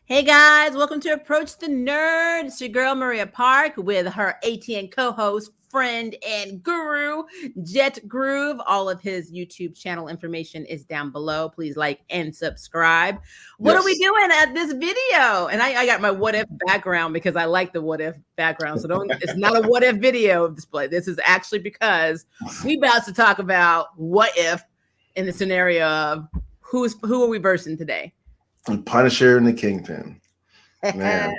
Hey guys, welcome to Approach the Nerd. It's your girl Maria Park with her ATN co-host, friend, and guru, Jett Groove. All of his YouTube channel information is down below. Please like and subscribe. What are we doing at this video? And I got my what if background because I like the what if background. So it's not a what if video display. This is actually because we about to talk about what if in the scenario of who are we versing today? The Punisher and the Kingpin. Man.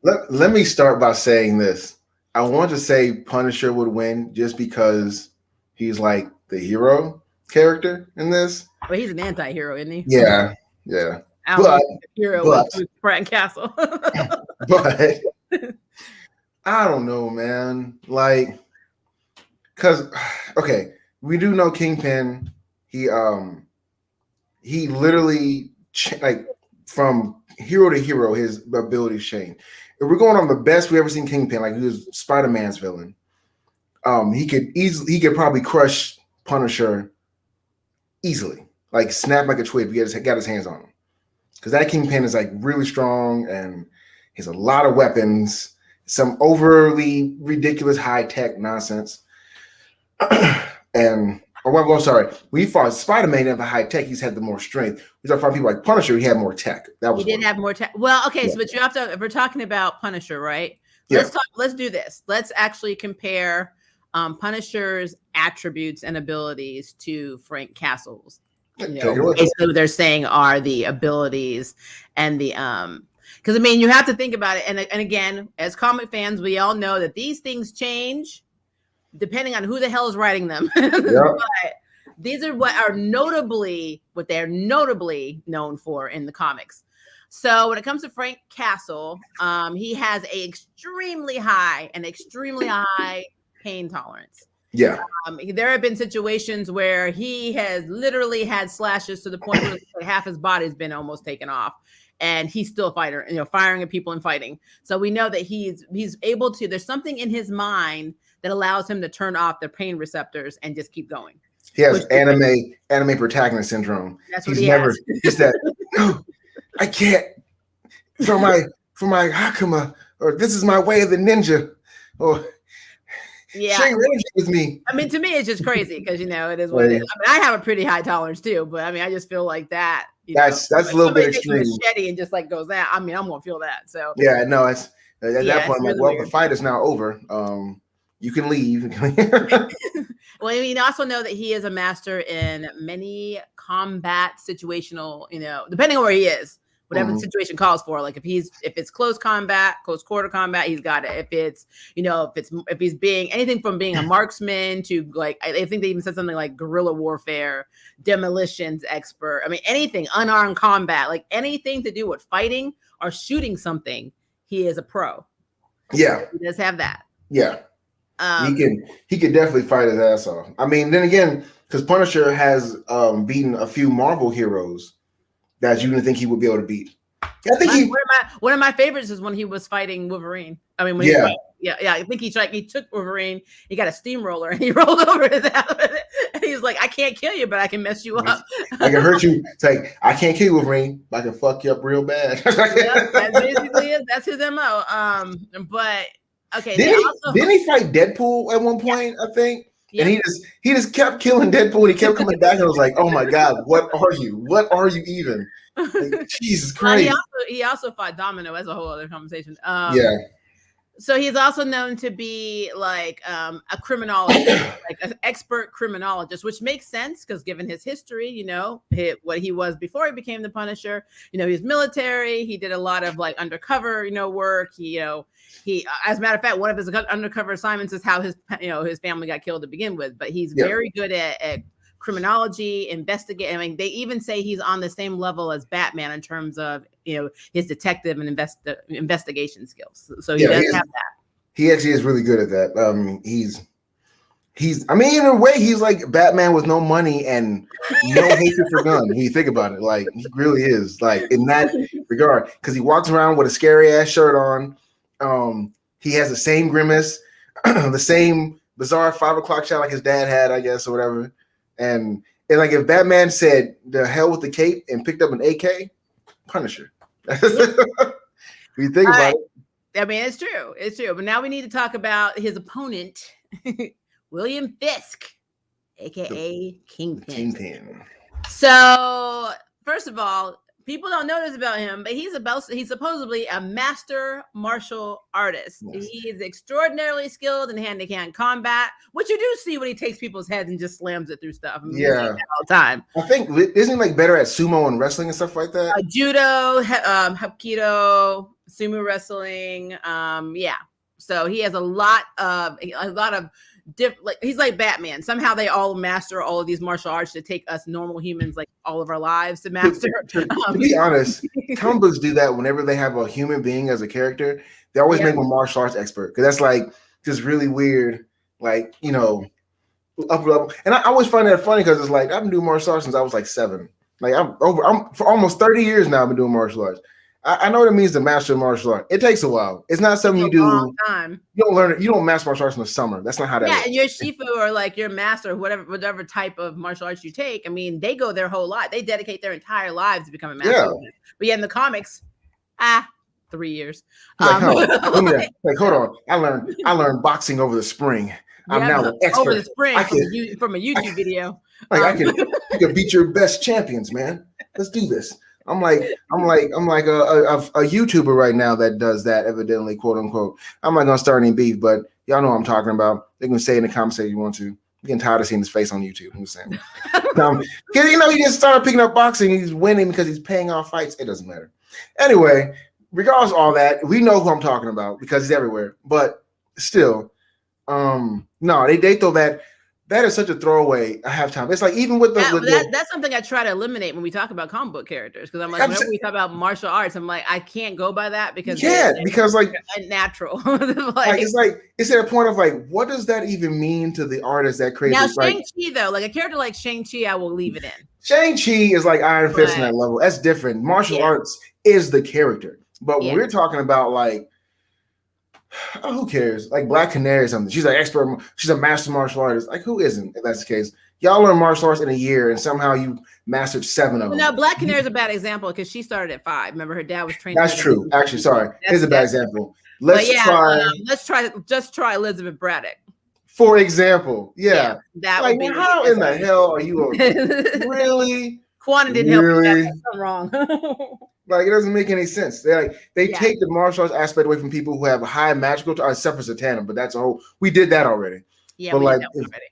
let me start by saying this. I want to say Punisher would win just because he's like the hero character in this. Well, he's an anti-hero, isn't he? Yeah. Hero was Frank Castle. But I don't know, man. Like, okay, we do know Kingpin. He literally, like, from hero to hero, his abilities change. If we're going on the best we ever seen Kingpin, like he was Spider-Man's villain, he could probably crush Punisher easily, like snap like a twig if he got his hands on him. Because that Kingpin is like really strong and he has a lot of weapons, some overly ridiculous high-tech nonsense. I'm sorry. We fought Spider-Man at the high tech. He's had the more strength. We started fighting people like Punisher. He had more tech. He did have more tech. Well, okay. Yeah. So, but you have to. If we're talking about Punisher, right? Let's do this. Let's actually compare Punisher's attributes and abilities to Frank Castle's. Basically, what they're saying are the abilities and the because I mean, you have to think about it. And again, as comic fans, we all know that these things change depending on who the hell is writing them. Yep. But these are what they're notably known for in the comics. So when it comes to Frank Castle, he has an extremely high pain tolerance. Yeah. There have been situations where he has literally had slashes to the point where half his body's been almost taken off. And he's still a fighter, firing at people and fighting. So we know that he's able to, there's something in his mind that allows him to turn off the pain receptors and just keep going. He has anime protagonist syndrome. That's what has. He's that, no, I can't, for my Hakama, or this is my way of the ninja, or share your energy with me. I mean, to me, it's just crazy because, it is what it is. I mean, I have a pretty high tolerance too, but I mean, I just feel like that. That's a little bit extreme. Machete and just like goes out. I mean, I'm gonna feel that. So yeah, no, it's at that point. I'm like, well, the fight is now over. You can leave. Well, I mean, also know that he is a master in many combat situational. Depending on where he is, whatever the situation calls for. Like if it's close quarter combat, he's got it. If it's if he's being anything from being a marksman to like I think they even said something like guerrilla warfare, demolitions expert. I mean anything unarmed combat, like anything to do with fighting or shooting something, he is a pro. Yeah, he does have that. Yeah, he can definitely fight his ass off. I mean, then again, because Punisher has beaten a few Marvel heroes that you didn't think he would be able to beat. I think one of my favorites is when he was fighting Wolverine. I mean, I think he took Wolverine, he got a steamroller and he rolled over his ass and he's like, I can't kill you, but I can mess you up. I can hurt you. It's like, I can't kill you, Wolverine, but I can fuck you up real bad. That basically is. That's his MO. But okay. Didn't he fight Deadpool at one point? Yeah. I think. Yeah. And he just kept killing Deadpool and he kept coming back and I was like, oh my God, what are you? What are you even? Like, Jesus Christ. He also fought Domino. That's a whole other conversation. Yeah. So he's also known to be like a criminologist, like an expert criminologist, which makes sense because given his history, what he was before he became the Punisher, he was military. He did a lot of like undercover, work. He, as a matter of fact, one of his undercover assignments is how his family got killed to begin with. But he's very good at criminology, investigate. I mean, they even say he's on the same level as Batman in terms of his detective and investigation skills. So he does have that. He actually is really good at that. He's I mean, in a way, he's like Batman with no money and no hatred for guns. When you think about it, like he really is like in that regard because he walks around with a scary ass shirt on. He has the same grimace, the same bizarre 5 o'clock shot like his dad had, I guess, or whatever. And like if Batman said the hell with the cape and picked up an AK, Punisher. You think about it. I mean, it's true. It's true. But now we need to talk about his opponent, William Fisk, aka Kingpin. So, first of all, people don't know this about him, but he's supposedly a master martial artist. Yes. He is extraordinarily skilled in hand-to-hand combat, which you do see when he takes people's heads and just slams it through stuff. I mean, yeah, all the time. I think isn't he like better at sumo and wrestling and stuff like that? Judo, hapkido, sumo wrestling. Yeah. So he has a lot of like he's like Batman. Somehow they all master all of these martial arts to take us normal humans like all of our lives to master. To be honest, comic books do that whenever they have a human being as a character. They always make them a martial arts expert because that's like just really weird, like upper level. And I always find that funny because it's like I've been doing martial arts since I was like 7. Like I'm for almost 30 years now. I've been doing martial arts. I know what it means to master martial art. It takes a while. It's not something you do. Long time. You don't learn it. You don't master martial arts in the summer. That's not how that works. And your shifu or like your master, whatever type of martial arts you take. I mean, they go their whole life. They dedicate their entire lives to become a master. Yeah. But in the comics, 3 years. Like, hold on. I learned boxing over the spring. I'm now an expert. Over the spring from a YouTube video. Like I can beat your best champions, man. Let's do this. I'm like a YouTuber right now that does that, evidently, quote unquote. I'm not gonna start any beef, but y'all know what I'm talking about. They can say in the comments if you want to. I'm getting tired of seeing his face on YouTube. I'm just saying. Because he just started picking up boxing. He's winning because he's paying off fights. It doesn't matter. Anyway, regardless of all that, we know who I'm talking about because he's everywhere. But still, no, they throw that. That is such a throwaway at halftime. It's like even with that's something I try to eliminate when we talk about comic book characters because I'm like whenever we talk about martial arts, I'm like I can't go by that because because like unnatural. It's at a point of like what does that even mean to the artist that creates now Shang-Chi though, like a character like Shang-Chi, I will leave it in. Shang-Chi is like Iron Fist on that level. That's different. Martial arts is the character, but when we're talking about like. Oh, who cares? Like Black Canary or something. She's an expert. She's a master martial artist. Like who isn't? If that's the case, y'all learn martial arts in a year, and somehow you mastered 7 of them. No, Black Canary is a bad example because she started at 5. Remember, her dad was trained. That's true. Actually, sorry, it's a bad example. Let's try Elizabeth Braddock. For example, that would be how in the hell are you really? Quantum didn't help me. That's something wrong. Like it doesn't make any sense. They take the martial arts aspect away from people who have a high magical, except for Satana, but that's a whole. We did that already. Yeah, but like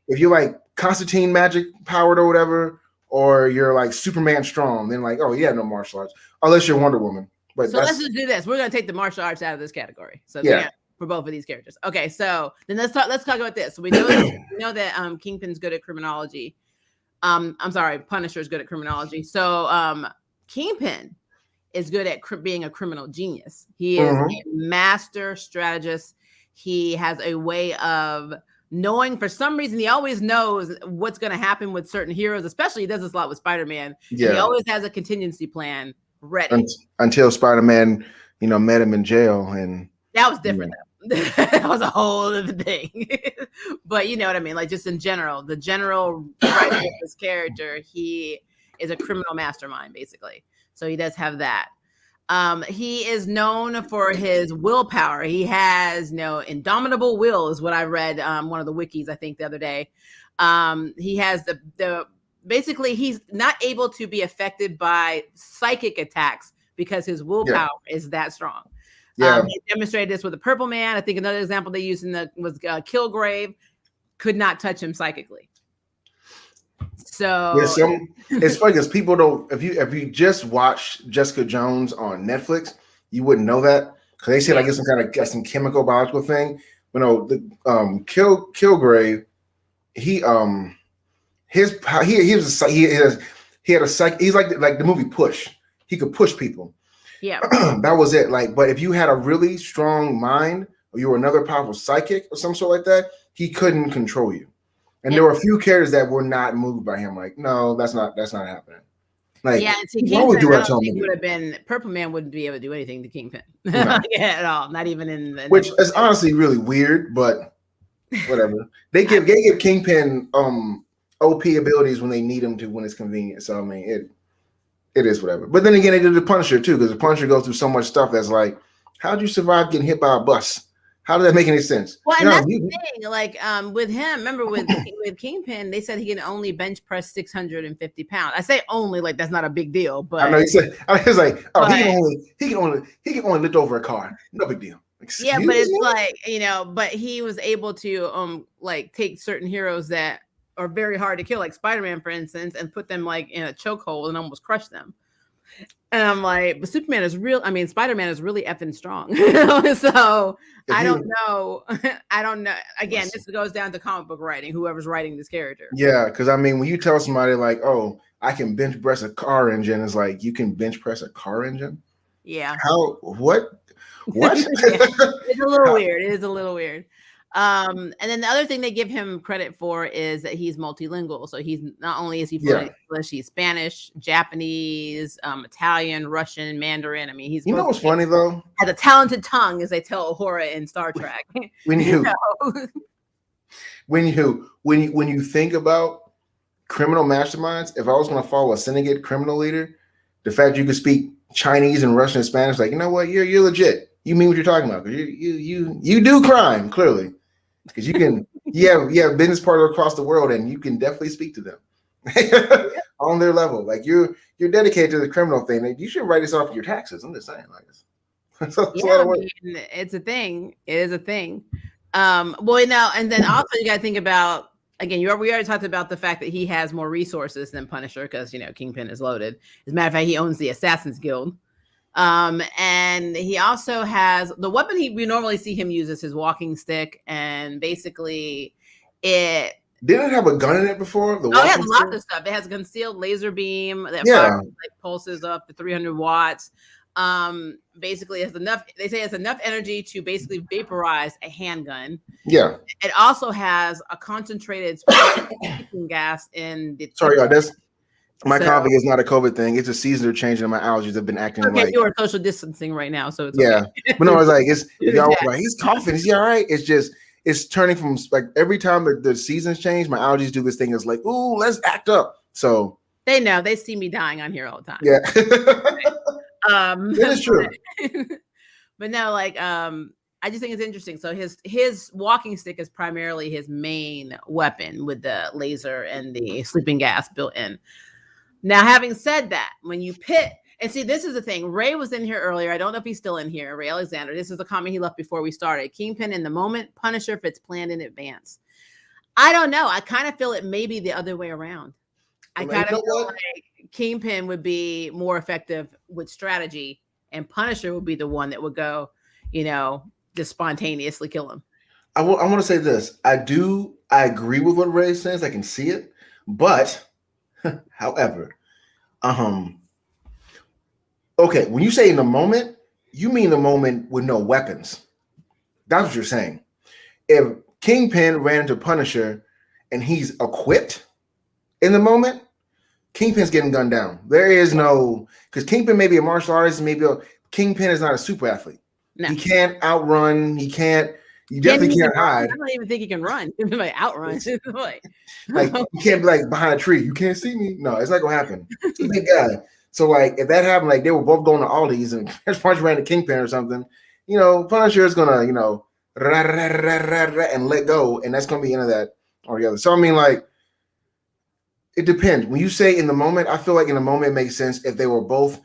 if you're like Constantine magic powered or whatever, or you're like Superman strong, then like no martial arts unless you're Wonder Woman. But so let's just do this. We're gonna take the martial arts out of this category. So for both of these characters. Okay, so then let's talk about this. So we know that Kingpin's good at criminology. I'm sorry, Punisher's good at criminology. So Kingpin is good at being a criminal genius. He is a master strategist. He has a way of knowing, for some reason, he always knows what's going to happen with certain heroes, especially he does this a lot with Spider-Man. Yeah. He always has a contingency plan ready. Until Spider-Man, met him in jail. And that was different though. That was a whole other thing. But you know what I mean? Like just in general, the general writer of this character, he is a criminal mastermind, basically. So he does have that. He is known for his willpower. He has indomitable will is what I read one of the wikis, I think, the other day. He has basically he's not able to be affected by psychic attacks because his willpower is that strong. Yeah. He demonstrated this with the Purple Man. I think another example they used was Kilgrave could not touch him psychically. So it's funny because people don't. If you just watch Jessica Jones on Netflix, you wouldn't know that because they say like it's some kind of some chemical biological thing. But no, the Kilgrave, he had a psych. He's like the movie Push. He could push people. Yeah, that was it. Like, but if you had a really strong mind or you were another powerful psychic or some sort like that, he couldn't control you. And there were a few characters that were not moved by him. Like, no, that's not happening. Like, Kingpin, would have been Purple Man wouldn't be able to do anything to Kingpin at all. Not even in the which is honestly really weird, but whatever. They give Kingpin OP abilities when they need him to when it's convenient. So I mean It is whatever. But then again, they did the Punisher too, because the Punisher goes through so much stuff that's like, how'd you survive getting hit by a bus? How does that make any sense? Well, and that's the thing. Like with him, remember with Kingpin, they said he can only bench press 650 pounds. I say only, like that's not a big deal. But I know he said, I was like, oh, but, he can only lift over a car. No big deal. Excuse but it's me? Like, you know, but he was able to like take certain heroes that are very hard to kill, like Spiderman, for instance, and put them like in a chokehold and almost crush them. And I'm like, but Superman is real. I mean, Spider-Man is really effing strong. So I don't know. I don't know. Again, this goes down to comic book writing, whoever's writing this character. Yeah, because I mean, when you tell somebody like, oh, I can bench press a car engine, it's like, you can bench press a car engine? Yeah. How? What? It's a little weird. It is a little weird. And then the other thing they give him credit for is that he's multilingual. So he's not only is he fluent English, he's Spanish, Japanese, Italian, Russian, Mandarin. I mean, he's what's funny though? Has a talented tongue, as they tell Uhura in Star Trek. When you think about criminal masterminds, if I was going to follow a syndicate criminal leader, the fact you could speak Chinese and Russian and Spanish, like, you know what, you're legit. You mean what you're talking about? Because you do crime, clearly. Because you have business partners across the world, and you can definitely speak to them on their level. Like you're dedicated to the criminal thing. You should write this off your taxes. I'm just saying, like it's a lot of work. It's a thing. It is a thing. Well, now and then also you got to think about again. We already talked about the fact that he has more resources than Punisher because Kingpin is loaded. As a matter of fact, he owns the Assassin's Guild. And he also has the weapon we normally see him use is his walking stick, and basically didn't it have a gun in it before? It has lots of stuff. It has a concealed laser beam that fires, like, pulses up to 300 watts. Basically has enough. They say it's enough energy to basically vaporize a handgun. Yeah. It also has a concentrated gas in the. Sorry, y'all. My coughing is not a COVID thing. It's a seasonal change, and my allergies have been acting like. You are social distancing right now, so it's okay. But no, it's like y'all like he's coughing. Is he all right? It's just it's turning from like every time the seasons change, my allergies do this thing. It's like, ooh, let's act up. So they know they see me dying on here all the time. Yeah, it is true. But no, like I just think it's interesting. So his walking stick is primarily his main weapon with the laser and the sleeping gas built in. Now, having said that, when you pit, and see, this is the thing. Ray was in here earlier. I don't know if he's still in here. Ray Alexander. This is a comment he left before we started. Kingpin in the moment, Punisher if it's planned in advance. I don't know. I kind of feel it may be the other way around. I kind of feel like Kingpin would be more effective with strategy, and Punisher would be the one that would go, just spontaneously kill him. I want to say this. I agree with what Ray says. I can see it, but. However, okay, when you say in the moment, you mean the moment with no weapons. That's what you're saying. If Kingpin ran into Punisher and he's equipped in the moment, Kingpin's getting gunned down. There is no, because Kingpin may be a martial artist, Kingpin is not a super athlete. No. He can't outrun, you definitely can't hide. I don't even think he can run. Like outrun. like you can't be like behind a tree. You can't see me. No, it's not gonna happen. He's a big guy. So like if that happened, like they were both going to Aldi's and Punisher ran to Kingpin or something, Punisher is gonna, and let go, and that's gonna be the end of that altogether. So I mean, like, it depends. When you say in the moment, I feel like in the moment it makes sense if they were both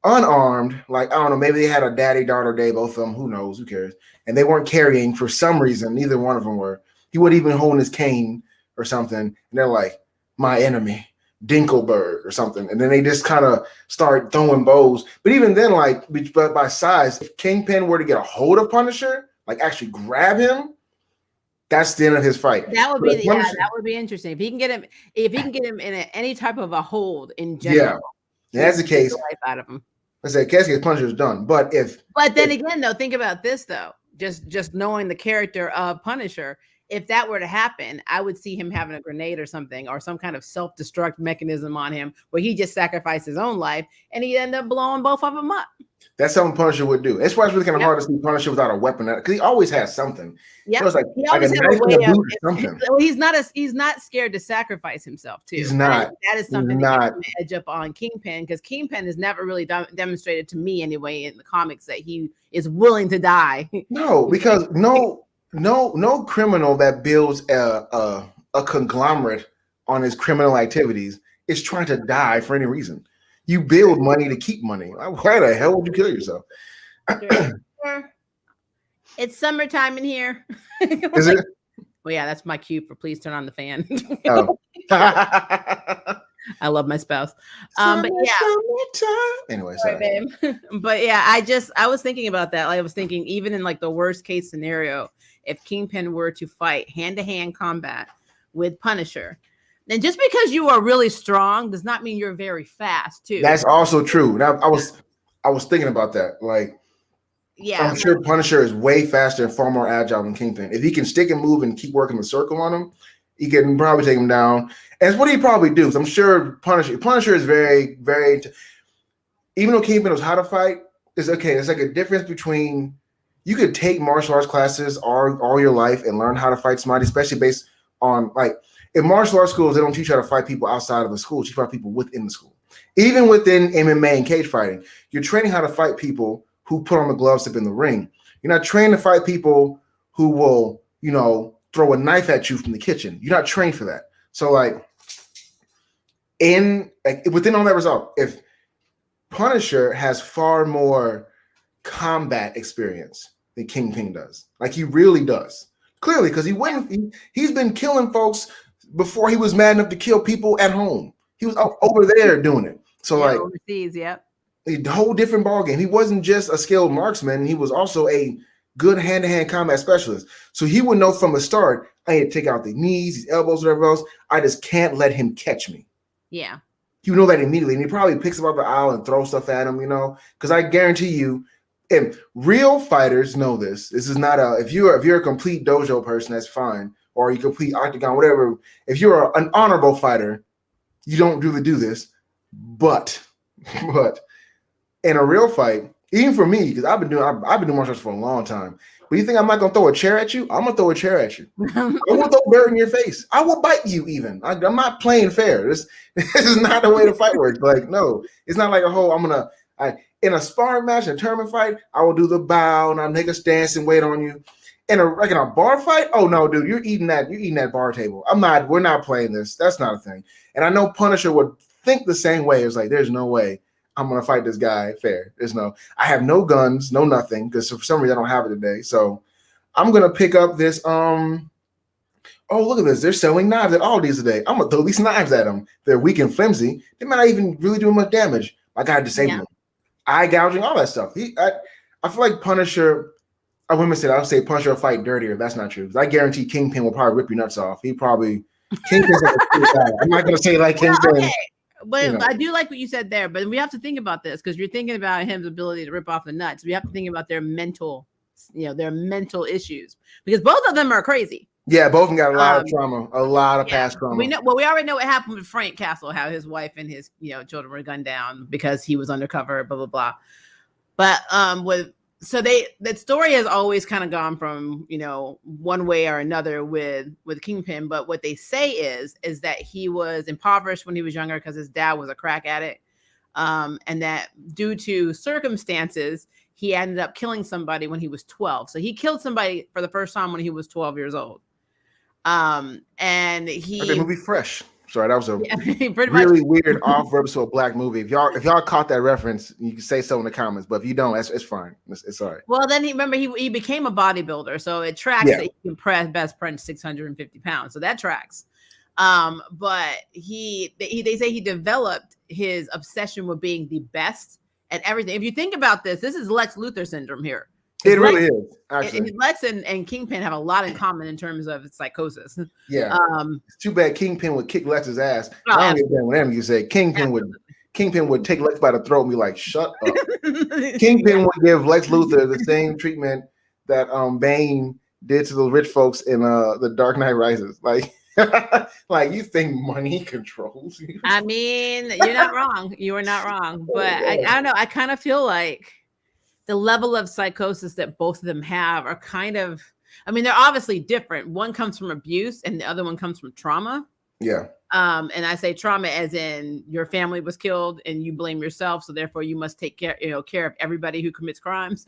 unarmed, like I don't know, maybe they had a daddy-daughter day, both of them, who knows, who cares? And they weren't carrying for some reason, neither one of them were. He would even hold his cane or something, and they're like, my enemy, Dinkelberg or something. And then they just kind of start throwing bows. But even then, like, but by size, if Kingpin were to get a hold of Punisher, like actually grab him, that's the end of his fight. That would be that would be interesting. If he can get him in any type of a hold in general. Yeah, that's the case. Life out of him. I said Cascade Punisher is done. But then again, though, think about this though. Just knowing the character of Punisher, if that were to happen, I would see him having a grenade or something, or some kind of self-destruct mechanism on him where he just sacrificed his own life and he'd end up blowing both of them up. That's something Punisher would do. That's why it's really kind of hard to see Punisher without a weapon, because he always has something. Yeah, like he a always knife had a way and a of. boot or something. Well, he's not scared to sacrifice himself too. He's not. That is something that gives him an edge up on Kingpin, because Kingpin has never really demonstrated to me anyway in the comics that he is willing to die. No, because no criminal that builds a conglomerate on his criminal activities is trying to die for any reason. You build money to keep money. Why the hell would you kill yourself? It's summertime in here. Is it? Well, yeah, that's my cue for please turn on the fan. Oh. I love my spouse. But yeah. Anyway, sorry. Babe. But yeah, I was thinking about that. Like, I was thinking, even in like the worst case scenario, if Kingpin were to fight hand-to-hand combat with Punisher, then just because you are really strong does not mean you're very fast too. That's also true. Now I was thinking about that. Like, yeah, I'm sure Punisher is way faster and far more agile than Kingpin. If he can stick and move and keep working the circle on him, he can probably take him down. And it's what he'd probably do. I'm sure Punisher is very, very. Even though Kingpin knows how to fight, it's okay. It's like a difference between you could take martial arts classes all your life and learn how to fight somebody, especially based on like in martial arts schools, they don't teach you how to fight people outside of the school. They teach you how to fight people within the school. Even within MMA and cage fighting, you're training how to fight people who put on the gloves up in the ring. You're not trained to fight people who will, throw a knife at you from the kitchen. You're not trained for that. So within all that result, if Punisher has far more combat experience than Kingpin does, like he really does, clearly, because he's been killing folks before he was mad enough to kill people at home. He was over there doing it. So overseas, yep. A whole different ballgame. He wasn't just a skilled marksman. He was also a good hand-to-hand combat specialist. So he would know from the start, I need to take out the knees, these elbows, whatever else. I just can't let him catch me. Yeah. He would know that immediately. And he probably picks him up the aisle and throws stuff at him, because I guarantee you, if real fighters know this. This is not if you're a complete dojo person, that's fine. Or you complete octagon, whatever. If you're an honorable fighter, you don't really do this. But in a real fight, even for me, because I've been doing martial arts for a long time. But you think I'm not gonna throw a chair at you? I'm gonna throw a chair at you. I'm gonna throw dirt in your face. I will bite you even. I'm not playing fair. This is not the way the fight works. Like, no, it's not like a whole. In a sparring match, in a tournament fight, I will do the bow and I'll make a stance and wait on you. In a bar fight, oh no, dude, you're eating that bar table. We're not playing this. That's not a thing. And I know Punisher would think the same way. It's like, there's no way I'm gonna fight this guy fair. I have no guns, no nothing, because for some reason I don't have it today. So I'm gonna pick up this. Oh, look at this! They're selling knives at Aldi's today. I'm gonna throw these knives at them. They're weak and flimsy. They might not even really do much damage. I gotta disable them. Eye gouging, all that stuff. I feel like Punisher. I would say Punisher will fight dirtier. That's not true. I guarantee Kingpin will probably rip your nuts off. Kingpin's like a cool guy. I'm not gonna say like Kingpin. Okay. But I do like what you said there. But we have to think about this, because you're thinking about his ability to rip off the nuts. We have to think about their mental issues, because both of them are crazy. Yeah, both of them got a lot of trauma, a lot of past trauma. We already know what happened with Frank Castle, how his wife and his children were gunned down because he was undercover, blah blah blah. But that story has always kind of gone from one way or another with Kingpin. But what they say is that he was impoverished when he was younger because his dad was a crack addict, and that due to circumstances he ended up killing somebody when he was 12. So he killed somebody for the first time when he was 12 years old. And the movie Fresh. Sorry, that was a really weird off-reference to a black movie. If y'all caught that reference, you can say so in the comments. But if you don't, it's fine. It's all right. Well, then he became a bodybuilder, so it tracks that he can best press 650 pounds. So that tracks. But they say he developed his obsession with being the best at everything. If you think about this is Lex Luthor syndrome here. It really is. Actually, Lex and Kingpin have a lot in common in terms of psychosis. Yeah. It's too bad Kingpin would kick Lex's ass. I don't get that whenever you say Kingpin would take Lex by the throat and be like, "Shut up." Kingpin would give Lex Luthor the same treatment that Bane did to the rich folks in The Dark Knight Rises. Like you think money controls you? I mean, you're not wrong. You are not wrong. But I don't know. I kind of feel like the level of psychosis that both of them have are kind of, I mean, they're obviously different. One comes from abuse and the other one comes from trauma. Yeah. And I say trauma as in your family was killed and you blame yourself, so therefore you must take care of everybody who commits crimes.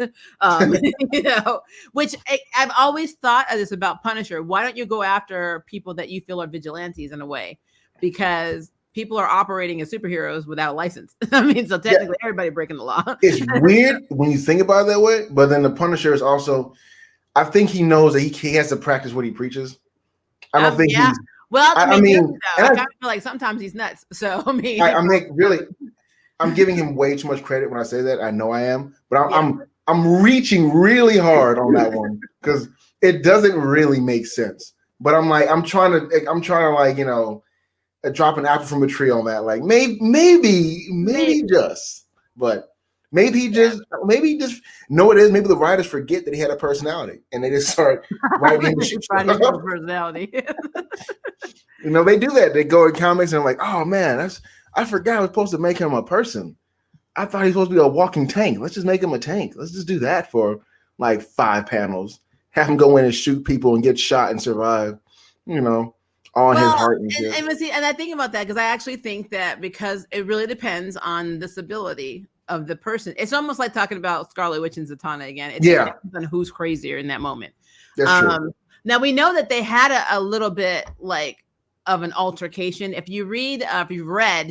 Which I've always thought of this about Punisher. Why don't you go after people that you feel are vigilantes in a way? Because people are operating as superheroes without a license. I mean, so technically everybody breaking the law. It's weird when you think about it that way, but then the Punisher is also, I think he knows that he has to practice what he preaches. I don't think he's. Well, I mean, I kind of feel like sometimes he's nuts. So I mean, I'm giving him way too much credit when I say that. I know I am, but I'm reaching really hard on that one because it doesn't really make sense. But I'm trying to like, you know, drop an apple from a tree on that. Like maybe just, but maybe he just know it is. Maybe the writers forget that he had a personality and they just start writing personality. You know, they do that. They go in comics and like, oh man, I forgot I was supposed to make him a person. I thought he was supposed to be a walking tank. Let's just make him a tank. Let's just do that for like 5 panels. Have him go in and shoot people and get shot and survive. You know, on his heart and shit. And I think about that because I actually think that because it really depends on the stability of the person. It's almost like talking about Scarlet Witch and Zatanna again. It depends on who's crazier in that moment. That's true. Now we know that they had a little bit like of an altercation. If you've read,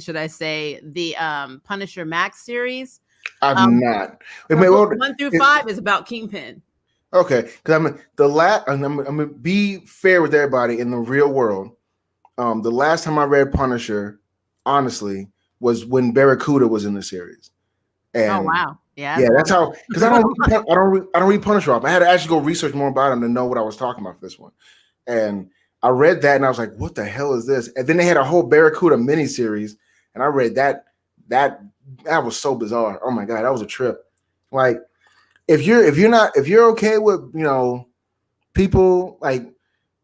should I say, the Punisher Max series? I've not. 1 through 5 is about Kingpin. Okay, because I'm gonna be fair with everybody in the real world. The last time I read Punisher, honestly, was when Barracuda was in the series. And oh wow, yeah, that's how. Because I don't read Punisher off. I had to actually go research more about him to know what I was talking about for this one. And I read that and I was like, "What the hell is this?" And then they had a whole Barracuda miniseries, and I read that. That was so bizarre. Oh my god, that was a trip. Like, if you're okay with, you know, people, like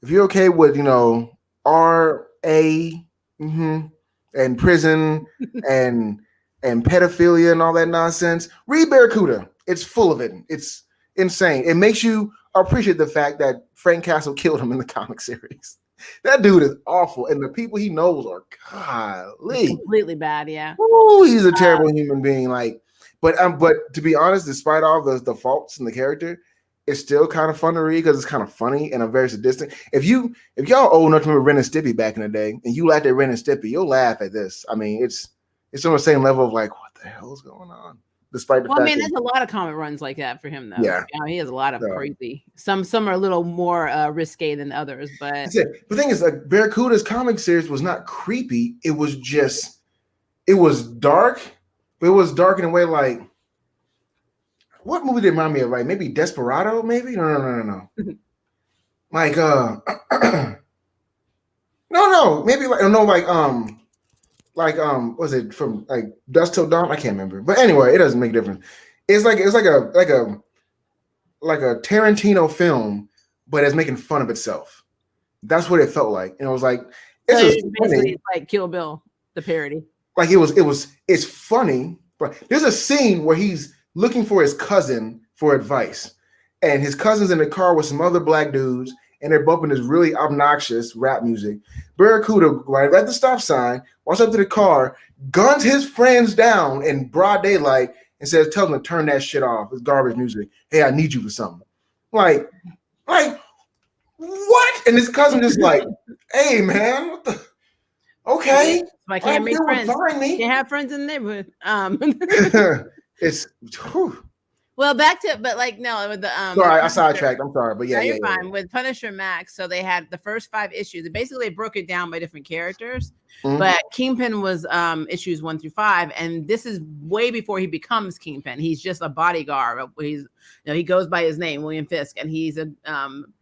if you're okay with, you know, RA and prison and pedophilia and all that nonsense, read Barracuda. It's full of it. It's insane. It makes you appreciate the fact that Frank Castle killed him in the comic series. That dude is awful, and the people he knows are completely bad. Yeah. Ooh, he's a terrible human being. Like, but to be honest, despite all the faults in the character, it's still kind of fun to read because it's kind of funny and a very sadistic. If y'all old enough to remember Ren and Stimpy back in the day, and you laughed at Ren and Stimpy, you'll laugh at this. I mean, it's on the same level of like, what the hell is going on? Despite the fact, there's a lot of comic runs like that for him, though. Yeah, he has a lot of crazy. Some are a little more risque than others, but that's it. The thing is, like, Barracuda's comic series was not creepy. It was dark, but it was dark in a way like, what movie did it remind me of? Like maybe Desperado, maybe? No. Like no, maybe was it from like Dusk Till Dawn? I can't remember. But anyway, it doesn't make a difference. It's like a Tarantino film, but it's making fun of itself. That's what it felt like. And it was like it's like Kill Bill, the parody. Like it's funny, but there's a scene where he's looking for his cousin for advice. And his cousin's in the car with some other black dudes, and they're bumping this really obnoxious rap music. Barracuda, right at the stop sign, walks up to the car, guns his friends down in broad daylight, and says, "Tell them to turn that shit off. It's garbage music. Hey, I need you for something." Like what? And his cousin just like, "Hey, man, what the? Okay, I can't make friends. Can't have friends in the neighborhood." It's. Whew. Well, back to, but like, no, with the sorry, I sidetracked. I'm sorry, but yeah, you're fine. With Punisher Max, so they had the first 5 issues, and basically they broke it down by different characters. Mm-hmm. But Kingpin was issues 1 through 5, and this is way before he becomes Kingpin. He's just a bodyguard. He goes by his name, William Fisk, and he's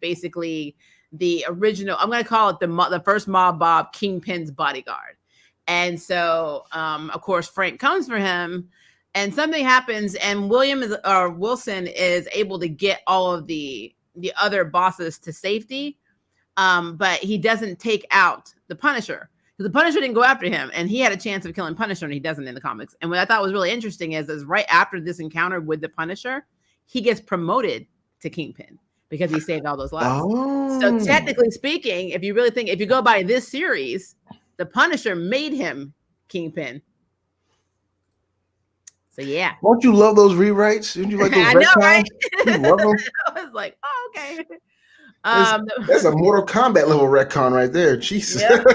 basically the original. I'm going to call it the first mob Bob Kingpin's bodyguard. And so, of course, Frank comes for him. And something happens, and Wilson is able to get all of the other bosses to safety, but he doesn't take out the Punisher. because the Punisher didn't go after him, and he had a chance of killing Punisher, and he doesn't in the comics. And what I thought was really interesting is right after this encounter with the Punisher, he gets promoted to Kingpin because he saved all those lives. Oh. So technically speaking, if you go by this series, the Punisher made him Kingpin. So yeah. Won't you love those rewrites? Didn't you like those? I know, right? You love them? I was like, oh, okay. That's a Mortal Kombat level retcon right there. Jesus. Yep.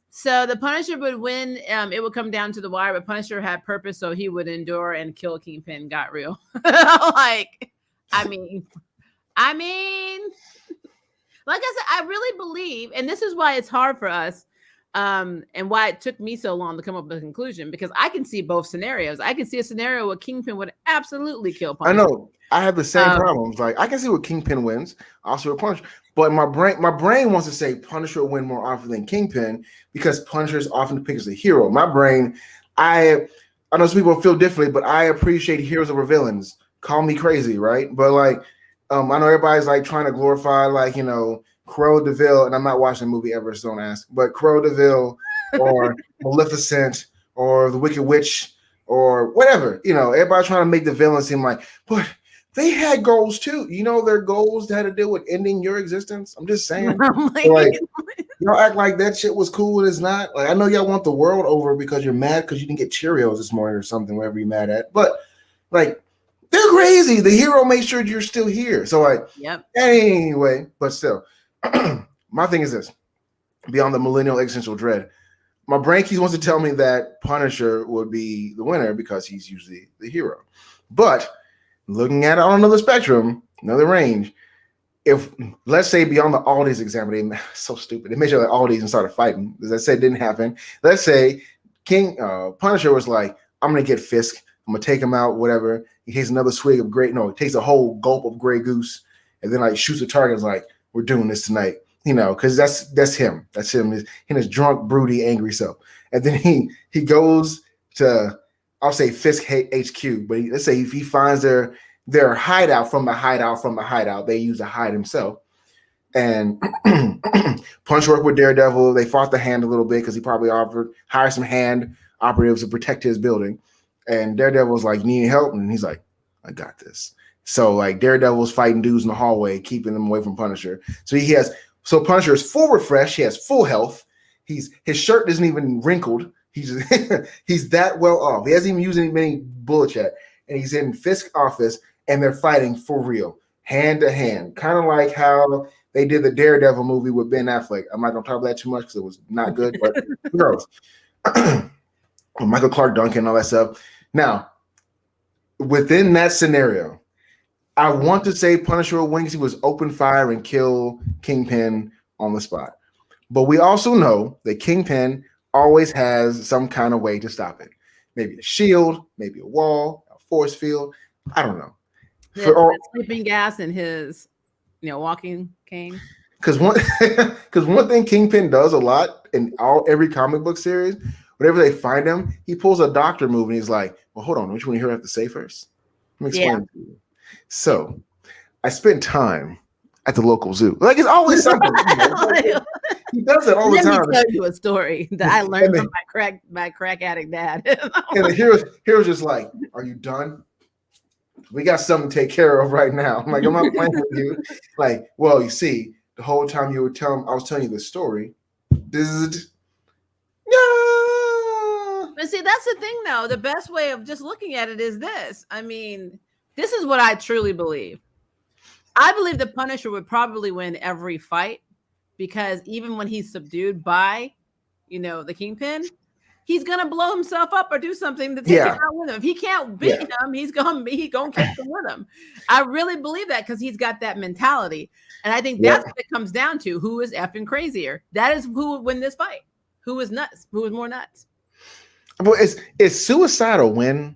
So the Punisher would win. It would come down to the wire, but Punisher had purpose, so he would endure and kill Kingpin. Got real. Like, I mean, like I said, I really believe, and this is why it's hard for us, and why it took me so long to come up with a conclusion, because I can see both scenarios. I can see a scenario where Kingpin would absolutely kill Punisher. I know. I have the same problems. Like, I can see what Kingpin wins, also a Punisher, but my brain wants to say Punisher will win more often than Kingpin because Punisher is often depicted as a hero. My brain, I know some people feel differently, but I appreciate heroes over villains. Call me crazy, right? But like, I know everybody's like trying to glorify, like, you know, Cruella de Vil, and I'm not watching the movie ever, so don't ask. But Cruella de Vil, or Maleficent, or the Wicked Witch, or whatever. You know, everybody trying to make the villain seem like, but they had goals too. You know, their goals had to deal with ending your existence. I'm just saying. Like, y'all act like that shit was cool and it's not. Like, I know y'all want the world over because you're mad because you didn't get Cheerios this morning or something, whatever you're mad at. But like, they're crazy. The hero makes sure you're still here. So like, yep. Anyway, but still, my thing is this: beyond the millennial existential dread, my brain keeps wants to tell me that Punisher would be the winner because he's usually the hero. But looking at it on another spectrum, another range, if let's say beyond the Aldi's example, they so stupid. They made sure that Aldi's and started fighting. As I said, it didn't happen. Let's say Punisher was like, I'm gonna get Fisk. I'm gonna take him out, whatever. He takes another swig of he takes a whole gulp of Grey Goose, and then like shoots the target. Is like, we're doing this tonight, you know, because that's him. That's him. His drunk, broody, angry self. And then he goes to, I'll say Fisk HQ, but let's say if he finds their hideout from the hideout, they use to hide himself. And Punch worked with Daredevil. They fought the Hand a little bit because he probably hired some Hand operatives to protect his building. And Daredevil's like, you need help? And he's like, I got this. So like Daredevil's fighting dudes in the hallway, keeping them away from Punisher. So Punisher is full refresh. He has full health. His shirt isn't even wrinkled. He's that well off. He hasn't even used many bullets yet. And he's in Fisk's office and they're fighting for real, hand to hand. Kind of like how they did the Daredevil movie with Ben Affleck. I'm not gonna talk about that too much because it was not good, but who knows? Michael Clark Duncan, all that stuff. Now, within that scenario, I want to say Punisher will win because he was open fire and kill Kingpin on the spot. But we also know that Kingpin always has some kind of way to stop it. Maybe a shield, maybe a wall, a force field. I don't know. Sleeping gas and his, walking cane. Because one thing Kingpin does a lot in every comic book series, whenever they find him, he pulls a doctor move and he's like, well, hold on, don't you want to hear what I have to say first? Let me explain it to you. So I spent time at the local zoo. Like, it's always something. He does it all the time. Let me tell you a story that I learned from my crack addict dad. And the hero's just like, are you done? We got something to take care of right now. I'm like, I'm not playing with you. Like, well, you see, the whole time I was telling you the story. This is But see, that's the thing, though. The best way of just looking at it is this. I mean, this is what I truly believe. I believe the Punisher would probably win every fight because even when he's subdued by, the Kingpin, he's gonna blow himself up or do something to take him out with him. If he can't beat him, he's gonna catch him with him. I really believe that because he's got that mentality, and I think that's what it comes down to: who is effing crazier? That is who would win this fight. Who is nuts? Who is more nuts? But is suicide a win?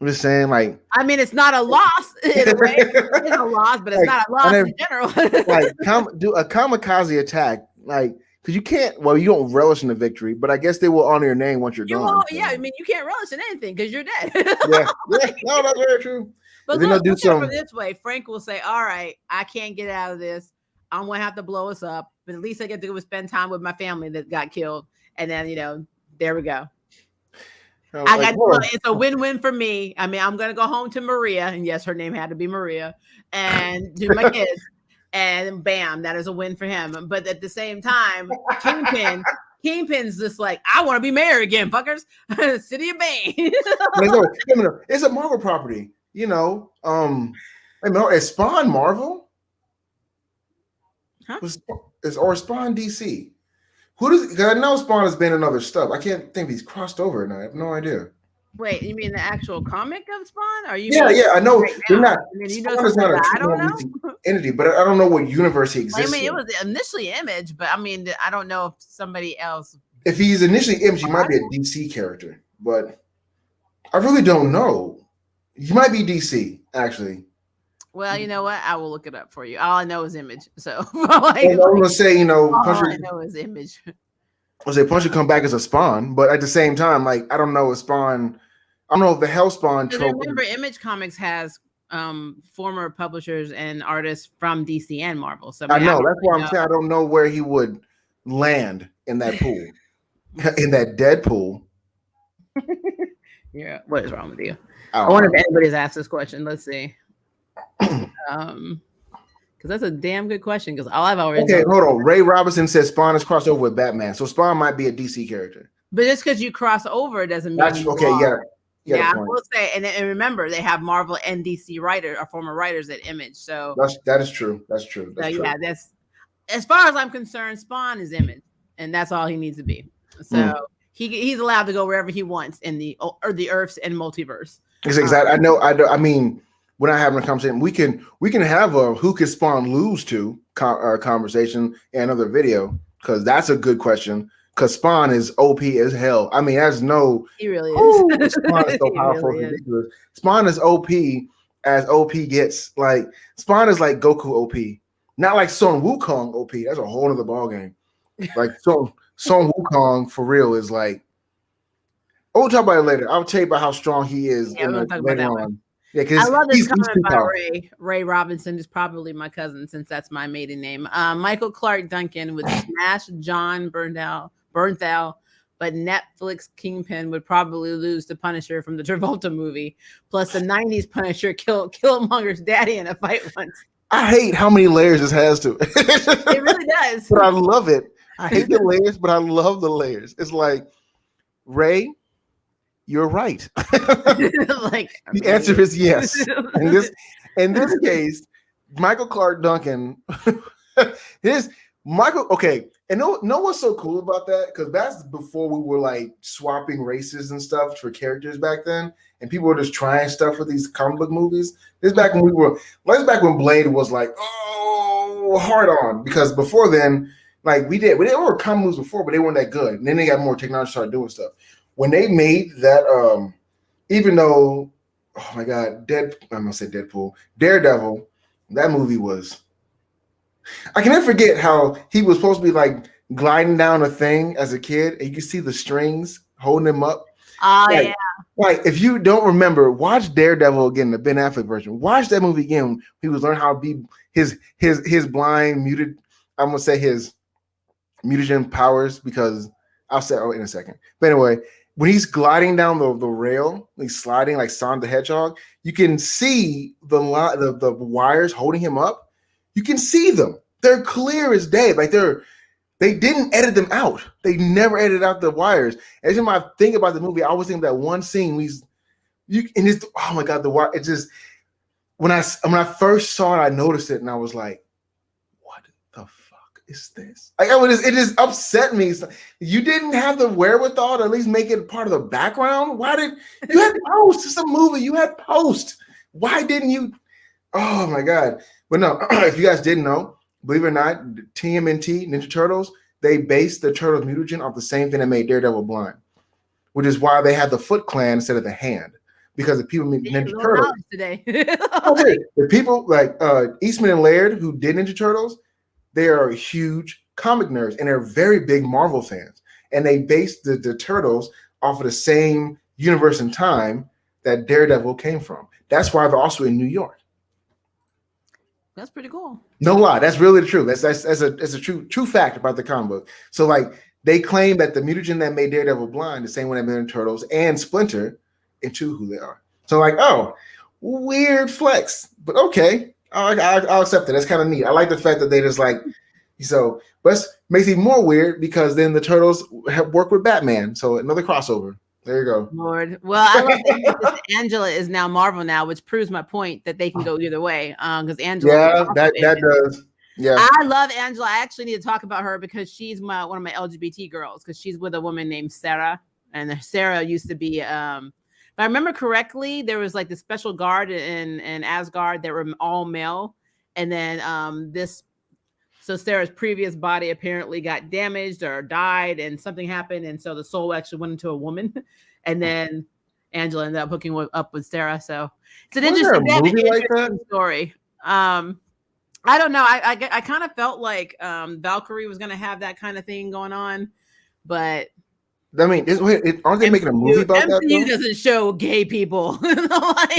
I'm just saying, like, I mean, it's not a loss in a way. It's a loss, but it's not a loss in general. Like, do a kamikaze attack, like, because you can't. Well, you don't relish in the victory, but I guess they will honor your name once you're done. Yeah, I mean, you can't relish in anything because you're dead. No, that's very true. But look at it this way: Frank will say, "All right, I can't get out of this. I'm gonna have to blow us up, but at least I get to go spend time with my family that got killed." and then there we go. Like, it's a win-win for me. I mean, I'm gonna go home to Maria, and yes, her name had to be Maria, and to my kids, and bam, that is a win for him. But at the same time, Kingpin's just like, I want to be mayor again, fuckers. City of Bane. It's a Marvel property, is Spawn Marvel? Huh? Or Spawn DC? Who does? Because I know Spawn has been in other stuff. I can't think if he's crossed over, and I have no idea. Wait, you mean the actual comic of Spawn? Are you? Yeah, I know. They're not. I mean, Spawn is not I don't know. Entity, but I don't know what universe he exists. I mean, it was initially Image, but I mean, I don't know if somebody else. If he's initially Image, he might be a DC character, but I really don't know. He might be DC, actually. Well, you know what? I will look it up for you. All I know is Image. So I'm gonna say, all I know is Image. I'll say Punch should come back as a Spawn, but at the same time, like I don't know if Spawn. I don't know if the Hell Spawn trope. Remember, Image Comics has former publishers and artists from DC and Marvel. So I know that's why I'm saying I don't know where he would land in that pool, in that dead pool. Yeah, what is wrong with you? I wonder if anybody's asked this question. Let's see. Because that's a damn good question. Because all I've already hold on. Ray Robinson says Spawn is crossed over with Batman, so Spawn might be a DC character. But just because you cross over doesn't mean that's okay. Yeah, I will say, and remember, they have Marvel and DC writers or former writers at Image. So that is true. That's true. That's true. Yeah, that's as far as I'm concerned. Spawn is Image, and that's all he needs to be. So he's allowed to go wherever he wants in the Earths and multiverse. Exactly. I mean, we're not having a conversation. We can have a who could Spawn lose to conversation in another video because that's a good question. Because Spawn is OP as hell. I mean, there's no. He really is. Spawn is so powerful, really ridiculous. Spawn is OP as OP gets. Like Spawn is like Goku OP, not like Son Wukong OP. That's a whole other ballgame. Like Son Wukong for real is like. We'll talk about it later. I'll tell you about how strong he is. Yeah, we'll talk about that one. Yeah, I love this comment by Ray Robinson is probably my cousin since that's my maiden name. Michael Clark Duncan would smash John Bernthal, but Netflix Kingpin would probably lose to Punisher from the Travolta movie. Plus, the '90s Punisher Killmonger's daddy in a fight once. I hate how many layers this has to it. It really does. But I love it. I hate the layers, but I love the layers. It's like, Ray, you're right. The answer is yes. In this case, Michael Clark Duncan, okay. And know what's so cool about that? Because that's before we were like swapping races and stuff for characters back then, and people were just trying stuff with these comic book movies. This back when Blade was like, hard on, because before then, like we were comic movies before, but they weren't that good. And then they got more technology, started doing stuff. When they made that, even though, oh my God, I'm gonna say Deadpool, Daredevil, that movie was. I can never forget how he was supposed to be like gliding down a thing as a kid, and you can see the strings holding him up. Yeah. Like if you don't remember, watch Daredevil again, the Ben Affleck version. Watch that movie again. He was learning how to be his blind muted. I'm gonna say his mutagen powers because I'll say in a second. But anyway, when he's gliding down the rail, he's sliding like Sonic the Hedgehog. You can see the wires holding him up. You can see them. They're clear as day. Like they didn't edit them out. They never edited out the wires. Every time I think about the movie, I always think of that one scene. Oh my God, the wire. It just when I first saw it, I noticed it and I was like, what the fuck is this? Like it just upset me. You didn't have the wherewithal to at least make it part of the background. Why did you had post? It's a movie. You had post. Why didn't you? Oh my God. But no, if you guys didn't know, believe it or not, TMNT, Ninja Turtles, they based the Turtles mutagen off the same thing that made Daredevil blind, which is why they had the Foot Clan instead of the hand. Because the people made Ninja Turtles today. The people like Eastman and Laird who did Ninja Turtles, they are huge comic nerds and they're very big Marvel fans. And they based the Turtles off of the same universe and time that Daredevil came from. That's why they're also in New York. That's pretty cool. No lie, that's really the truth. That's a true fact about the comic book. So like They claim that the mutagen that made Daredevil blind, the same one that made the Turtles and Splinter into who they are. So like, oh, weird flex, but okay, I'll accept it. That's kind of neat. I like the fact that they just like, so, but makes it even more weird because then the Turtles have worked with Batman. So another crossover. There you go. Lord. Well, I love that Angela is now Marvel now, which proves my point that they can go either way. Because Angela, that does. Yeah, I love Angela. I actually need to talk about her because she's one of my LGBT girls. Because she's with a woman named Sarah, and Sarah used to be. If I remember correctly, there was like the special guard in Asgard that were all male, and then So Sarah's previous body apparently got damaged or died, and something happened, and so the soul actually went into a woman, and then Angela ended up hooking up with Sarah. So it's an interesting story. I don't know. I kind of felt like Valkyrie was going to have that kind of thing going on, but I mean, aren't they making a movie about that? MCU doesn't show gay people. Like,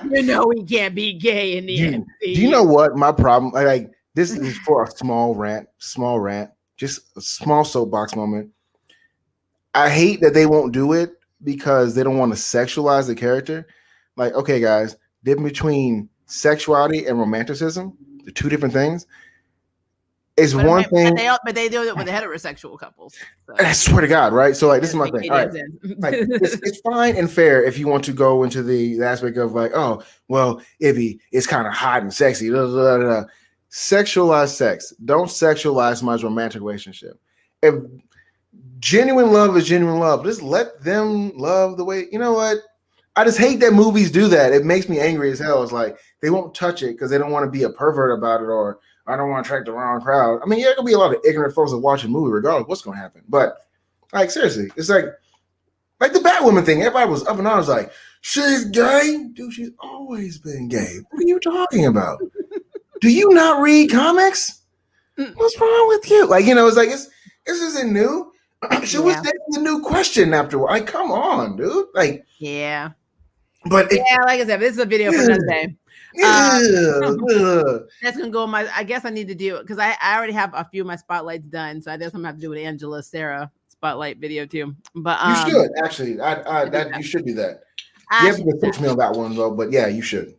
we can't be gay in the MCU. Do you know what my problem? Like, this is for a small rant, just a small soapbox moment. I hate that they won't do it because they don't want to sexualize the character. Like, okay, guys, difference between sexuality and romanticism, the two different things. Is one thing, but they do it with the heterosexual couples. So. I swear to God, right? So, like, this is my thing. All right, like, it's fine and fair if you want to go into the aspect of like, oh, well, Ibby, it's kind of hot and sexy. Blah, blah, blah, blah. Sexualize sex. Don't sexualize my romantic relationship. If genuine love is genuine love, just let them love the way. You know what? I just hate that movies do that. It makes me angry as hell. It's like they won't touch it because they don't want to be a pervert about it, or I don't want to attract the wrong crowd. I mean, yeah, there's gonna be a lot of ignorant folks that watch a movie regardless of what's gonna happen. But like, seriously, it's like the Batwoman thing. Everybody was up and on. Was like, she's gay, dude. She's always been gay. What are you talking about? Do you not read comics? What's wrong with you? Like, it's like this isn't new. She was asking the new question afterward. Like, come on, dude. Like, yeah. But like I said, this is a video for another day. That's gonna go on my. I guess I need to do it because I already have a few of my spotlights done, so I guess I'm gonna have to do an Angela Sarah spotlight video too. But you should actually. You should do that. You have to fix me on that one though. But yeah, you should.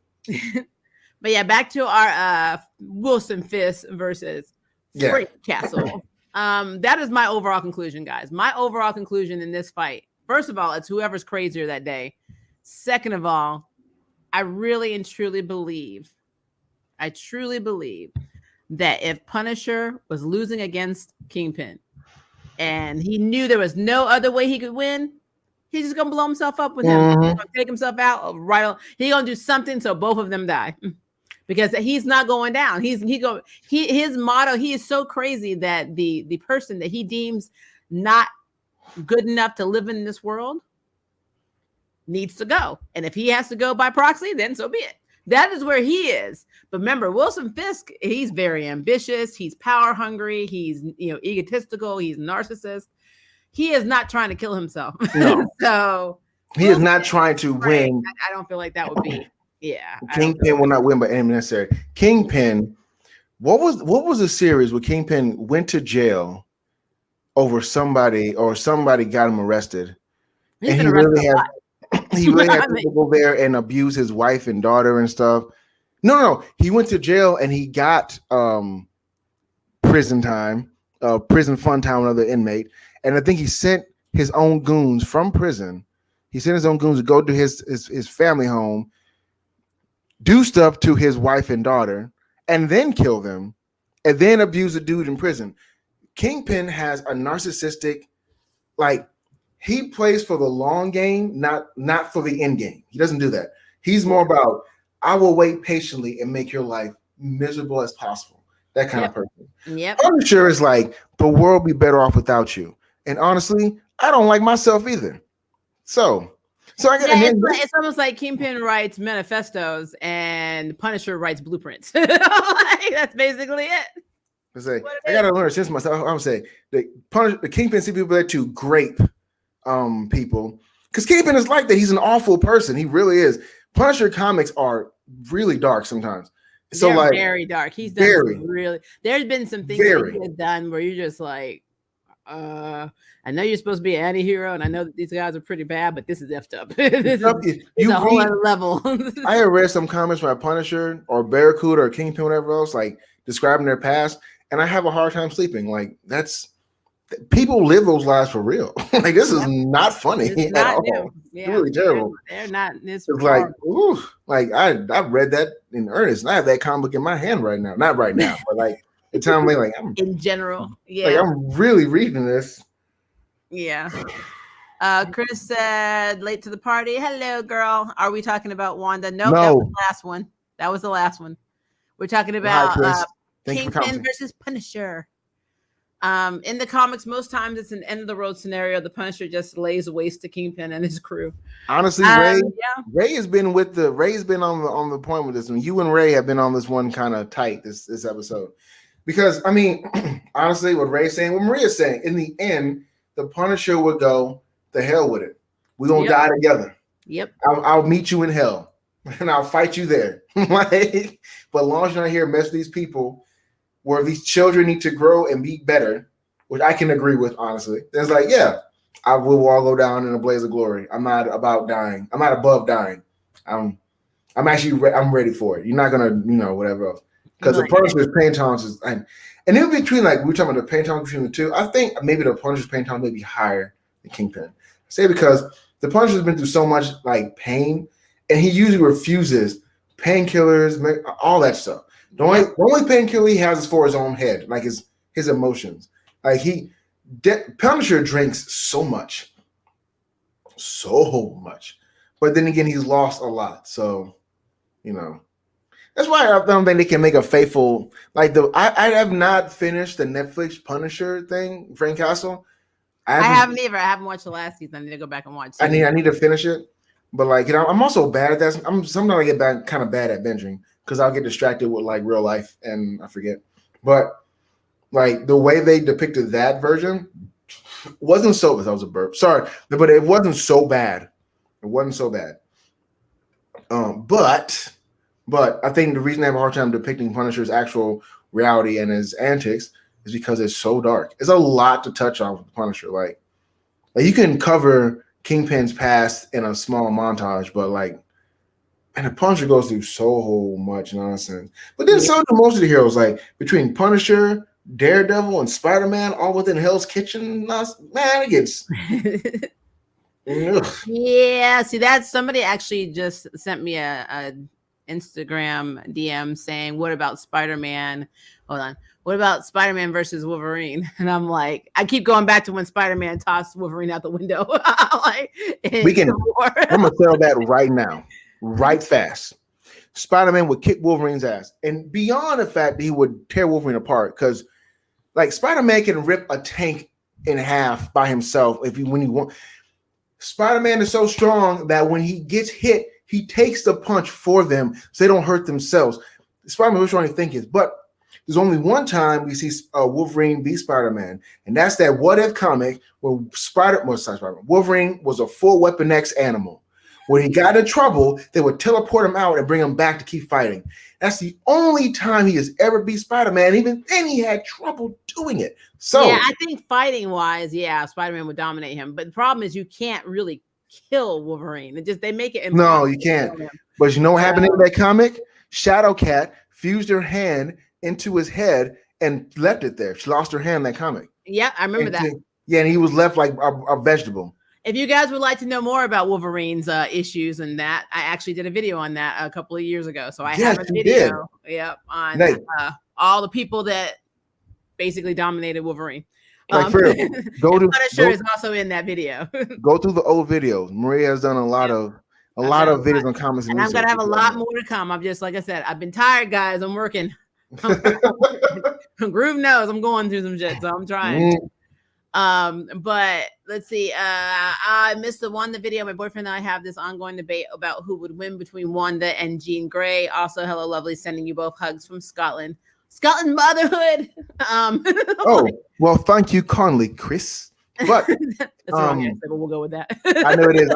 But yeah, back to our Wilson Fisk versus Frank Castle. That is my overall conclusion, guys. My overall conclusion in this fight. First of all, it's whoever's crazier that day. Second of all, I really and truly believe that if Punisher was losing against Kingpin and he knew there was no other way he could win, he's just gonna blow himself up with him. He's gonna take himself out right on. He's gonna do something so both of them die. Because he's not going down. His motto, he is so crazy that the person that he deems not good enough to live in this world needs to go. And if he has to go by proxy, then so be it. That is where he is. But remember, Wilson Fisk, he's very ambitious. He's power hungry. He's egotistical. He's narcissist. He is not trying to kill himself. No. So he is not trying to win. I don't feel like that would be. Yeah. Kingpin will not win by any means necessary. Kingpin, what was the series where Kingpin went to jail over somebody or somebody got him arrested? And he really had to go there and abuse his wife and daughter and stuff. No. He went to jail and he got prison time, prison fun time with another inmate. And I think he sent his own goons from prison. He sent his own goons to go to his family home, do stuff to his wife and daughter, and then kill them, and then abuse a dude in prison. Kingpin has a narcissistic, like, he plays for the long game, not for the end game. He doesn't do that. He's more about, I will wait patiently and make your life miserable as possible. That kind of person. Yep. Punisher is like, the world will be better off without you. And honestly, I don't like myself either. So it's almost like Kingpin writes manifestos and Punisher writes blueprints. That's basically it. I gotta learn since myself. I'm gonna say the Kingpin see people there to grape people, because Kingpin is like that. He's an awful person. He really is. Punisher comics are really dark sometimes. So very dark. He's done really. There's been some things that he has done where you're just like, I know you're supposed to be an anti-hero, and I know that these guys are pretty bad, but this is effed up. This is a whole other level. I have read some comments by Punisher or Barracuda or Kingpin, whatever else, like describing their past, and I have a hard time sleeping. Like people live those lives for real. Like this is not funny at all. Yeah, it's really terrible. They're not. It's like, ooh, like I've read that in earnest, and I have that comic book in my hand right now. Not right now, but like the time like I'm in general. Yeah, like I'm really reading this. Yeah. Chris said, late to the party. Hello, girl. Are we talking about Wanda? Nope, no. That was the last one. That was the last one. We're talking about Kingpin versus Punisher. In the comics, most times it's an end of the road scenario. The Punisher just lays waste to Kingpin and his crew. Honestly, Ray has been on the point with this one. You and Ray have been on this one kind of tight this episode. Because I mean, honestly, what Ray's saying, what Maria's saying, in the end, the Punisher would go, the hell with it. We're gonna die together. Yep. I'll meet you in hell and I'll fight you there. Like, but as long as you're not here mess with these people where these children need to grow and be better, which I can agree with, honestly. It's like, yeah, I will all go down in a blaze of glory. I'm not about dying. I'm not above dying. I'm ready for it. You're not gonna, whatever else. Because the Punisher's pain tolerance is, and in between, like we were talking about the pain tolerance between the two, I think maybe the Punisher's pain tolerance may be higher than Kingpin. I say because the Punisher's been through so much like pain, and he usually refuses painkillers, all that stuff. The only painkiller he has is for his own head, like his emotions. Like Punisher drinks so much, but then again, he's lost a lot. So, that's why I don't think they can make a faithful like I have not finished the Netflix Punisher thing, Frank Castle. I haven't either. I haven't watched the last season. I need to go back and watch. I need to finish it, but like I'm also bad at that. Sometimes I get kind of bad at binging because I'll get distracted with like real life and I forget. But like the way they depicted that version wasn't so. That was a burp. Sorry, but it wasn't so bad. It wasn't so bad. But I think the reason I have a hard time depicting Punisher's actual reality and his antics is because it's so dark. It's a lot to touch on with Punisher. Like you can cover Kingpin's past in a small montage, but and the Punisher goes through so much nonsense. But then so do most of the heroes, like between Punisher, Daredevil, and Spider-Man, all within Hell's Kitchen. Man, it gets. Yeah, see, that's somebody actually just sent me a Instagram DM saying, what about Spider-Man? Hold on. What about Spider-Man versus Wolverine? And I'm like, I keep going back to when Spider-Man tossed Wolverine out the window. I'm gonna tell that right now, right fast. Spider-Man would kick Wolverine's ass, and beyond the fact that he would tear Wolverine apart, because like Spider-Man can rip a tank in half by himself when he wants. Spider-Man is so strong that when he gets hit, he takes the punch for them so they don't hurt themselves. Spider-Man was trying to think is, but there's only one time we see Wolverine beat Spider-Man, and that's that What If comic where Wolverine was a full Weapon X animal. When he got in trouble, they would teleport him out and bring him back to keep fighting. That's the only time he has ever beat Spider-Man. Even then, he had trouble doing it. So yeah, I think fighting-wise, Spider-Man would dominate him. But the problem is you can't really kill Wolverine. They make it impossible. No, you can't. But you know what happened in that comic? Shadowcat fused her hand into his head and left it there. She lost her hand in that comic. Yeah, I remember that. And he was left like a vegetable. If you guys would like to know more about Wolverine's issues and that, I actually did a video on that a couple of years ago. So I have a video on all the people that basically dominated Wolverine. Punisher is also in that video. Go through the old videos. Maria has done a lot of videos on comics. And I'm going to have a lot more to come. I'm just, like I said, I've been tired, guys. I'm working. Groove knows I'm going through some shit, so I'm trying. But let's see. I missed the Wanda video. My boyfriend and I have this ongoing debate about who would win between Wanda and Jean Grey. Also, hello, lovely. Sending you both hugs from Scotland. Scotland motherhood. Well, thank you kindly, Chris. But that's wrong answer, but we'll go with that. I know it is.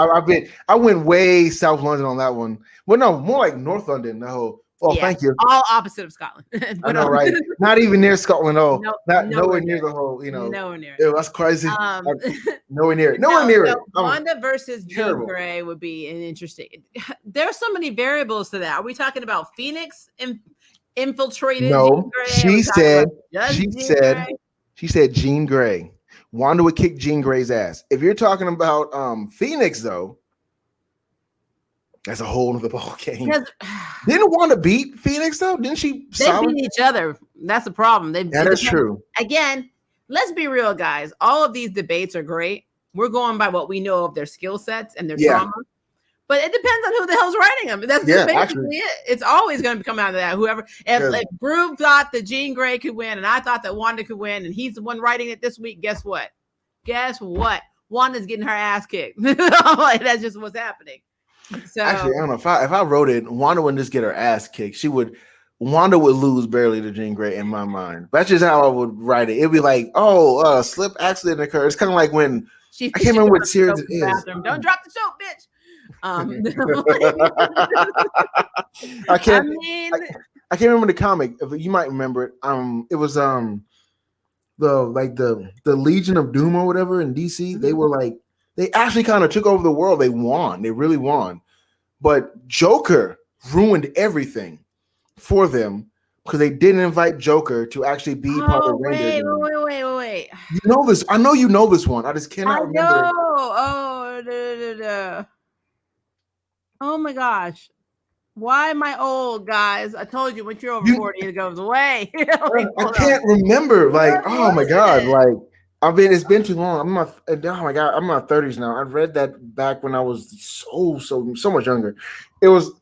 I went way South London on that one. Well, no, more like North London. No. Oh, yeah, thank you. All opposite of Scotland. I know, right? Not even near Scotland. Oh, nowhere near the whole. Nowhere near it. Ew, that's crazy. Nowhere near it. Nowhere near it. Wanda versus Jean Grey would be an interesting. There's so many variables to that. Are we talking about Phoenix infiltrated? No, she said Jean Grey. Wanda would kick Jean Grey's ass. If you're talking about Phoenix, though, that's a whole other ball game. Didn't Wanda beat Phoenix though? Didn't she? They beat each other. That's the problem. That is true. Again, let's be real, guys. All of these debates are great. We're going by what we know of their skill sets and their trauma. But it depends on who the hell's writing them. That's basically it. It's always going to come out of that. Whoever, if Groove thought that Jean Grey could win, and I thought that Wanda could win, and he's the one writing it this week, guess what? Wanda's getting her ass kicked. That's just what's happening. So actually, I don't know if I wrote it, Wanda wouldn't just get her ass kicked. Wanda would lose barely to Jean Grey in my mind. That's just how I would write it. It'd be like, slip accident occurred. It's kind of like when I can't remember what series it is. Don't drop the soap, bitch. I can't remember the comic. You might remember it. It was the Legion of Doom or whatever in DC. They were like, they actually kind of took over the world. They won. They really won. But Joker ruined everything for them because they didn't invite Joker to actually be part of the Rangers. Wait. You know this. I know you know this one. I just cannot remember. Oh my gosh. Why am I old, guys? I told you once you're over 40, it goes away. I can't remember. Oh my God. It's been too long. I'm in my 30s now. I read that back when I was so much younger. It was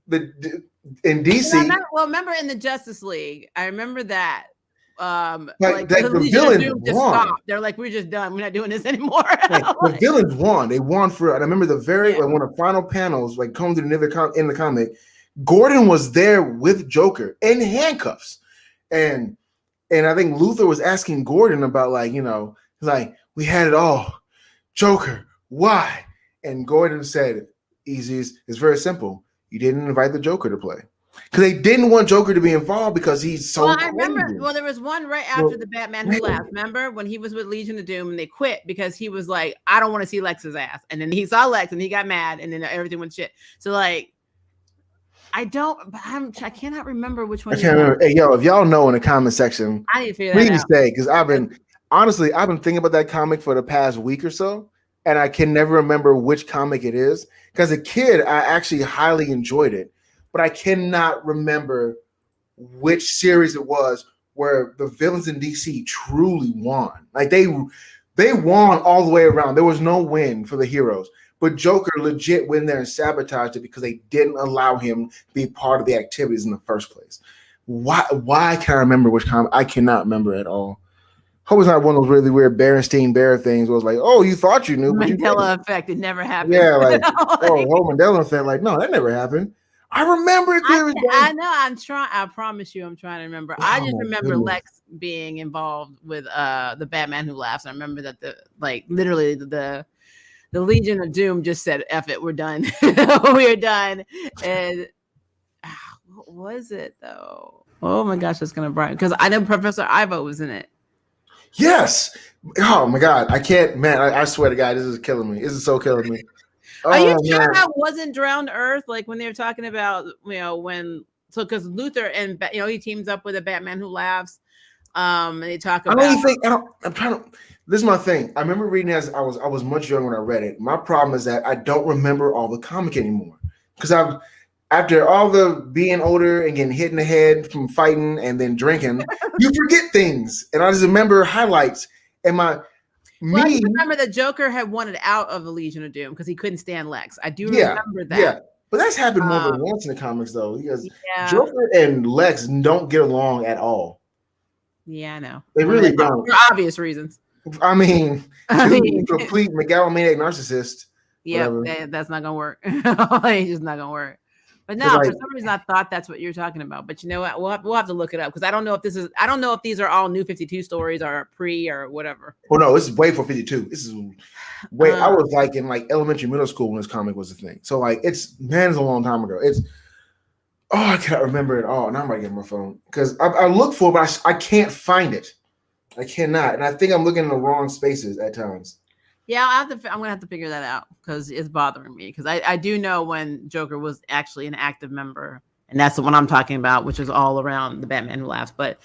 in DC. Remember in the Justice League, I remember that. The villains won. They're like, we're just done. We're not doing this anymore. The villains won. They won for it. I remember one of the final panels, comes in the comic. Gordon was there with Joker in handcuffs, and I think Luthor was asking Gordon about we had it all. Joker, why? And Gordon said, "Easy. It's very simple. You didn't invite the Joker to play." Because they didn't want Joker to be involved because he's so. Well, I remember. Well, there was one right after the Batman Who Laughs. Remember when he was with Legion of Doom and they quit because he was like, "I don't want to see Lex's ass," and then he saw Lex and he got mad, and then everything went shit. So I cannot remember which one. I can't remember. Hey, if y'all know in the comment section, I need to figure that out. Please say, because I've been thinking about that comic for the past week or so, and I can never remember which comic it is. Because as a kid, I actually highly enjoyed it. But I cannot remember which series it was where the villains in DC truly won. They won all the way around. There was no win for the heroes. But Joker legit went there and sabotaged it because they didn't allow him to be part of the activities in the first place. Why can't I remember which comic? I cannot remember at all. Hope it's not one of those really weird Berenstein Bear things where it's like, oh, you thought you knew. Mandela effect. It never happened. Yeah, Mandela effect. No, that never happened. I remember it clearly. I know. I promise you, I'm trying to remember. I just remember Lex being involved with the Batman Who Laughs. I remember that literally the Legion of Doom just said, "F it, we're done. We're done." And what was it though? Oh my gosh, that's gonna brighten because I know Professor Ivo was in it. Yes. Oh my God, I can't, man. I swear to God, this is killing me. This is so killing me. Are you sure that wasn't Drowned Earth? When they were talking about, because Luthor and he teams up with a Batman Who Laughs, and they talk about. This is my thing. I remember reading as I was much younger when I read it. My problem is that I don't remember all the comic anymore because after all the being older and getting hit in the head from fighting and then drinking, you forget things, and I just remember highlights and I remember the Joker had wanted out of the Legion of Doom because he couldn't stand Lex. I do remember that. Yeah, but that's happened more than once in the comics, though. Because Joker and Lex don't get along at all. Yeah, I know. They really don't. For obvious reasons. I mean, complete megalomaniac narcissist. Yeah, that's not gonna work. It's just not gonna work. But no, for some reason I thought that's what you're talking about. But you know what? We'll have to look it up because I don't know if these are all New 52 stories or pre or whatever. Well, no, this is way for 52. This is way. I was like in like elementary, middle school when this comic was a thing. So like it's a long time ago. I can't remember it all. Now I'm gonna get my phone because I look for it, but I can't find it. I cannot, and I think I'm looking in the wrong spaces at times. Yeah, I'm gonna have to figure that out because it's bothering me. Because I do know when Joker was actually an active member, and that's the one I'm talking about, which is all around the Batman Who Laughs. But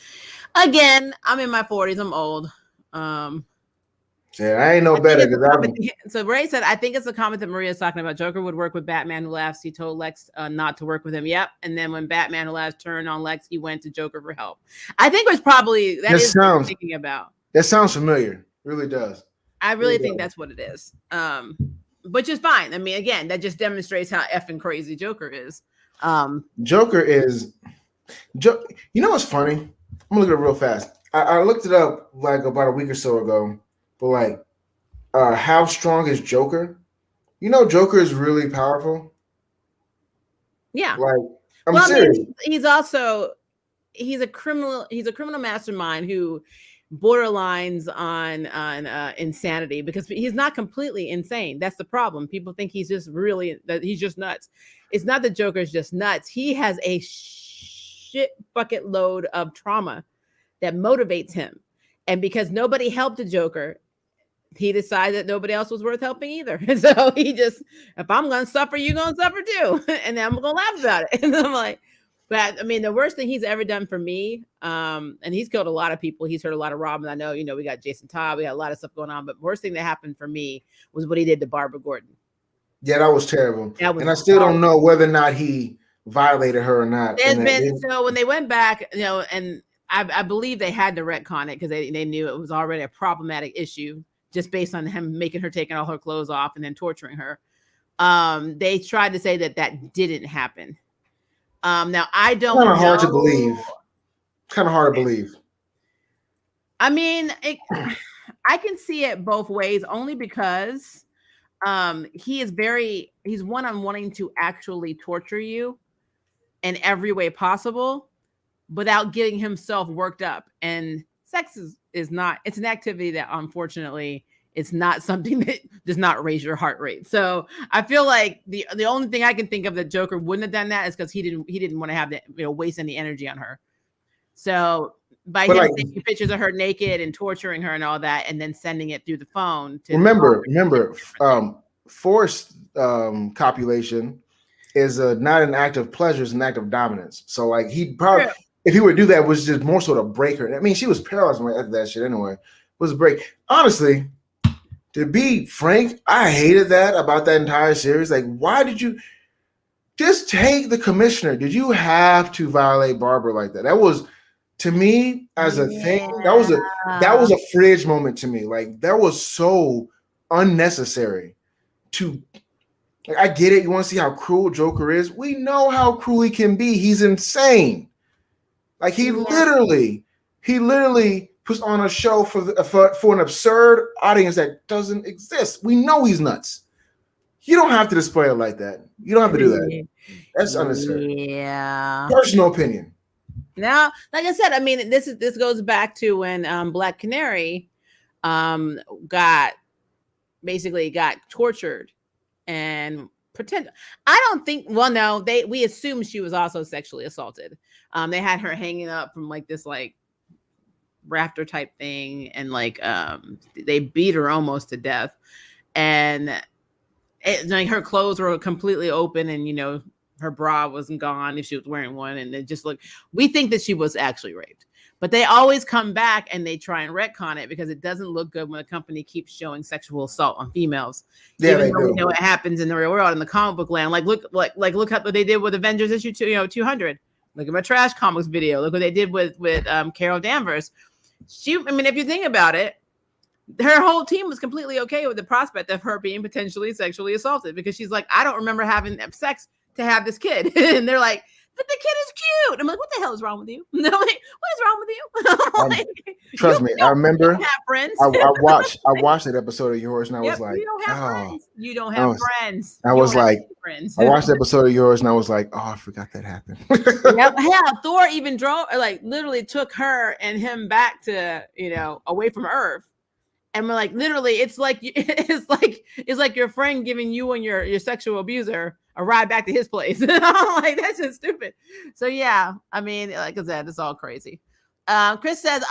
again, I'm in my 40s. I'm old. Yeah, I ain't no better. So Ray said, I think it's a comment that Maria's talking about. Joker would work with Batman Who Laughs. He told Lex not to work with him. Yep. And then when Batman Who Laughs turned on Lex, he went to Joker for help. I think it was probably what I'm thinking about. That sounds familiar. It really does. I really think that's what it is. Which is fine. I mean, again, that just demonstrates how effing crazy Joker is. Joker is. You know what's funny? I'm gonna look it up real fast. I looked it up like about a week or so ago. But like, how strong is Joker? You know, Joker is really powerful. Yeah. Like, I'm serious. I mean, he's a criminal mastermind who borderlines on insanity because he's not completely insane. That's the problem. People think he's just nuts. It's not that Joker's just nuts. He has a shit bucket load of trauma that motivates him. And because nobody helped the Joker, he decided that nobody else was worth helping either. So he just, if I'm going to suffer, you're going to suffer too. And then I'm going to laugh about it. And I'm like, but I mean, the worst thing he's ever done for me, and he's killed a lot of people. He's hurt a lot of Robin. I know, we got Jason Todd. We got a lot of stuff going on. But the worst thing that happened for me was what he did to Barbara Gordon. Yeah, that was terrible. And I still don't know whether or not he violated her or not. So when they went back, and I believe they had to retcon it because they knew it was already a problematic issue just based on him making her taking all her clothes off and then torturing her. They tried to say that didn't happen. Now I don't know. Kind of hard to believe. Kind of hard to believe. I mean, I can see it both ways only because he's one on wanting to actually torture you in every way possible without getting himself worked up. And sex is not, it's an activity that unfortunately it's not something that does not raise your heart rate. So I feel like the only thing I can think of that Joker wouldn't have done that is because he didn't want to have that, waste any energy on her. So by him taking pictures of her naked and torturing her and all that, and then sending it through the phone to remember, forced copulation is not an act of pleasure, it's an act of dominance. So like he probably, if he would do that, was just more sort of break her. I mean, she was paralyzed after that shit anyway. It was a break. Honestly, to be frank, I hated that about that entire series. Like, why did you just take the commissioner? Did you have to violate Barbara like that? That was, to me, as a thing, that was a fridge moment to me. Like, that was so unnecessary. I get it. You want to see how cruel Joker is? We know how cruel he can be. He's insane. Like he literally puts on a show for an absurd audience that doesn't exist. We know he's nuts. You don't have to display it like that. You don't have to do that. That's unnecessary. Yeah. Personal opinion. Now, like I said, I mean, this goes back to when Black Canary got tortured and pretend. I don't think. Well, no, we assume she was also sexually assaulted. They had her hanging up from like this like rafter type thing, and like they beat her almost to death, and like her clothes were completely open, and her bra wasn't gone if she was wearing one, and it just looked. We think that she was actually raped. But they always come back and they try and retcon it because it doesn't look good when a company keeps showing sexual assault on females. Yeah, even though we know it happens in the real world in the comic book land. Like look at what they did with Avengers issue 200. Look at my Trash Comics video. Look what they did with Carol Danvers. If you think about it, her whole team was completely okay with the prospect of her being potentially sexually assaulted because she's like, I don't remember having sex to have this kid, and they're like, but the kid is cute. I'm like, what the hell is wrong with you? No, like, what is wrong with you? Like, trust me, I remember. You don't have friends. I watched that episode of yours, and I was like, you don't have friends. You don't have friends. I was like, I watched the episode of yours, and I was like, oh, I forgot that happened. Hell, Thor even literally took her and him back to away from Earth. And we're like, literally, it's like your friend giving you and your sexual abuser a ride back to his place. I'm like, that's just stupid. So yeah, I mean, like I said, it's all crazy. Chris says,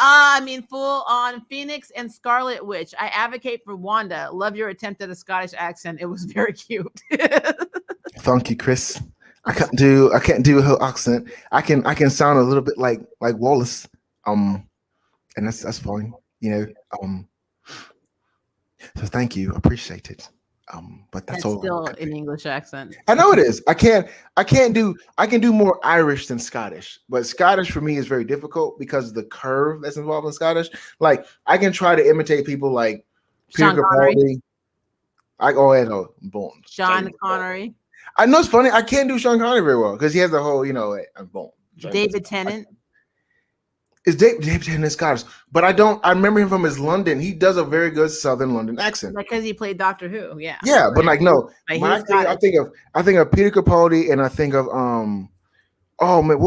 full on Phoenix and Scarlet Witch. I advocate for Wanda. Love your attempt at a Scottish accent. It was very cute. Thank you, Chris. I can't do her accent. I can sound a little bit like Wallace. And that's fine. So thank you, appreciate it. But that's all. Still an English accent. I know it is. I can do more Irish than Scottish, but Scottish for me is very difficult because of the curve that's involved in Scottish. Like I can try to imitate people like Sean Peter Capaldi. Boom. Sean Connery. I know it's funny. I can't do Sean Connery very well because he has the whole, boom. David Tennant. Is David Tennant Scottish? But I remember him from his London. He does a very good Southern London accent. Because he played Doctor Who, yeah. Yeah, but like no. I think of Peter Capaldi, and I think of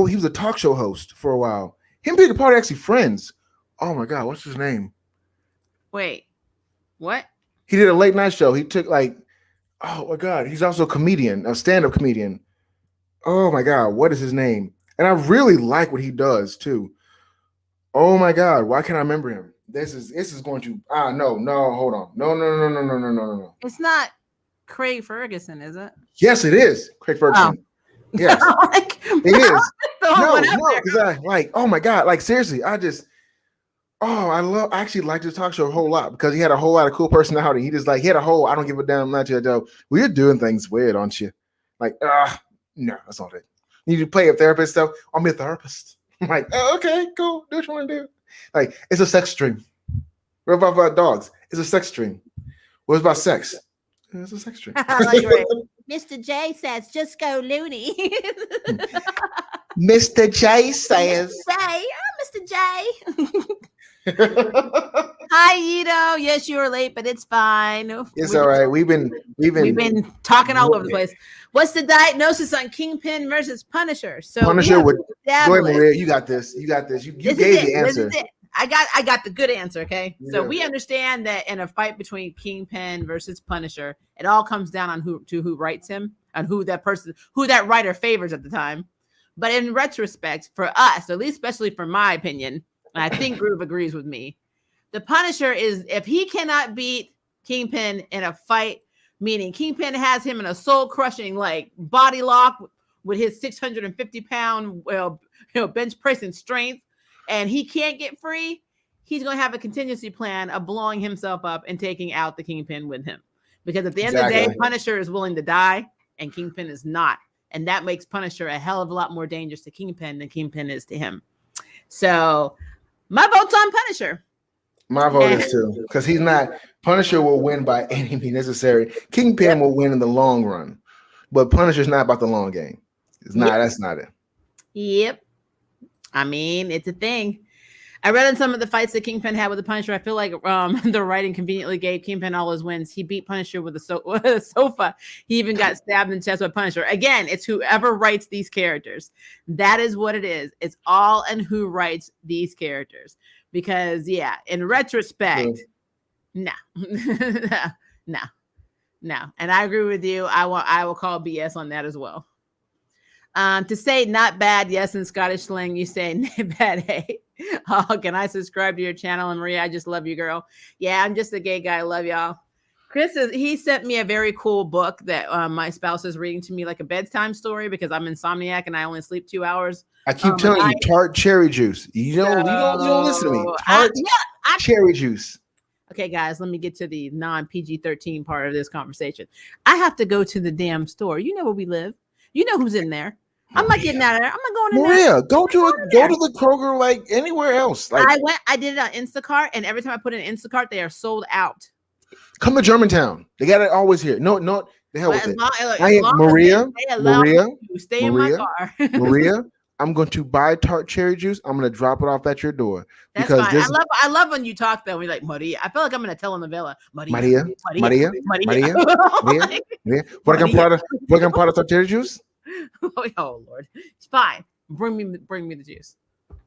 he was a talk show host for a while. Him and Peter Capaldi are actually friends. Oh my God, what's his name? Wait, what? He did a late night show. He took oh my God, he's also a comedian, a stand-up comedian. Oh my God, what is his name? And I really like what he does too. Oh my God, why can't I remember him? This is going to no, hold on. No. It's not Craig Ferguson, is it? Yes, it is. Craig Ferguson. Oh. Yes. It is. No, because I oh my God, seriously, I actually like this talk show a whole lot because he had a whole lot of cool personality. He just he had a whole I don't give a damn not you though. Well, you're doing things weird, aren't you? No, that's not it. You need to play a therapist stuff. I'm a therapist. I'm like, oh, okay, cool. Do what you want to do. It's a sex dream. What about dogs? It's a sex dream. What about sex? It's a sex dream. Mr. J says, just go loony. Mr. J says. Mr. J. Hi, Ito. Yes, you were late, but it's fine. It's all right. We've been talking all over the place. What's the diagnosis on Kingpin versus Punisher? So Punisher would go ahead, Maria. You got this. You gave the answer. I got the good answer. Okay, yeah. So we understand that in a fight between Kingpin versus Punisher, it all comes down on who writes him and who that writer favors at the time. But in retrospect, for us, at least especially for my opinion, and I think Groove agrees with me, the Punisher is if he cannot beat Kingpin in a fight. Meaning Kingpin has him in a soul-crushing body lock with his 650-pound bench press and strength, and he can't get free. He's going to have a contingency plan of blowing himself up and taking out the Kingpin with him. Because at the end of the day, Punisher is willing to die, and Kingpin is not. And that makes Punisher a hell of a lot more dangerous to Kingpin than Kingpin is to him. So my vote's on Punisher. My vote is too, because he's not. Punisher will win by any means necessary. Kingpin will win in the long run, but Punisher's not about the long game. It's not. That's not it. Yep. I mean, it's a thing. I read in some of the fights that Kingpin had with the Punisher. I feel like the writing conveniently gave Kingpin all his wins. He beat Punisher with a sofa. He even got stabbed in the chest by Punisher. Again, it's whoever writes these characters. That is what it is. It's all in who writes these characters. Because in retrospect, no. And I agree with you. I will call BS on that as well. To say not bad, yes, in Scottish slang, you say bad, hey. Oh, can I subscribe to your channel? And Maria, I just love you, girl. Yeah, I'm just a gay guy. I love y'all. Chris, he sent me a very cool book that my spouse is reading to me like a bedtime story because I'm insomniac and I only sleep 2 hours. I keep telling you, tart cherry juice. You don't listen to me. Tart cherry juice. Okay, guys, let me get to the non-PG-13 part of this conversation. I have to go to the damn store. You know where we live. You know who's in there. I'm not getting out of there. I'm not going in there. Maria, go to the Kroger anywhere else. I did it on Instacart, and every time I put in Instacart, they are sold out. Come to Germantown. They got it always here. No, The hell with it. Stay in my car. Maria, I'm going to buy tart cherry juice. I'm going to drop it off at your door. That's because fine. I love when you talk though. We're like Maria. I feel like I'm in a telenovela. Maria. What I can part of tart cherry juice? Oh Lord, it's fine. Bring me the juice.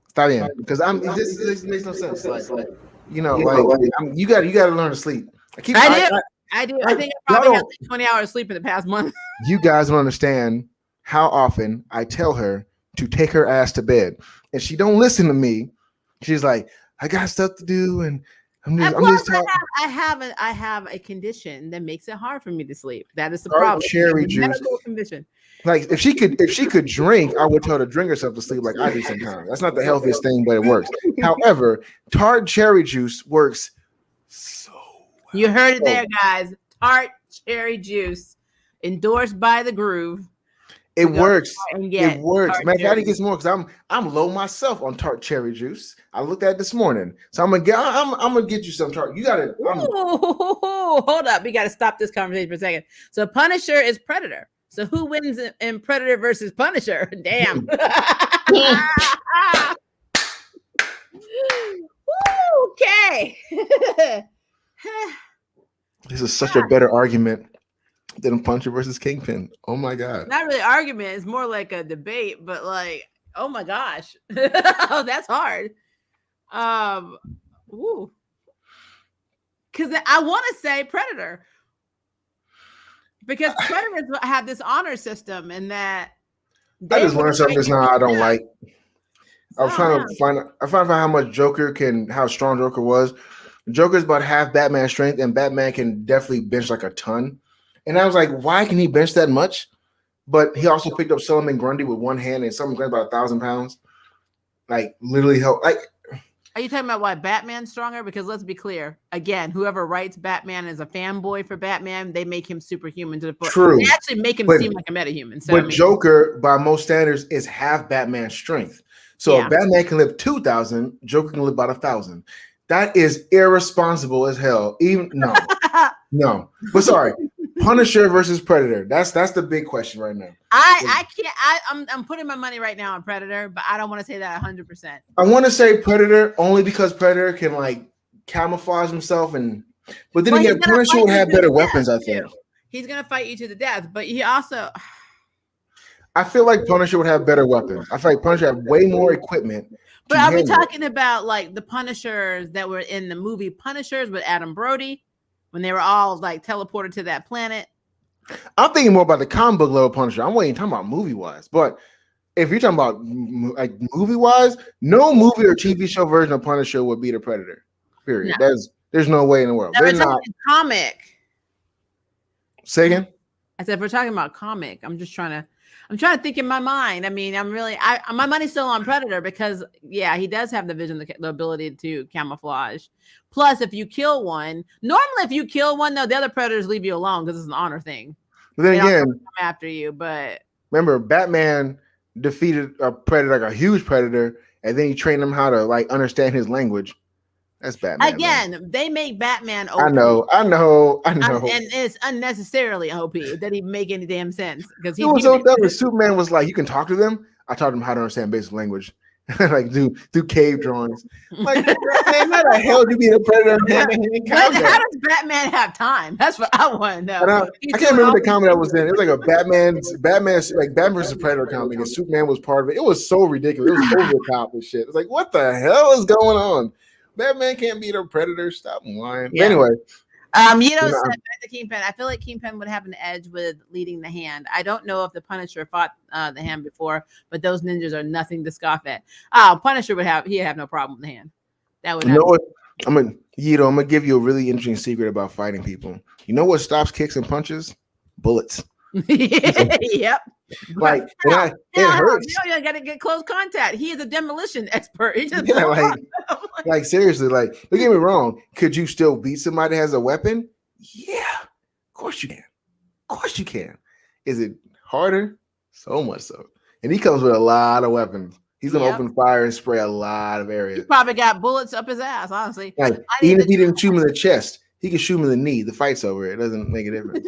Stop in, because this makes no sense. Like you got to learn to sleep. I do. I think I probably had 20 hours of sleep in the past month. You guys don't understand how often I tell her to take her ass to bed, and she don't listen to me. She's like, I got stuff to do, and I'm just tired. I have a condition that makes it hard for me to sleep. That is the problem. Cherry juice. Medical condition. Like if she could drink, I would tell her to drink herself to sleep like I do sometimes. That's not the healthiest thing, but it works. However, tart cherry juice works so well. You heard it there, guys. Tart cherry juice, endorsed by the Groove. It works. It works. Matter of fact, it gets more because I'm low myself on tart cherry juice. I looked at it this morning, so I'm gonna get you some tart. You gotta. Hold up, we gotta stop this conversation for a second. So Punisher is Predator. So who wins in Predator versus Punisher? Damn. Okay. This is such a better argument than Punisher versus Kingpin. Oh my god. Not really argument. It's more like a debate, but like, oh my gosh. Oh, that's hard. Because I want to say Predator. Because Predators have this honor system, and that I just learned something just now I don't like. I was trying to find out how much how strong Joker was. Joker's about half Batman's strength, and Batman can definitely bench like a ton. And I was like, why can he bench that much? But he also picked up Solomon Grundy with one hand, and Solomon Grundy about 1,000 pounds. Like literally help. Like, are you talking about why Batman's stronger? Because let's be clear. Again, whoever writes Batman is a fanboy for Batman. They make him superhuman to the point. True. They actually make him seem like a metahuman. So, but Joker, by most standards, is half Batman's strength. So if Batman can live 2,000, Joker can live about 1,000. That is irresponsible as hell. No. But sorry, Punisher versus Predator. That's the big question right now. I can't. I'm putting my money right now on Predator, but I don't want to say that 100%. I want to say Predator only because Predator can like camouflage himself, but then again, Punisher would have better weapons. I think he's gonna fight you to the death, but he also. I feel like Punisher would have better weapons. I feel like Punisher have way more equipment. But are we talking about like the Punishers that were in the movie Punishers with Adam Brody when they were all like teleported to that planet? I'm thinking more about the comic book level Punisher. I'm waiting talking about movie wise. But if you're talking about like movie wise, no movie or TV show version of Punisher would beat a Predator. Period. No. There's no way in the world. They're not comic. Say again? I said if we're talking about comic, I'm trying to think in my mind. I mean, my money's still on Predator because he does have the vision, the ability to camouflage. Plus, if you kill one, though, the other Predators leave you alone because it's an honor thing. But then again, come after you. But remember, Batman defeated a predator, like a huge predator, and then he trained him how to like understand his language. That's Batman. Again, they make Batman OP. I know. And it's unnecessarily OP. It doesn't even make any damn sense. Because he was so dumb. Superman was like, you can talk to them. I taught him how to understand basic language. Like do cave drawings. Like, man, how the hell do you be a predator? How does Batman have time? That's what I want to know. I can't remember the comic I was in. It was like a Batman versus Predator comic, and Superman was part of it. It was so ridiculous. It was over the top and shit. It's like, what the hell is going on? Batman can't beat a predator. Stop lying. Yeah. Anyway. Back to Kingpin. I feel like Kingpin would have an edge with leading the Hand. I don't know if the Punisher fought the Hand before, but those ninjas are nothing to scoff at. Punisher would have no problem with the Hand. That would. You know what? I'm gonna give you a really interesting secret about fighting people. You know what stops kicks and punches? Bullets. Yep. Like it hurts. You gotta get close contact. He is a demolition expert. He just like seriously, like don't get me wrong. Could you still beat somebody that has a weapon? Yeah, of course you can. Of course you can. Is it harder? So much so. And he comes with a lot of weapons. He's gonna open fire and spray a lot of areas. He probably got bullets up his ass, honestly. Like even if he didn't shoot him in the chest, he could shoot him in the knee. The fight's over. It doesn't make a difference.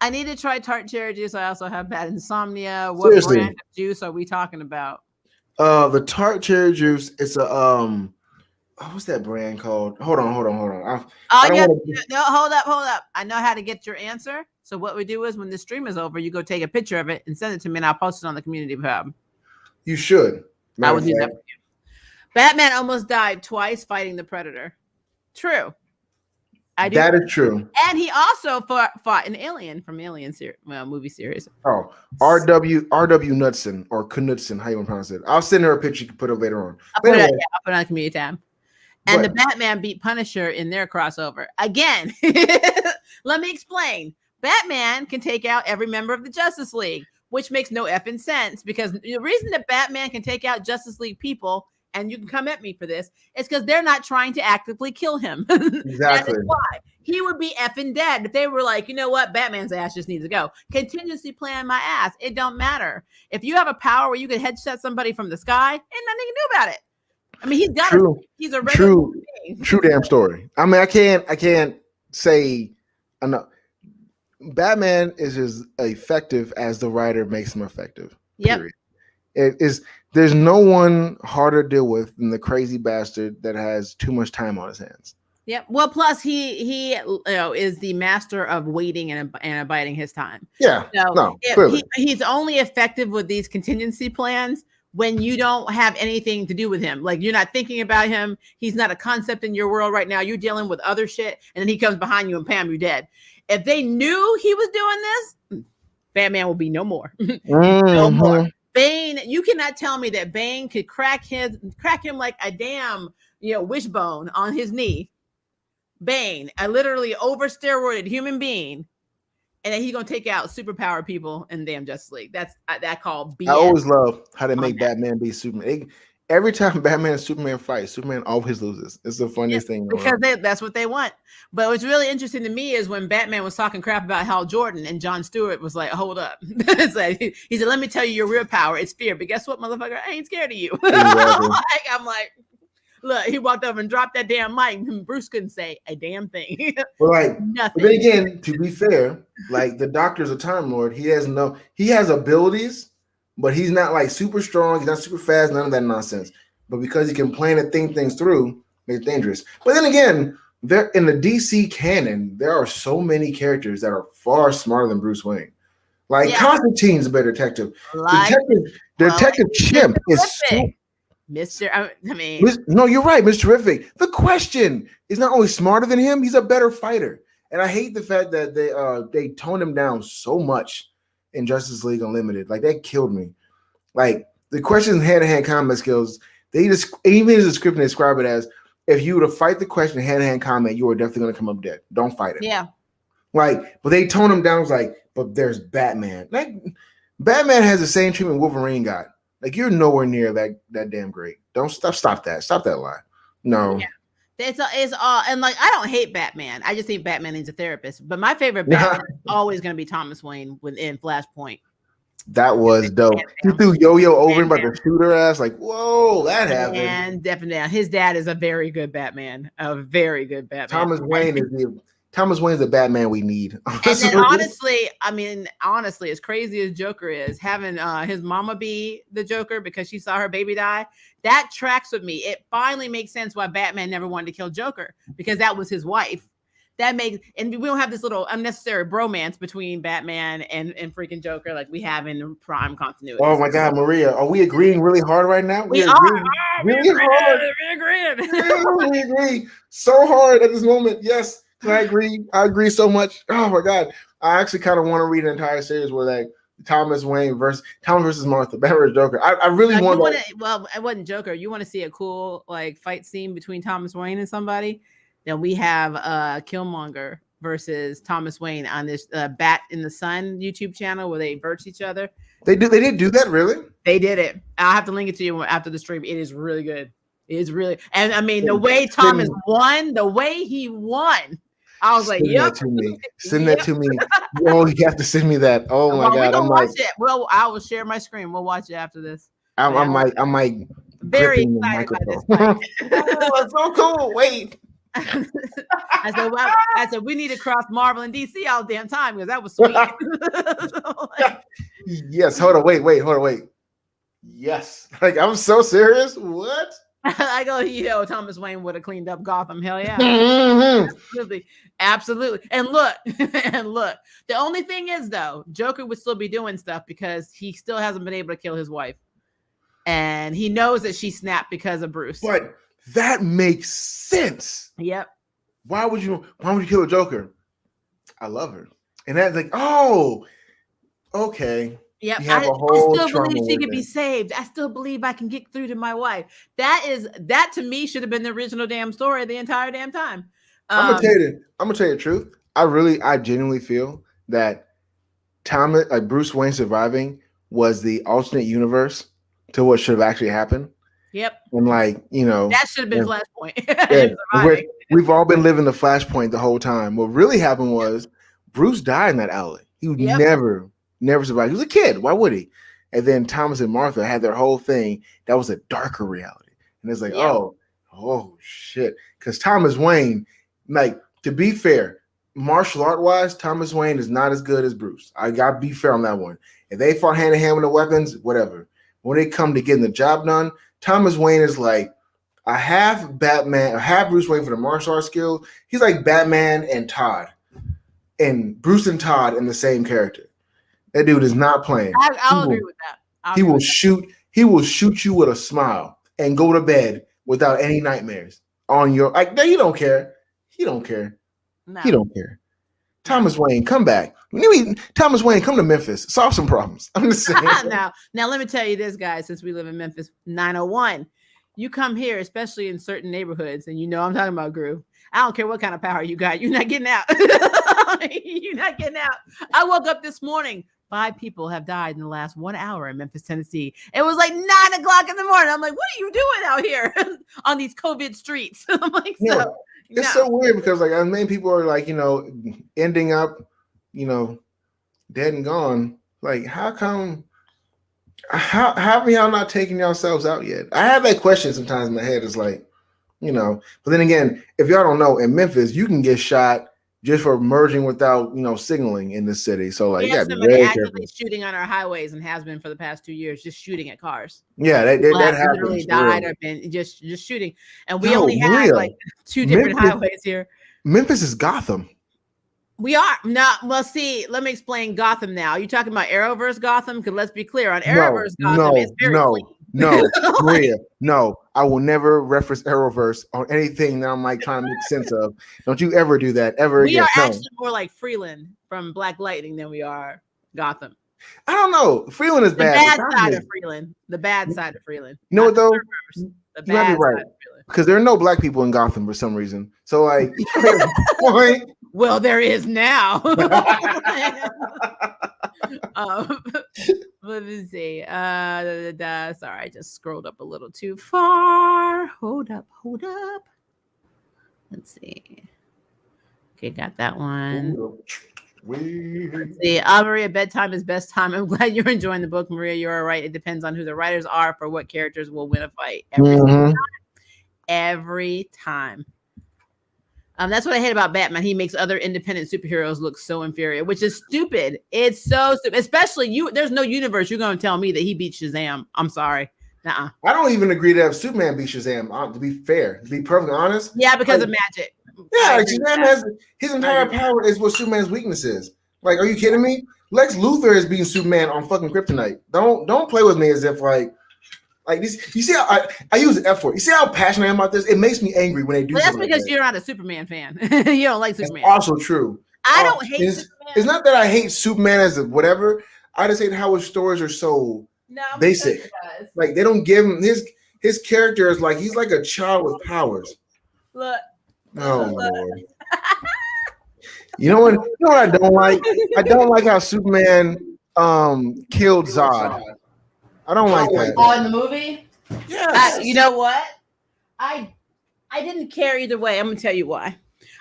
I need to try tart cherry juice. I also have bad insomnia. What Seriously. brand of juice are we talking about? The tart cherry juice. It's a what's that brand called? Hold on. No, hold up. I know how to get your answer. So what we do is when the stream is over, you go take a picture of it and send it to me, and I'll post it on the community tab. You should. I would do that for you. Batman almost died twice fighting the Predator. True. That is true. And he also fought an alien from Alien movie series. Oh, R.W. Knudsen or Knudsen, how you want to pronounce it? I'll send her a picture. You can put it later on. I'll put it on the community tab. And the Batman beat Punisher in their crossover. Again, let me explain. Batman can take out every member of the Justice League, which makes no effing sense, because the reason that Batman can take out Justice League people, and you can come at me for this, is because they're not trying to actively kill him. Exactly. That is why. He would be effing dead if they were like, you know what, Batman's ass just needs to go. Contingency plan my ass. It don't matter. If you have a power where you can headshot somebody from the sky, ain't nothing you can do about it. I mean, he's a regular true damn story. I mean, I can't say enough. Batman is as effective as the writer makes him effective. Yep. Period. It is. There's no one harder to deal with than the crazy bastard that has too much time on his hands. Yep. Well, plus he is the master of waiting and abiding his time. Yeah. So he's only effective with these contingency plans when you don't have anything to do with him. Like, you're not thinking about him. He's not a concept in your world right now. You're dealing with other shit, and then he comes behind you and bam, you're dead. If they knew he was doing this, Batman will be no more. No more. Bane, you cannot tell me that Bane could crack him like a damn wishbone on his knee. Bane, a literally over-steroided human being, and then he's gonna take out superpower people in damn Justice League. That's that called BS. I always love how they make Batman be Superman. Every time Batman and Superman fight, Superman always loses. It's the funniest thing. Because that's what they want. But what's really interesting to me is when Batman was talking crap about Hal Jordan, and Jon Stewart was like, hold up. It's like, he said, let me tell you your real power. It's fear. But guess what, motherfucker? I ain't scared of you. Exactly. I'm like, look, he walked over and dropped that damn mic, and Bruce couldn't say a damn thing. Well, nothing. But then again, to be fair, like, the Doctor's a Time Lord. He has abilities, but he's not like super strong. He's not super fast. None of that nonsense. But because he can plan and think things through, makes it dangerous. But then again, there in the DC canon, there are so many characters that are far smarter than Bruce Wayne. Like, Constantine's a better detective. Detective Chimp is no, you're right, Mr. Terrific. The Question is not only smarter than him, he's a better fighter. And I hate the fact that they toned him down so much in Justice League Unlimited. Like, that killed me. Like, the Question's hand-to-hand combat skills, they just, even in the script, they describe it as, if you were to fight the Question hand-to-hand combat, you are definitely going to come up dead. Don't fight it. Yeah. Like, but they tone him down. It's like, but there's Batman. Like, Batman has the same treatment Wolverine got. Like, you're nowhere near that damn great. Don't stop that. Stop that lie. No. Yeah. It's all, and like, I don't hate Batman. I just think Batman needs a therapist. But my favorite Batman is always going to be Thomas Wayne within Flashpoint. That was dope. He threw Yo-Yo over him about to shoot her ass. Like, whoa, that happened. And definitely, his dad is a very good Batman. A very good Batman. Thomas Wayne's the Batman we need. And then honestly, as crazy as Joker is, having his mama be the Joker because she saw her baby die, that tracks with me. It finally makes sense why Batman never wanted to kill Joker, because that was his wife. And we don't have this little unnecessary bromance between Batman and freaking Joker like we have in prime continuity. Oh my God, Maria, are we agreeing really hard right now? We are. We agree so hard at this moment. Yes, I agree so much. Oh my God, I actually kind of want to read an entire series where like Thomas versus Martha, Batman versus Joker. I really want to. Well, it wasn't Joker. You want to see a cool like fight scene between Thomas Wayne and somebody? Then we have Killmonger versus Thomas Wayne on this Bat in the Sun YouTube channel where they verse each other. They did do that, really? They did it. I'll have to link it to you after the stream. It is really good. It is really, and I mean the way Thomas won, the way he won. I was like, "Yep." Send that to me. Oh, you have to send me that. Oh my God, I'm watch it. Well, I will share my screen. We'll watch it after this. I might. Very excited by this. Oh, it's so cool. Wait. I said, well, we need to cross Marvel and DC all the damn time because that was sweet. Yes. Hold on. Wait. Yes. Like, I'm so serious. What? I go, Thomas Wayne would have cleaned up Gotham. Hell yeah. Absolutely. And look. The only thing is, though, Joker would still be doing stuff because he still hasn't been able to kill his wife. And he knows that she snapped because of Bruce. But that makes sense. Yep. Why would you kill a Joker? I love her. And that's like, oh, okay. Yep. I still believe she can be saved. I still believe I can get through to my wife. That to me should have been the original damn story the entire damn time. I'm gonna tell you the truth. I genuinely feel that Bruce Wayne surviving was the alternate universe to what should have actually happened. Yep. And that should have been Flashpoint. We've all been living the Flashpoint the whole time. What really happened was Bruce died in that alley. He would never survived. He was a kid. Why would he? And then Thomas and Martha had their whole thing. That was a darker reality. And it's like, oh shit. Because Thomas Wayne, like, to be fair, martial art wise, Thomas Wayne is not as good as Bruce. I gotta be fair on that one. If they fought hand in hand with the weapons, whatever. When they come to getting the job done, Thomas Wayne is like a half Batman, a half Bruce Wayne for the martial arts skill. He's like Batman and Todd, and Bruce and Todd in the same character. That dude is not playing. I'll agree with that. He will shoot you with a smile and go to bed without any nightmares on your you don't care. He don't care. No. He don't care. Thomas Wayne, come back. Thomas Wayne, come to Memphis. Solve some problems. I'm just saying. Now let me tell you this, guys, since we live in Memphis 901. You come here, especially in certain neighborhoods, and I'm talking about Groove. I don't care what kind of power you got. You're not getting out. You're not getting out. I woke up this morning. 5 people have died in the last 1 hour in Memphis, Tennessee. It was like 9 o'clock in the morning. I'm like, what are you doing out here on these COVID streets? I'm like, it's so weird because many people are ending up, dead and gone. Like, how come? How have y'all not taken yourselves out yet? I have that question sometimes in my head. It's like, but then again, if y'all don't know, in Memphis, you can get shot just for merging without, signaling in the city. So you got to be very careful. Shooting on our highways and has been for the past 2 years, just shooting at cars. Yeah, that happens. Literally died or been just shooting, and we only have 2 different highways here. Memphis is Gotham. We are not. Well, see, let me explain Gotham now. Are you talking about Arrowverse Gotham? Because let's be clear, on Arrowverse Gotham, it's very clean. Maria, no, I will never reference Arrowverse on anything that I'm trying to make sense of. Don't you ever do that ever again. We are actually more like Freeland from Black Lightning than we are Gotham. I don't know. Freeland is bad. The bad side of Freeland. The bad side of Freeland. You know what though? The bad side of Freeland. Because there are no black people in Gotham for some reason. So well, there is now. Let me see. Sorry, I just scrolled up a little too far. Hold up. Let's see. Okay, got that one. Let's see. Maria, bedtime is best time. I'm glad you're enjoying the book, Maria. You're right. It depends on who the writers are for what characters will win a fight. Every time. That's what I hate about Batman. He makes other independent superheroes look so inferior, which is stupid. It's so stupid. Especially you. There's no universe you're going to tell me that he beat Shazam. I'm sorry. Nuh-uh. I don't even agree to have Superman beat Shazam. To be fair, to be perfectly honest. Yeah, because of magic. Yeah, Shazam has his entire power is what Superman's weakness is. Are you kidding me? Lex Luthor is beating Superman on fucking kryptonite. Don't play with me as if this. You see how I use the F word. You see how passionate I am about this? It makes me angry when they do. Well, that's because you're not a Superman fan. You don't like Superman. That's also true. I don't hate Superman. It's not that I hate Superman as a whatever. I just hate how his stories are so basic. They don't give him his character is he's like a child with powers. Look. Oh my Lord. You know what I don't like? I don't like how Superman killed Zod. I don't like that. Oh, in the movie? Yes. You know what? I didn't care either way. I'm gonna tell you why. Okay.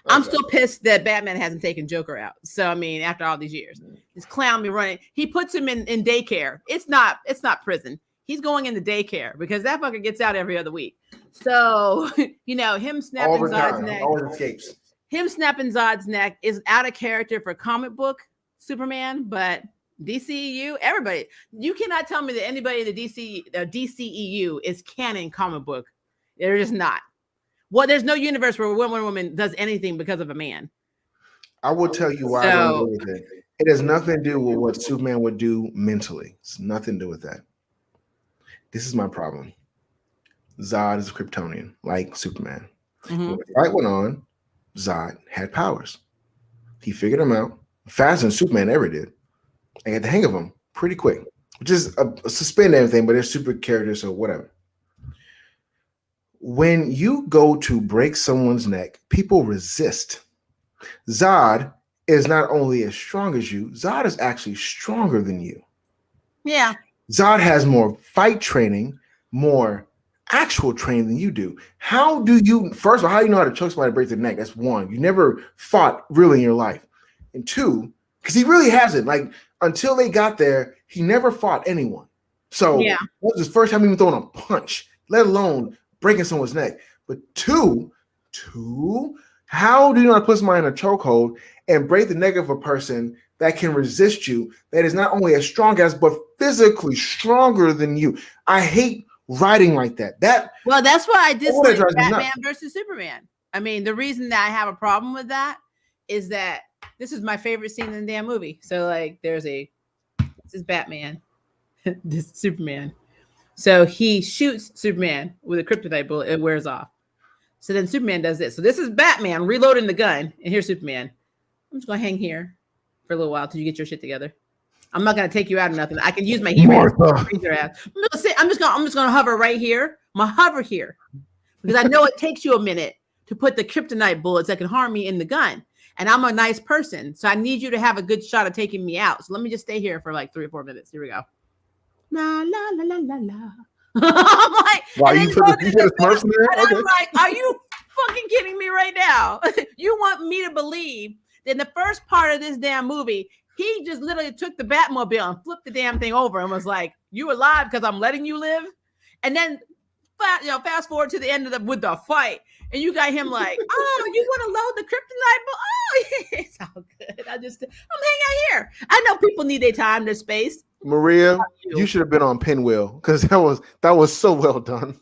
I'm still pissed that Batman hasn't taken Joker out. So I mean, after all these years, this clown be running. He puts him in daycare. It's not prison. he's going into daycare because that fucker gets out every other week. So, him snapping Zod's neck. Always escapes. Him snapping Zod's neck is out of character for comic book Superman, but DCEU, everybody. You cannot tell me that anybody in the DCEU is canon comic book. They're just not. Well, there's no universe where one woman does anything because of a man. I will tell you why I don't agree with it. It has nothing to do with what Superman would do mentally. It's nothing to do with that. This is my problem. Zod is a Kryptonian, like Superman. Mm-hmm. When the fight went on, Zod had powers. He figured them out faster than Superman ever did. And got the hang of them pretty quick. Which is suspend everything, but they're super characters, so whatever. When you go to break someone's neck, people resist. Zod is not only as strong as you, Zod is actually stronger than you. Yeah. Zod has more fight training, more actual training than you do. How do you, first of all, how do you know how to choke somebody to break their neck? That's one. You never fought really in your life. And two, because he really hasn't. Like, until they got there, he never fought anyone. So that was his first time even throwing a punch, let alone breaking someone's neck. But two, how do you not put somebody in a chokehold and break the neck of a person that can resist you, that is not only as strong as, but physically stronger than you? I hate writing like that. Well, that's why I dislike Batman versus Superman. I mean, the reason that I have a problem with that is that this is my favorite scene in the damn movie. So, like, this is Batman, this is Superman. So he shoots Superman with a kryptonite bullet. It wears off. So then Superman does this. So this is Batman reloading the gun, and here's Superman. I'm just gonna hang here for a little while till you get your shit together. I'm not gonna take you out or nothing. I can use my heat ray to freeze your ass. I'm just gonna hover right here. I'm gonna hover here because I know it takes you a minute to put the kryptonite bullets that can harm me in the gun. And I'm a nice person, so I need you to have a good shot of taking me out. So let me just stay here for like 3 or 4 minutes. Here we go. La la la la la la. I'm like, wow, you put a Smurfs in there? Okay. I'm like, are you fucking kidding me right now? You want me to believe that in the first part of this damn movie, he just literally took the Batmobile and flipped the damn thing over and was like, "You alive because I'm letting you live?" And then, fast forward to the end of with the fight, and you got him like, "Oh, you want to load the kryptonite? Oh, it's all good. I'm hanging out here. I know people need their time, their space." Maria, you should have been on Pinwheel because that was so well done.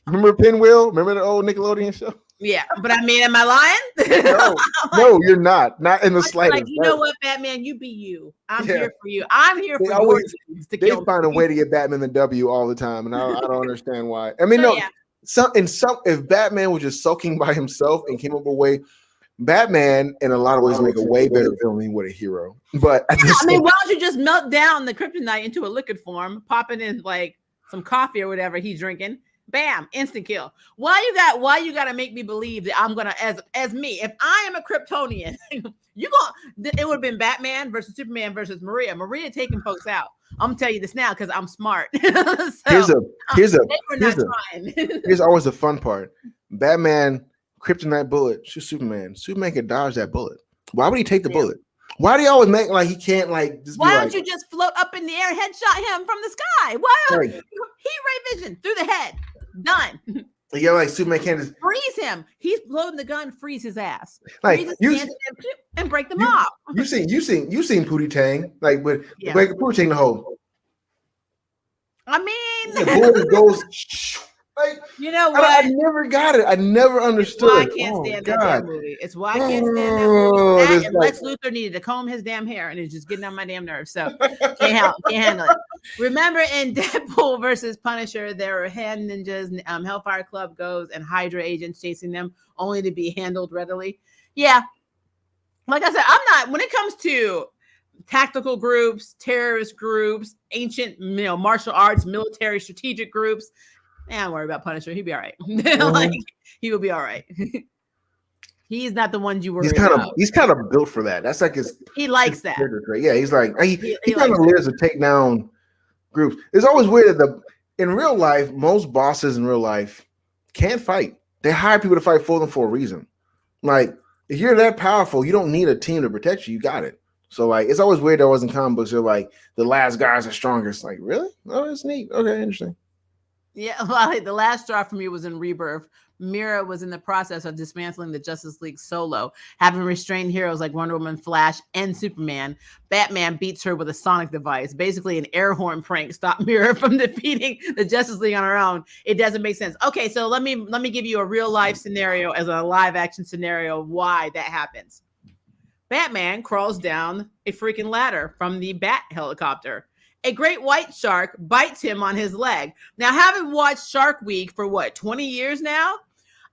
Remember Pinwheel? Remember the old Nickelodeon show? Yeah, but I mean, am I lying? No, you're not. Not in the slightest. Like, you know what, Batman? You be you. I'm here for you. I'm here for you. They find a way to get Batman the W all the time, and I don't understand why. I mean, if Batman was just sulking by himself and came up with a way, Batman in a lot of ways make a way better villain than what a hero. But why don't you just melt down the kryptonite into a liquid form, pop it in like some coffee or whatever he's drinking? Bam, instant kill. Why you gotta make me believe that I'm gonna as me? If I am a Kryptonian, it would have been Batman versus Superman versus Maria. Maria taking folks out. I'm gonna tell you this now because I'm smart. Here's always the fun part. Batman kryptonite bullet, shoot Superman. Superman can dodge that bullet. Why would he take the bullet? Why do you always make like he can't like just why don't you just float up in the air and headshot him from the sky? Why heat ray vision through the head? Done. Yeah, like Superman can't just freeze him. He's loading the gun, freeze his ass. Like and break them off. You seen Pootie Tang, like with break Pootie Tang the hole. I mean the bullet goes like, you know what? I never got it. I never understood. I can't stand that damn movie. It's why I can't stand that movie. That and Lex Luthor needed to comb his damn hair, and it's just getting on my damn nerves. So can't handle it. Remember in Deadpool versus Punisher, there were hand ninjas. Hellfire Club goes and Hydra agents chasing them, only to be handled readily. Yeah, like I said, I'm not. When it comes to tactical groups, terrorist groups, ancient martial arts, military strategic groups. Don't worry about Punisher. He'll be all right. Like he will be all right. He's not the one you worry about. He's kind of built for that. That's like he likes that. Yeah, he's like he kind of lives to take down groups. It's always weird that in real life, most bosses in real life can't fight. They hire people to fight for them for a reason. Like if you're that powerful, you don't need a team to protect you. You got it. So like it's always weird that was in comic books. They're like the last guys are strongest. Like really? Oh, that's neat. Okay, interesting. Yeah, well, the last straw for me was in Rebirth. Mira was in the process of dismantling the Justice League solo, having restrained heroes like Wonder Woman, Flash, and Superman. Batman beats her with a sonic device, basically an air horn prank, stop Mira from defeating the Justice League on her own. It doesn't make sense. Okay, so let me give you a real life scenario as a live action scenario of why that happens. Batman crawls down a freaking ladder from the Bat helicopter. A great white shark bites him on his leg. Now, having watched Shark Week for 20 years now,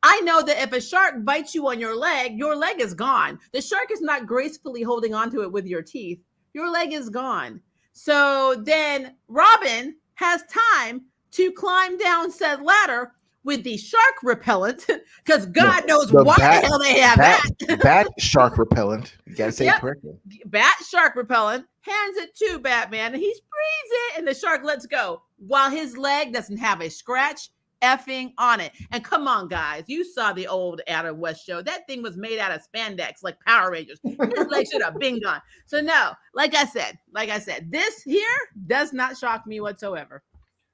I know that if a shark bites you on your leg is gone. The shark is not gracefully holding onto it with your teeth. Your leg is gone. So then Robin has time to climb down said ladder with the shark repellent, because God knows why the hell they have that. Bat shark repellent. You gotta say it correctly. Bat shark repellent, hands it to Batman, and he sprays it, and the shark lets go, while his leg doesn't have a scratch effing on it. And come on, guys, you saw the old Adam West show. That thing was made out of spandex, like Power Rangers. His leg should have been gone. So no, like I said, this here does not shock me whatsoever.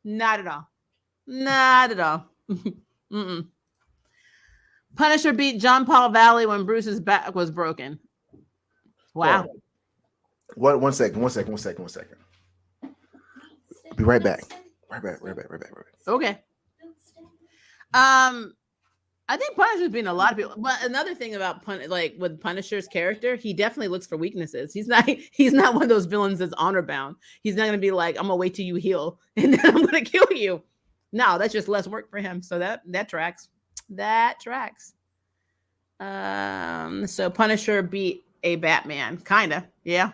Not at all. Not at all. Punisher beat John Paul Valley when Bruce's back was broken. Wow. One second. Be right back. Right back. Okay. I think Punisher's been a lot of people. But another thing about with Punisher's character, he definitely looks for weaknesses. He's not one of those villains that's honor bound. He's not gonna be like, I'm gonna wait till you heal and then I'm gonna kill you. No, that's just less work for him. So that tracks. That tracks. So Punisher beat a Batman, kinda, yeah.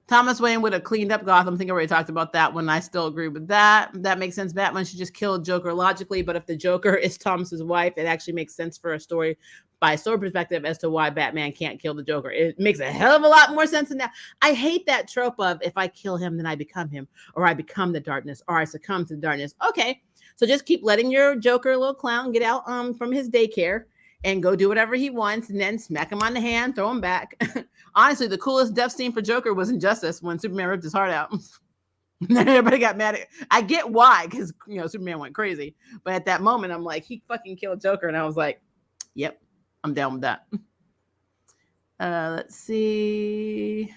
Thomas Wayne would have cleaned up Gotham. I think I already talked about that one. I still agree with that. That makes sense. Batman should just kill Joker logically, but if the Joker is Thomas's wife, it actually makes sense for a story by a story perspective as to why Batman can't kill the Joker. It makes a hell of a lot more sense than that. I hate that trope of if I kill him, then I become him, or I become the darkness, or I succumb to the darkness. Okay, so just keep letting your Joker, little clown, get out from his daycare and go do whatever he wants, and then smack him on the hand, throw him back. Honestly, the coolest death scene for Joker was Injustice when Superman ripped his heart out. Then everybody got mad at it. I get why, because Superman went crazy. But at that moment, I'm like, he fucking killed Joker, and I was like, yep, I'm down with that. Let's see.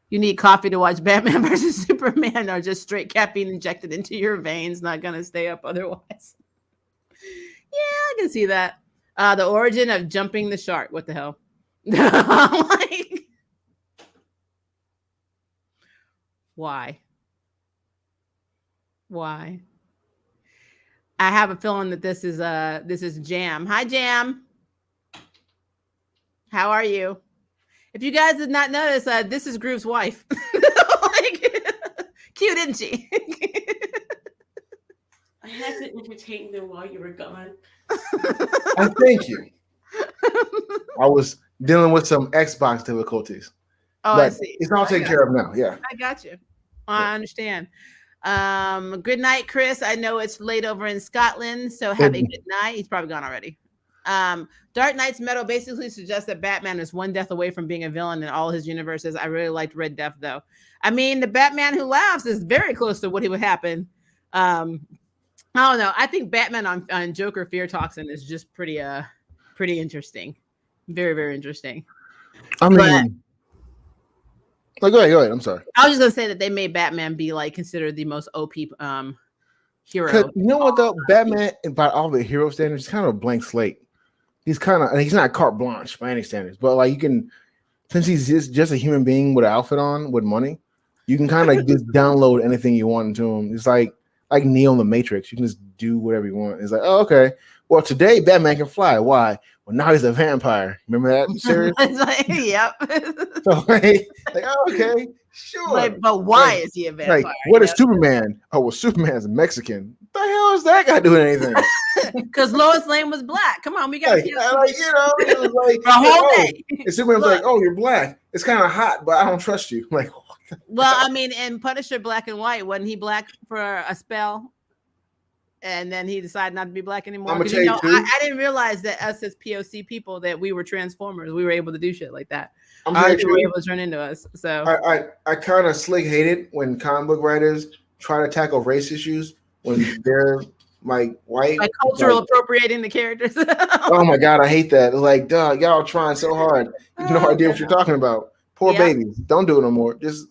You need coffee to watch Batman versus Superman, or just straight caffeine injected into your veins. Not gonna stay up otherwise. Yeah, I can see that. The origin of jumping the shark. What the hell? Why? I have a feeling that this is Jam. Hi, Jam. How are you? If you guys did not notice, this is Groove's wife. Cute, didn't she? I had to entertain them while you were gone. I thank you. I was dealing with some Xbox difficulties. Oh, but I see. It's all taken care of now. Yeah. I got you. I understand. Good night, Chris. I know it's late over in Scotland, so have a good night. He's probably gone already. Dark Knight's Metal basically suggests that Batman is one death away from being a villain in all his universes. I really liked Red Death, though. I mean, the Batman who laughs is very close to what would happen. I don't know. I think Batman on Joker Fear Toxin is just pretty interesting. Very, very interesting. I mean, go ahead. I'm sorry. I was just gonna say that they made Batman be considered the most OP hero. You know what though? Batman, by all the hero standards, is kind of a blank slate. He's not carte blanche by any standards, but since he's just a human being with an outfit on with money, you can kind of just download anything you want into him. It's like Neo in the Matrix. You can just do whatever you want. It's like, oh, okay. Well, today Batman can fly. Why? Well, now he's a vampire. Remember that series? Yep. So oh, okay, sure. But why is he a vampire? What is Superman? Oh, well, Superman's a Mexican. What the hell is that guy doing anything? Because Lois Lane was black. Come on, we got it was like the whole day. And Superman's like, oh, you're black. It's kind of hot, but I don't trust you. Well, I mean, in Punisher Black and White, wasn't he black for a spell? and then he decided not to be black anymore. I'm gonna tell you, I didn't realize that us as POC people that we were Transformers. We were able to do shit like that. I'm Our were able to turn into us. So I kind of slick hate it when comic book writers try to tackle race issues when they're like white, like cultural appropriating the characters. Oh my god, I hate that. It's like, dog, y'all trying so hard. You have no idea what you're talking about. Poor babies. Don't do it no more. Just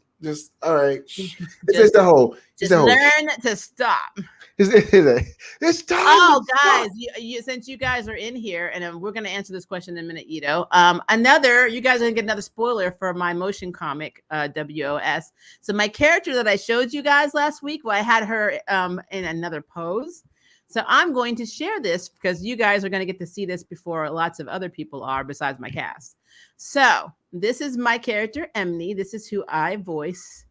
all right. It's the whole. Just learn to stop. It's time. Oh, guys, you since you guys are in here, and we're going to answer this question in a minute, Ito. You guys are going to get another spoiler for my motion comic, WOS. So my character that I showed you guys last week, I had her in another pose. So I'm going to share this because you guys are going to get to see this before lots of other people are besides my cast. So this is my character, Emily. This is who I voice.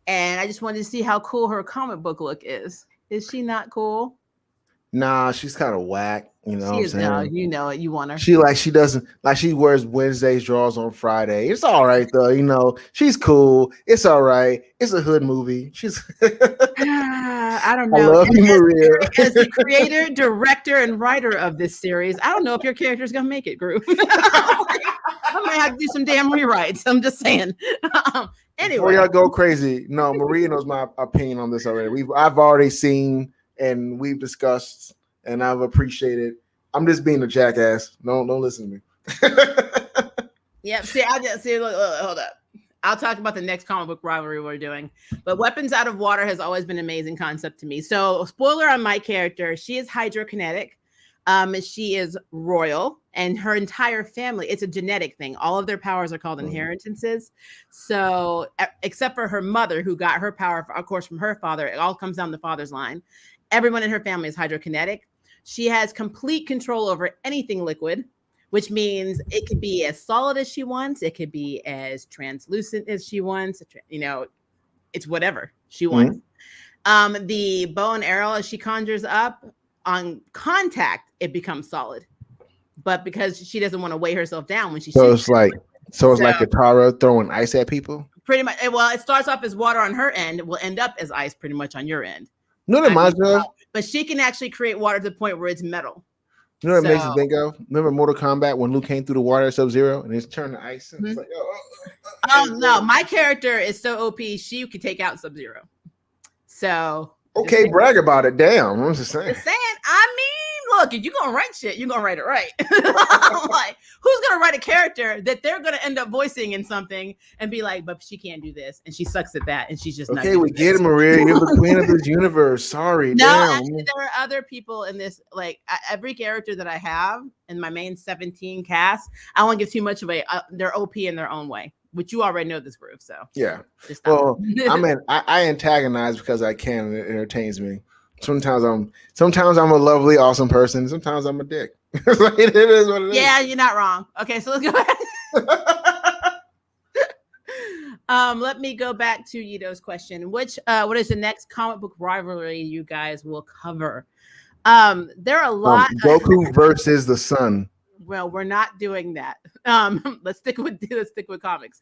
And I just wanted to see how cool her comic book look is. Is she not cool? Nah, she's kind of whack. You know what I'm saying? No, you know it. You want her. She doesn't like she wears Wednesdays draws on Friday. It's all right though. You know, she's cool. It's all right. It's a hood movie. She's I don't know. I love you, Maria. As the creator, director, and writer of this series, I don't know if your character is gonna make it, Groove. I might have to do some damn rewrites. I'm just saying. Anyway, before y'all go crazy, no, Maria knows my opinion on this already. I've already seen and we've discussed, and I've appreciated. I'm just being a jackass. Don't listen to me. Yep. See, hold up. I'll talk about the next comic book rivalry we're doing. But Weapons Out of Water has always been an amazing concept to me. So, spoiler on my character: she is hydrokinetic. She is royal, and her entire family, it's a genetic thing. All of their powers are called inheritances. So, except for her mother, who got her power, of course, from her father, it all comes down the father's line. Everyone in her family is hydrokinetic. She has complete control over anything liquid, which means it could be as solid as she wants. It could be as translucent as she wants. You know, it's whatever she wants. The bow and arrow, as she conjures up, on contact, it becomes solid. But because she doesn't want to weigh herself down when she shoots. It's like Katara throwing ice at people? Pretty much. Well, it starts off as water on her end. It will end up as ice pretty much on your end. No, that reminds me of. But she can actually create water to the point where it's metal. You know what it makes me think of? Remember Mortal Kombat when Luke came through the water at Sub-Zero and it's turned to ice? And it's like, no, my character is so OP, she could take out Sub-Zero. So okay, brag about it. Damn, I'm just saying. I mean, look, if you're gonna write shit, you're gonna write it right. Like, who's gonna write a character that they're gonna end up voicing in something and be like, but she can't do this, and she sucks at that, and she's just okay. We get it, Maria. You're the queen of this universe. Sorry, no, damn. actually, there are other people in this. Like every character that I have in my main 17 cast, I won't give too much away. They're OP in their own way. Which you already know this Groove, so yeah. Well, I antagonize because I can, and it entertains me. Sometimes I'm a lovely, awesome person. Sometimes I'm a dick. It is what it is. Yeah, you're not wrong. Okay, so let's go ahead. Let me go back to Yito's question. What is the next comic book rivalry you guys will cover? There are a lot. Goku versus the sun. Well, we're not doing that. Let's stick with comics.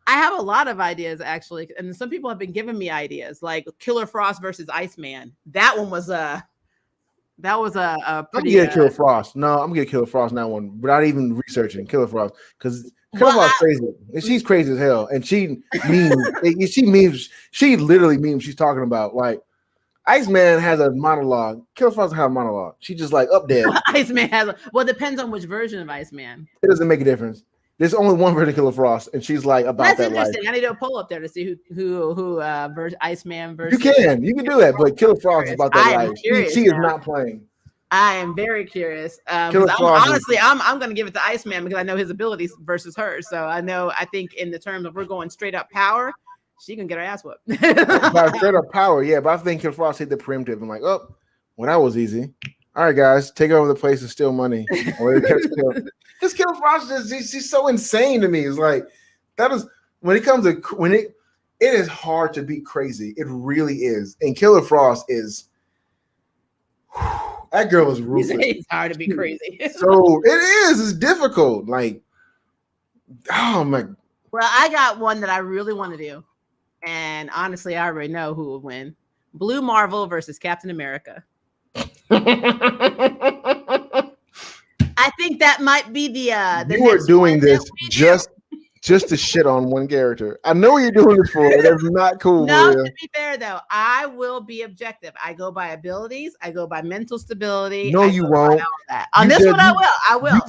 I have a lot of ideas actually, and some people have been giving me ideas like Killer Frost versus Iceman. That one was a pretty. I'm getting Killer Frost. No, I'm getting Killer Frost in that one without even researching Killer Frost because Killer Frost crazy. And she's crazy as hell, and she literally means she's talking about like. Iceman has a monologue. Killer Frost has a monologue. She just like up there. Iceman has it depends on which version of Iceman. It doesn't make a difference. There's only one version of Killer Frost, and she's like about That's that life. interesting. I need to poll up there to see who Iceman versus. You can do that, but Killer Frost is about that life. She is not playing. I am very curious. I'm going to give it to Iceman because I know his abilities versus hers. So I think in the terms of we're going straight up power. She can get her ass whooped. By straight up power, yeah. But I think Killer Frost hit the primitive. I'm like, well, that was easy. All right, guys, take over the place and steal money. This Killer Frost she's so insane to me. It's like that is it is hard to be crazy. It really is. And Killer Frost is that girl is ruthless. It's hard to be crazy. So it is. It's difficult. Like, oh my. Well, I got one that I really want to do. And honestly, I already know who would win. Blue Marvel versus Captain America. I think that might be the you are doing this just to shit on one character. I know what you're doing this for. That's not cool. No, to be fair though, I will be objective. I go by abilities. I go by mental stability. No, you won't. On this one, I will.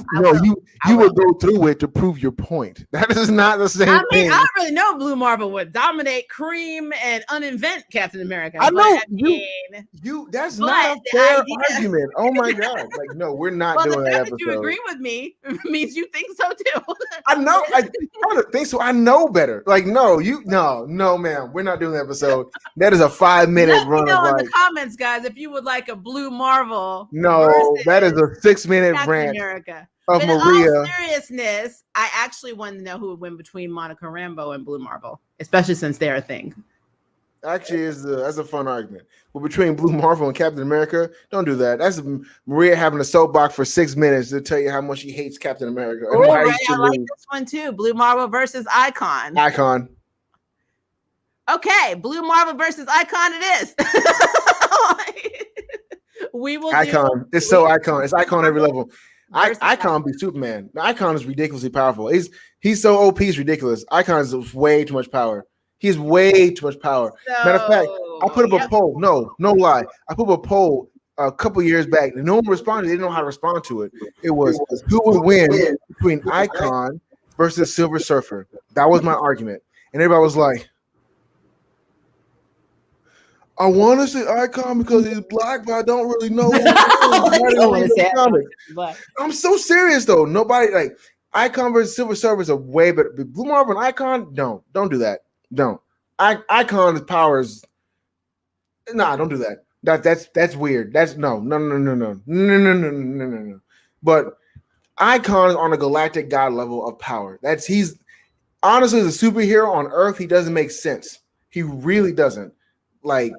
You will go through it to prove your point. That is not the same thing. I don't really know Blue Marvel would dominate, cream, and uninvent Captain America. I know that's not a fair argument. Oh my god! Like, no, we're not doing that episode. You agree with me means you think so too. I know. I don't think so. I know better. Like, no, ma'am. We're not doing the episode. That is a 5-minute run. Let me know in the comments, guys, if you would like a Blue Marvel. No, that is a 6-minute rant America. of But Maria. In all seriousness, I actually want to know who would win between Monica Rambeau and Blue Marvel, especially since they're a thing. Actually, that's a fun argument. But between Blue Marvel and Captain America, don't do that. That's Maria having a soapbox for 6 minutes to tell you how much she hates Captain America. Oh, right. I like this one too. Blue Marvel versus Icon. Okay, Blue Marvel versus Icon it is. We will Icon. It's so Icon. It's Icon every level. Icon be Superman. Icon is ridiculously powerful. He's so OP, it's ridiculous. Icon is way too much power. He's way too much power. Matter of fact, I put up a poll. No lie. I put up a poll a couple years back. And no one responded. They didn't know how to respond to it. It was who would win between Icon versus Silver Surfer. That was my argument. And everybody was like, I want to say Icon because he's black, but I don't really know. I'm so serious though. Nobody like Icon versus Silver Surfer is a way better. Blue Marvel and Icon, don't do that. Don't. Icon's powers. Nah, don't do that. That's weird. That's no. But Icon is on a galactic god level of power. He's honestly as a superhero on Earth. He doesn't make sense. He really doesn't. Like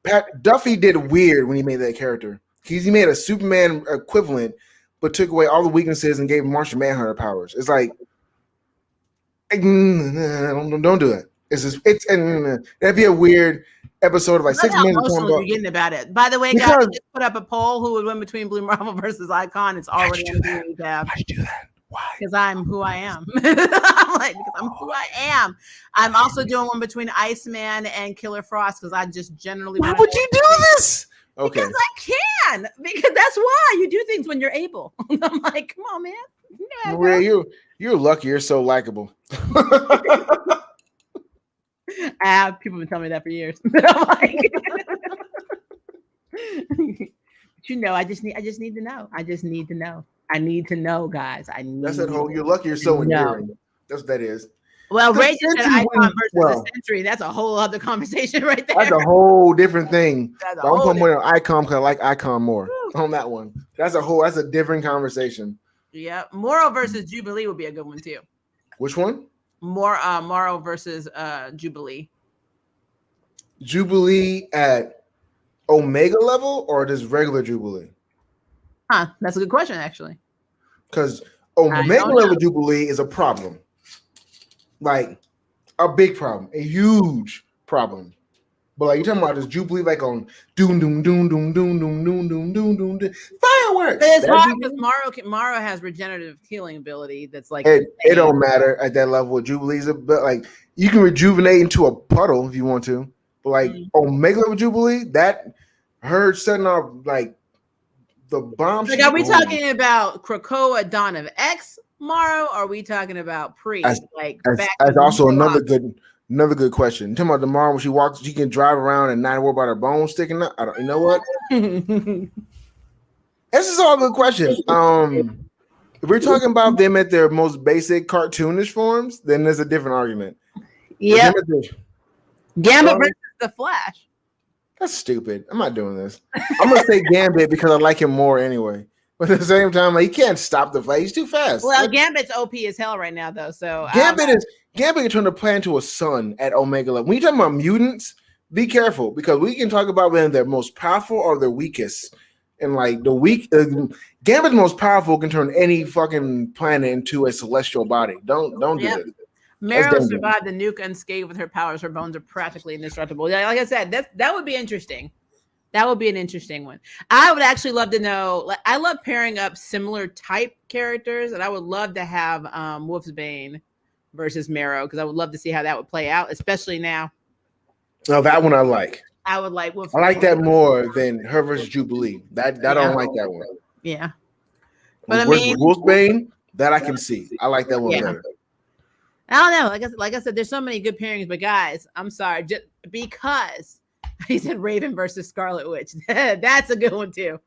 Pat Duffy did weird when he made that character. He made a Superman equivalent, but took away all the weaknesses and gave Martian Manhunter powers. It's like. Don't do that. That'd be a weird episode of like 6 minutes. You're getting about it. By the way, guys, I just put up a poll who would win between Blue Marvel versus Icon. It's already on the tab. Why'd you do that? Why? Because I'm who I am. Because I'm who I am. I'm also doing one between Iceman and Killer Frost because I just generally. Why would you do this? Okay. Because I can. Because that's why you do things when you're able. I'm like, come on, man. Yeah, Maria, you're lucky. You're so likable. People have been telling me that for years. I'm like, but I just need to know. I need to know, guys. That's that whole. You're lucky. You're so endearing. That's what that is. Well, Ray just said Icon versus a Century. That's a whole other conversation right there. That's a whole different thing. I'm talking more Icon because I like Icon more. On that one, that's a different conversation. Yeah, Morrow versus Jubilee would be a good one too. Which one? Morrow versus Jubilee. Jubilee at Omega level or just regular Jubilee? That's a good question, actually. Because Omega level Jubilee is a problem. Like a big problem, a huge problem. But like you're talking about this Jubilee, like on doom doom doom doom doom doom doom doom doom doom doom fireworks. It's hard because Morrow has regenerative healing ability. That's like it don't matter at that level. Jubilee's but like you can rejuvenate into a puddle if you want to. But like Omega level Jubilee, that her setting off like the bombs. Like, are we talking about Krakoa Dawn of X Morrow? Or are we talking about pre? As also another good question. Talking about tomorrow when she walks, she can drive around and not worry about her bones sticking up. You know what? This is all a good question. If we're talking about them at their most basic cartoonish forms, then there's a different argument. Yeah. Gambit versus the Flash. That's stupid. I'm not doing this. I'm gonna say Gambit because I like him more anyway. But at the same time, like, he can't stop the Flash. He's too fast. Well, Gambit's OP as hell right now, though. So Gambit can turn the planet into a sun at Omega level. When you talk about mutants, be careful because we can talk about when they're most powerful or their weakest. And like the Gambit's most powerful can turn any fucking planet into a celestial body. Don't do it. Marrow survived the nuke unscathed with her powers. Her bones are practically indestructible. Yeah, like I said, that would be interesting. That would be an interesting one. I would actually love to know. Like, I love pairing up similar type characters, and I would love to have Wolfsbane versus Marrow because I would love to see how that would play out, especially now. No, that one I like. I would like Wolfsbane. I like that more than her versus Jubilee. I don't like that one. Yeah, but I versus mean, Wolfsbane, that I can see. I like that one better. I don't know. Like I said, there's so many good pairings, but guys, I'm sorry, just because he said Raven versus Scarlet Witch. That's a good one too.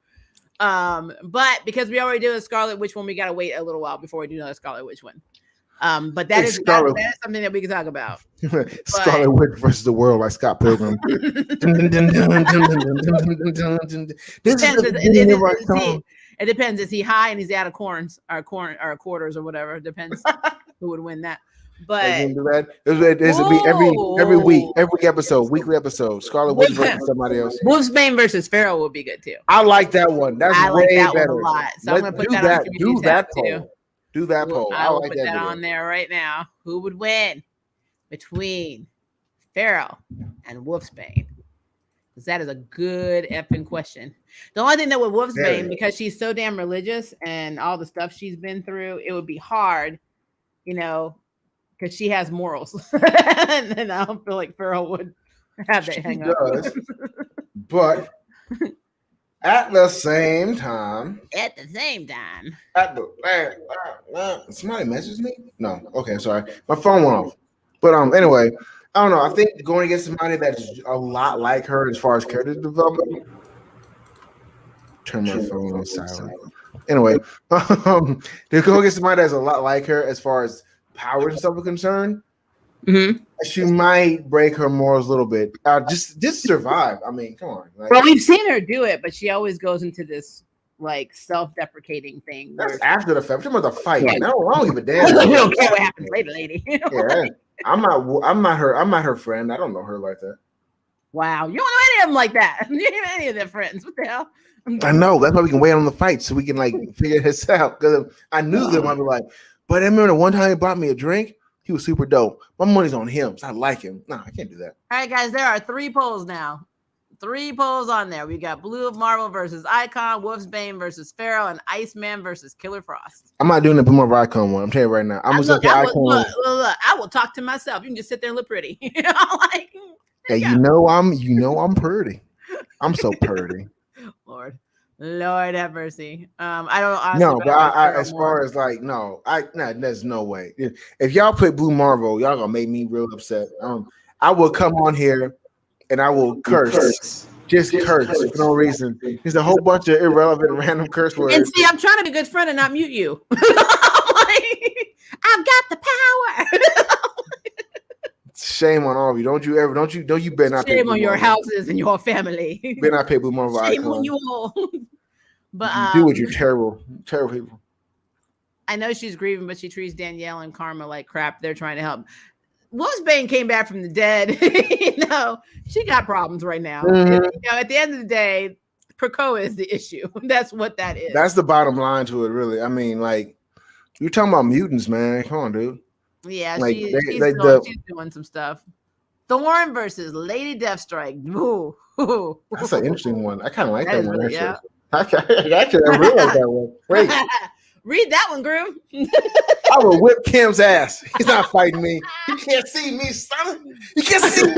But because we already did a Scarlet Witch one, we gotta wait a little while before we do another Scarlet Witch one. But that is something that we can talk about. Scarlet Witch versus the World by Scott Pilgrim. It depends. Is he high and he's out of quarters or whatever? It depends who would win that. But this would be every week, every episode, weekly episode. Scarlet Witch versus somebody else. Wolfsbane versus Pharaoh would be good too. I like that one. That's way better. One a lot. So I'm gonna put that on. Do that poll. Do that poll. I will put that on there right now. Who would win between Pharaoh and Wolfsbane? Because that is a good effing question. The only thing that with Wolfsbane, because she's so damn religious and all the stuff she's been through, it would be hard, because she has morals. And I don't feel like Pharaoh would have that hang up. But at the same time, somebody messaged me? No. Okay, sorry. My phone went off. But anyway, I don't know. I think going against somebody that's a lot like her as far as character development. Turn my phone on silent. Anyway, to go against somebody that's a lot like her as far as power and stuff are concerned, she might break her morals a little bit. Just survive. I mean, come on. Well, we've seen her do it, but she always goes into this like self-deprecating thing. That's after the fact. I'm about to fight. Yeah. I don't give a damn. You don't care what happens later, lady. Yeah, I'm not her friend. I don't know her like that. Wow, you don't know any of them like that. You don't know any of their friends. What the hell? I know. That's why we can wait on the fight so we can like figure this out. Because I knew them. I'd be like, but I remember the one time he bought me a drink. He was super dope. My money's on him. So I like him. No, I can't do that. All right, guys. There are 3 polls now. 3 polls on there. We got Blue of Marvel versus Icon, Wolfsbane versus Pharaoh, and Iceman versus Killer Frost. I'm not doing the Blue Marvel Icon one. I'm telling you right now. I'm just looking at Icon. Look, I will talk to myself. You can just sit there and look pretty. Like, hey, you know I'm pretty. I'm so pretty. Lord have mercy. I don't honestly, no, but I as far as like there's no way. If y'all put Blue Marvel, y'all gonna make me real upset. I will come on here and I will curse. Just curse for no reason. There's a whole bunch of irrelevant random curse words. And see, I'm trying to be a good friend and not mute you. Like, I've got the power. Shame on all of you. Don't you better not shame on your houses and your family. You better not pay Blue Marvel Shame Icon. on you all. But you do what you're terrible people. I know she's grieving, but she treats Danielle and Karma like crap. They're trying to help. Wolfsbane came back from the dead. She got problems right now. And, at the end of the day, Krakoa is the issue. That's what that is. That's the bottom line to it, really. I mean, like, you're talking about mutants, man. Come on, dude. Yeah, like, she's doing some stuff. Thorn versus Lady Deathstrike. Ooh. That's an interesting one. I kind of like that one. Really, yeah. Actually, I really like that one. Wait. Read that one, Groove. I will whip Kim's ass. He's not fighting me. You can't see me, son. You can't see me.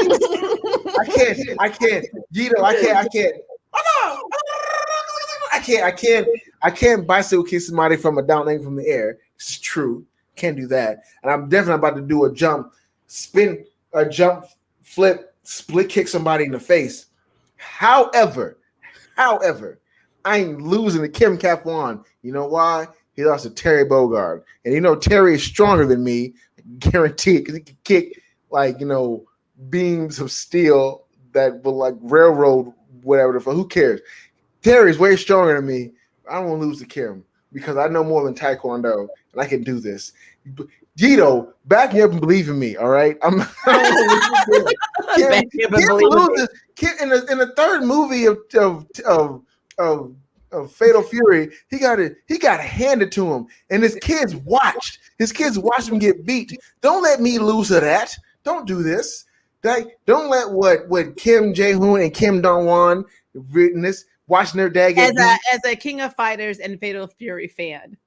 I can't. Gito, I can't. I can't bicycle kick somebody from a down angle from the air. It's true. Can't do that. And I'm definitely about to do a jump flip, split kick somebody in the face. However, I ain't losing to Kim Kaplan. You know why? He lost to Terry Bogard. And Terry is stronger than me, guaranteed, because he can kick beams of steel that will like railroad whatever. Who cares? Terry's way stronger than me. I don't want to lose to Kim because I know more than Taekwondo and I can do this. Gito, back me up and believe in me, all right? In the third movie of Fatal Fury, he got handed to him, and his kids watched him get beat. Don't let me lose to that. Don't do this. Don't let what Kim Jae-hoon and Kim Dong-won written this. Watching their dad get as a King of Fighters and Fatal Fury fan.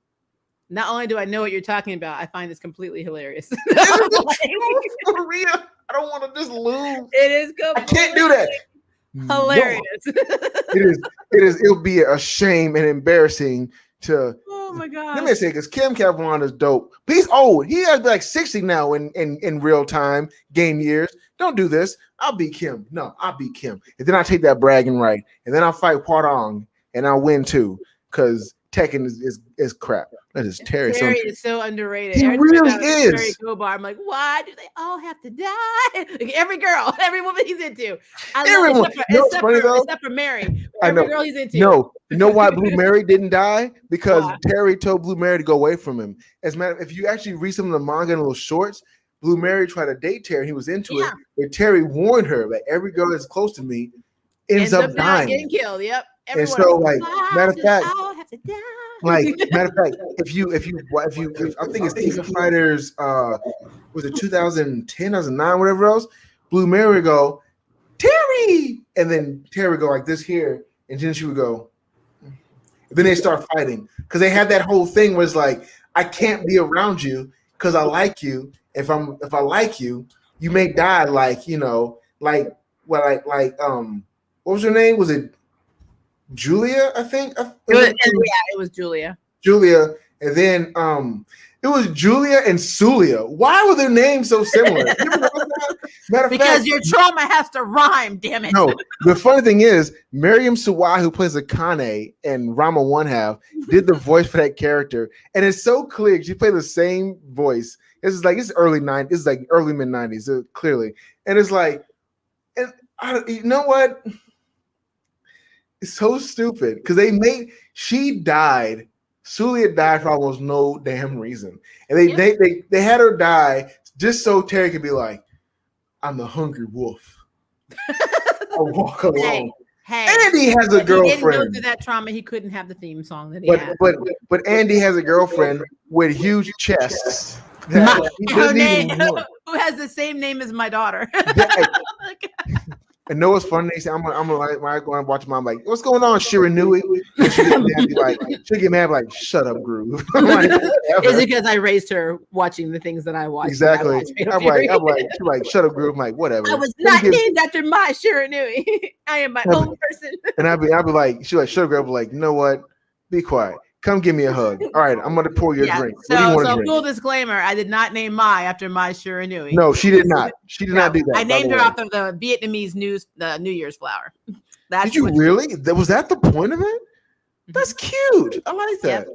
Not only do I know what you're talking about, I find this completely hilarious. Maria, I don't want to just lose. It is good. I can't do that. Hilarious. No. It is. It'll be a shame and embarrassing to. Oh my god. Let me say, because Kim Kavon is dope. But he's old. He has like 60 now in real time game years. Don't do this. I'll beat Kim. No, I'll beat Kim. And then I'll take that bragging right. And then I'll fight Hwadong and I'll win too. Because Tekken is crap. That is Terry. Terry is so underrated. He really is. Terry Gobar. I'm like, why do they all have to die? Like every girl, every woman he's into. Everyone. Except for Mary. Every girl he's into. No, you know why Blue Mary didn't die? Because Terry told Blue Mary to go away from him. As a matter, if you actually read some of the manga and little shorts, Blue Mary tried to date Terry. He was into it, but Terry warned her that every girl that's close to me ends up dying, getting killed. Yep. Everyone, and so, like, matter of fact, if you, I think it's King of Fighters, was it 2010, 2009, whatever else? Blue Mary would go, Terry, and then Terry would go like this here, and then she would go. Then they start fighting because they had that whole thing where it's like, I can't be around you because I like you. If I like you, you may die. Like, you know, what was her name? Was it Julia? I think it was Julia. Julia, and then it was Julia and Sulia. Why were their names so similar? Because your trauma has to rhyme. Damn it! No, the funny thing is, Miriam Sawai, who plays Akane and Rama One Half, did the voice for that character, and it's so clear. She played the same voice. It's early 90s. It's like early mid 90s, clearly, and it's like, and you know what? It's so stupid because she died. Sulia died for almost no damn reason, and they had her die just so Terry could be like, "I'm the hungry wolf. I walk alone." Hey, Andy has a girlfriend. He didn't go through that trauma. He couldn't have the theme song that he had. But Andy has a girlfriend with huge chests. Her name, who has the same name as my daughter. And know what's funny? They say, I'm gonna go and watch mom like, what's going on, Shiranui? And she'll get mad like, shut up, Groove. Like, is it because I raised her watching the things that I watch? Exactly. I'm like, shut up, Groove. I'm like, whatever. I was not named after my Shiranui. I am my own person. And I'll be like, she's like, shut up, Groove. Like, you know what? Be quiet. Come give me a hug. All right, I'm gonna pour you a drink. So full disclaimer, I did not name Mai after Mai Shiranui. No, she did not. She did not do that. I named her after the Vietnamese New Year's flower. Did you really? Was that the point of it? That's cute. I like that. Yep.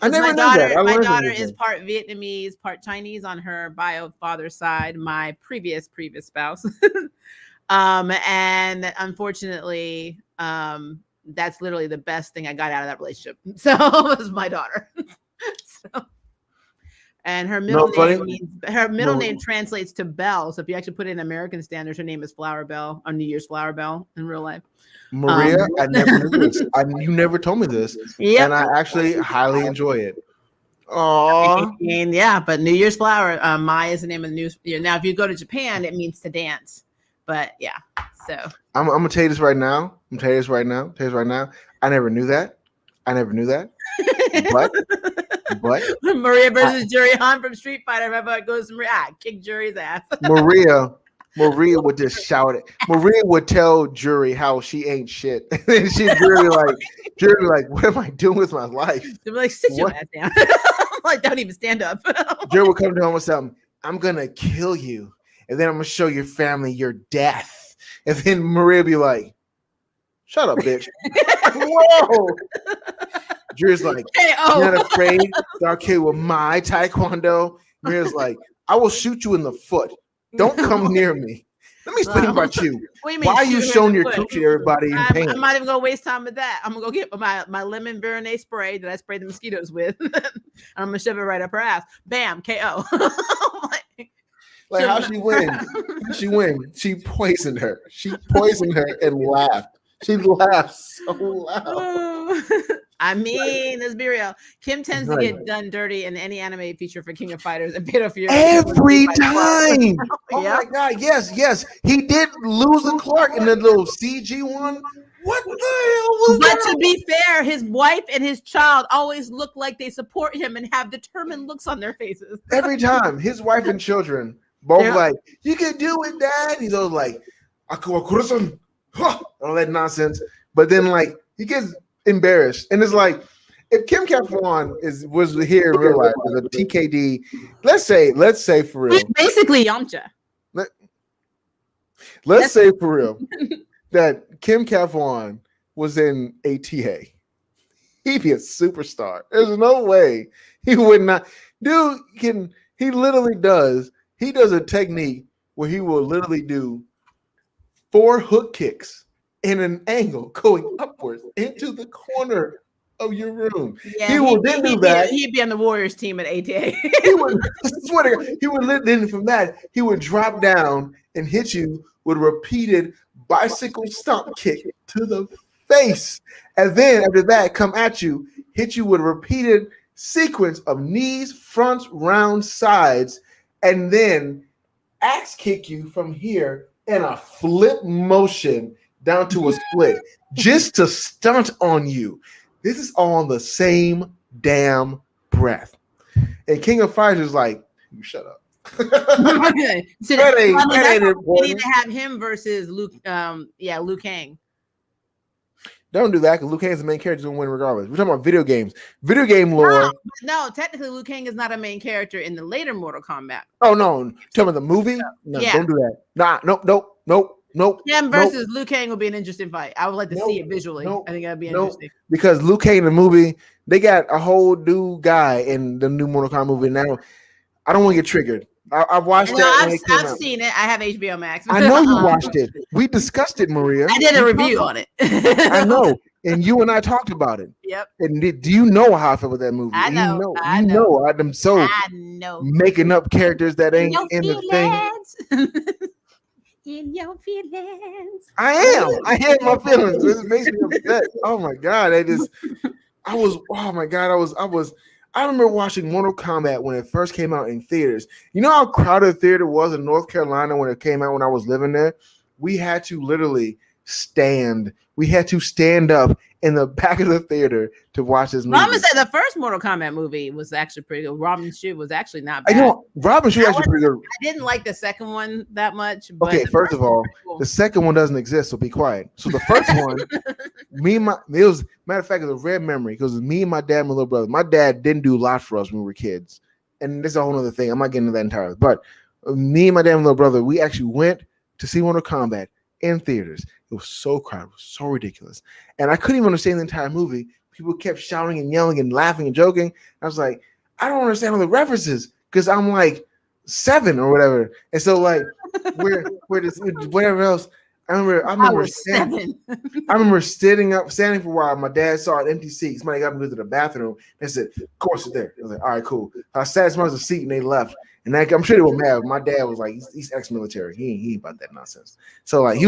I never knew that. My daughter is part Vietnamese, part Chinese on her bio father's side. My previous spouse, and unfortunately, that's literally the best thing I got out of that relationship. So it was my daughter. And her middle name translates to Bell. So if you actually put it in American standards, her name is Flower Bell, or New Year's Flower Bell in real life. Maria, I never knew this. You never told me this. Yeah, and I actually highly enjoy it. Oh, yeah, but New Year's Flower, Mai is the name of the New Year. Now, if you go to Japan, it means to dance. But yeah, so I'm gonna tell you this right now. I never knew that. But Maria versus Juri Han from Street Fighter. Remember, it goes kick Juri's ass. Maria would just shout it. Maria would tell Juri how she ain't shit. And Juri like, what am I doing with my life? They're like, sit your ass down. I'm like, don't even stand up. Juri would come down with something. I'm gonna kill you, and then I'm gonna show your family your death. And then Maria would be like, shut up, bitch. Whoa. Juri's like, you're not afraid to arcade with my taekwondo? Maria's like, I will shoot you in the foot. Don't come near me. Let me explain about you. Why are you showing your coochie to everybody in pain? I'm not even going to waste time with that. I'm going to go get my lemon Veronese spray that I sprayed the mosquitoes with. I'm going to shove it right up her ass. Bam, KO. Like how she win? She poisoned her. She poisoned her and laughed. She laughed so loud. I mean, let's be real. Kim tends to get done dirty in any anime feature for King of Fighters and Fatal Fury. Every time. Oh my God. Yes. He did lose the Clark in the little CG one. What the hell was that? But to be fair, his wife and his child always look like they support him and have determined looks on their faces. Every time. His wife and children both like, you can do it, Dad. He's always like, all that nonsense. But then like he gets embarrassed. And it's like, if Kim Catwan was here in real life as a TKD, let's say for real. He's basically Yamcha. Let's say for real that Kim Catwan was in ATA. He'd be a superstar. There's no way he would not. Dude, he literally does. He does a technique where he will literally do 4 hook kicks in an angle going upwards into the corner of your room. Yeah, he will then do that. He'd be on the Warriors team at ATA. He would then from that, he would drop down and hit you with a repeated bicycle stomp kick to the face. And then after that, come at you, hit you with a repeated sequence of knees, fronts, round, sides, and then axe kick you from here in a flip motion down to a split just to stunt on you. This is all on the same damn breath. And King of Fighters is like, you shut up. Okay. So we need to have him versus Luke. Liu Kang. Don't do that because Liu Kang is the main character to win regardless. We're talking about video games. Video game lore. No, technically Liu Kang is not a main character in the later Mortal Kombat. Oh no! Tell me the movie. No, don't do that. Nah, nope. Him versus Liu Kang would be an interesting fight. I would like to see it visually. I think that'd be interesting. Because Liu Kang in the movie, they got a whole new guy in the new Mortal Kombat movie. Now, I don't want to get triggered. I've watched that. I've seen it. I have HBO Max. I know you watched it. We discussed it, Maria. I did a review on it. I know, and you and I talked about it. Yep. And do you know how I feel with that movie? I know. You know. I'm so making up characters that ain't in the thing. In your feelings. I am my feelings. It makes me upset. Oh my God. I remember watching Mortal Kombat when it first came out in theaters. You know how crowded the theater was in North Carolina when it came out when I was living there? We had to literally stand. We had to stand up in the back of the theater to watch this movie. Mama said the first Mortal Kombat movie was actually pretty good. Robin Shoe was actually not bad. I know Robin Shoe actually pretty good. I didn't like the second one that much. But okay, first of all, the second one doesn't exist, so be quiet. So the first one, it was matter of fact, it was a rare memory because it was me and my dad and my little brother. My dad didn't do a lot for us when we were kids, and this is a whole other thing. I'm not getting into that entirely, but me and my dad and my little brother, we actually went to see Mortal Kombat in theaters. It was so crowded, it was so ridiculous. And I couldn't even understand the entire movie. People kept shouting and yelling and laughing and joking. I was like, I don't understand all the references because I'm like 7 or whatever. And so like where this whatever else. I remember standing for a while. My dad saw an empty seat. Somebody got me to go to the bathroom and said, of course it's there. I was like, all right, cool. I sat in someone's seat and they left. And I'm sure they were mad. My dad was like, he's ex-military. He ain't about that nonsense. So like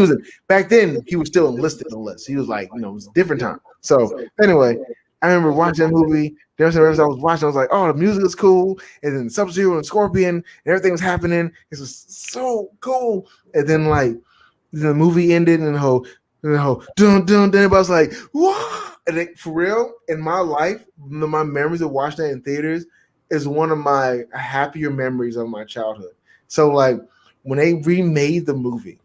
back then he was still enlisted on the list. He was like, it was a different time. So anyway, I remember watching that movie. There was I was watching, I was like, oh, the music is cool. And then Sub-Zero and Scorpion and everything was happening. It was so cool. And then like the movie ended and the whole dun dun dun. I was like, what? And for real, in my life, my memories of watching that in theaters is one of my happier memories of my childhood. So like when they remade the movie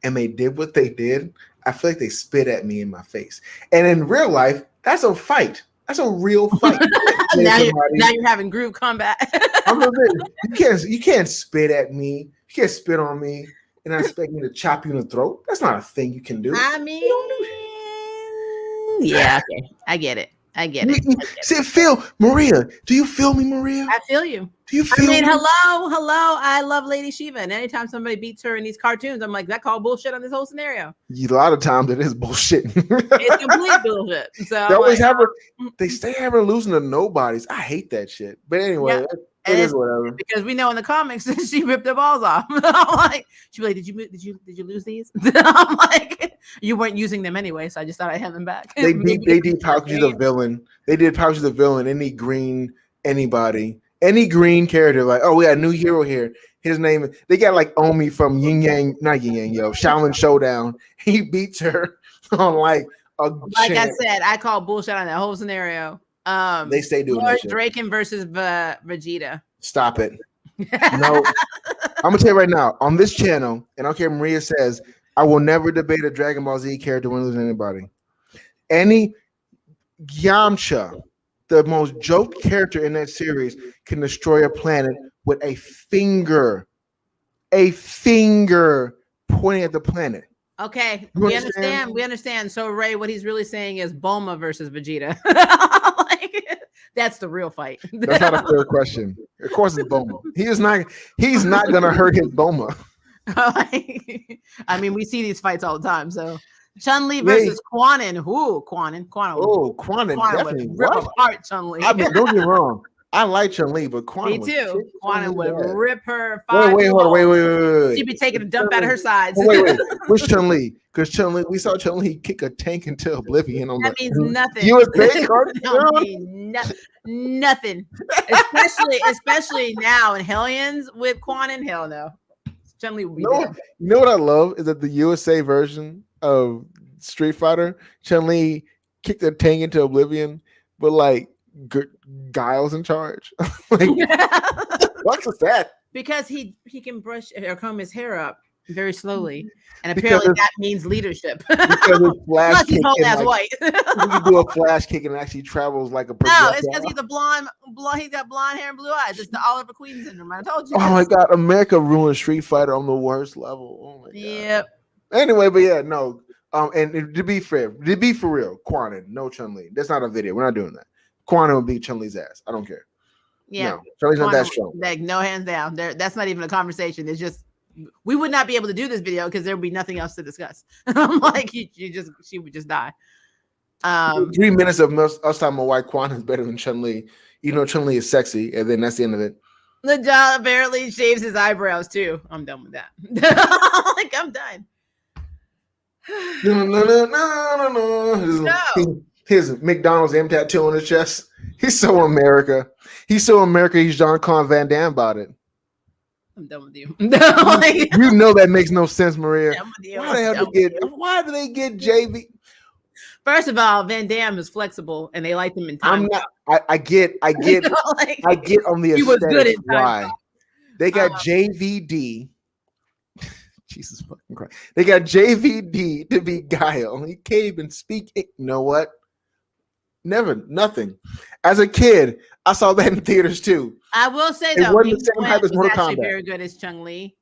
and they did what they did, I feel like they spit at me in my face. And in real life, that's a fight. That's a real fight. now you're having group combat. You can't spit at me. You can't spit on me and expect me to chop you in the throat. That's not a thing you can do. I mean, yeah, okay. I get it. See, Maria, do you feel me, Maria? I feel you. Do you feel me? Hello. I love Lady Shiva. And anytime somebody beats her in these cartoons, I'm like, that called bullshit on this whole scenario. A lot of times it is bullshit. It's complete bullshit. So they always they stay having losing to nobodies. I hate that shit. But anyway, It is whatever. Because we know in the comics that she ripped her balls off. I'm like, she'd be like, did you lose these? I'm like, you weren't using them anyway, so I just thought I'd have them back. They did Pouchy the villain. They did Pouchy the villain. Any green character, like, oh, we got a new hero here. His name, they got like Omi from Shaolin Showdown. He beats her on like a like I said, I call bullshit on that whole scenario. They stay doing Lord that shit. Draken versus Vegeta. Stop it. No, I'm gonna tell you right now on this channel, and I don't care what Maria says, I will never debate a Dragon Ball Z character when losing anybody. Any Yamcha, the most joked character in that series, can destroy a planet with a finger pointing at the planet. Okay, we understand. So Ray, what he's really saying is Bulma versus Vegeta. Like, that's the real fight. That's not a fair question. Of course it's Bulma. He's not gonna hurt his Bulma. I mean, we see these fights all the time. So Chun-Li versus Quan Yin. Ooh, Quan Yin. Oh, Quan Yin definitely rip apart Chun-Li. Don't get me wrong. I like Chun-Li, but Quan Yin. Me too. Quan Yin would rip her. Wait. She'd be taking a dump out of her sides. Wait. Which Chun-Li? Because Chun-Li, we saw Chun-Li kick a tank into oblivion. That means nothing. USA nothing. Especially now in Hellions with Quan Yin. Hell no. Chun-Li will be dead. You know what I love is that the USA version of Street Fighter, Chun-Li kicked a tank into oblivion, but like Guile's in charge. Like, what was that? Because he can brush or comb his hair up very slowly, and apparently that means leadership. Because it's flash kick as white. You do a flash kick and it actually travels like a projectile. No, it's because he's a blonde. He got blonde hair and blue eyes. It's the Oliver Queen syndrome. I told you. Oh my god, America ruined Street Fighter on the worst level. Oh my god. Yep. Anyway, but yeah, no. And to be for real, Quan Yin, no Chun-Li. That's not a video. We're not doing that. Quan Yin will beat Chun-Li's ass. I don't care. Yeah, no, Chun-Li's not that strong. Like, no hands down. That's not even a conversation. It's just we would not be able to do this video because there would be nothing else to discuss. I'm like, she would just die. 3 minutes of us talking about why Quan Yin is better than Chun-Li. You know, Chun-Li is sexy, and then that's the end of it. LeJohn apparently shaves his eyebrows too. I'm done with that. Like, I'm done. No. His McDonald's M tattoo on his chest. He's so America. He's Jean-Claude Van Damme about it. I'm done with you. Like, you know that makes no sense, Maria. Why do they get JV? First of all, Van Damme is flexible, and they like him in time. I get on the aesthetic why they got JVD. Jesus fucking Christ! They got JVD to be Guile. He can't even speak. You know what? Nothing. As a kid, I saw that in theaters too. I will say though, he was actually very good as Chun-Li,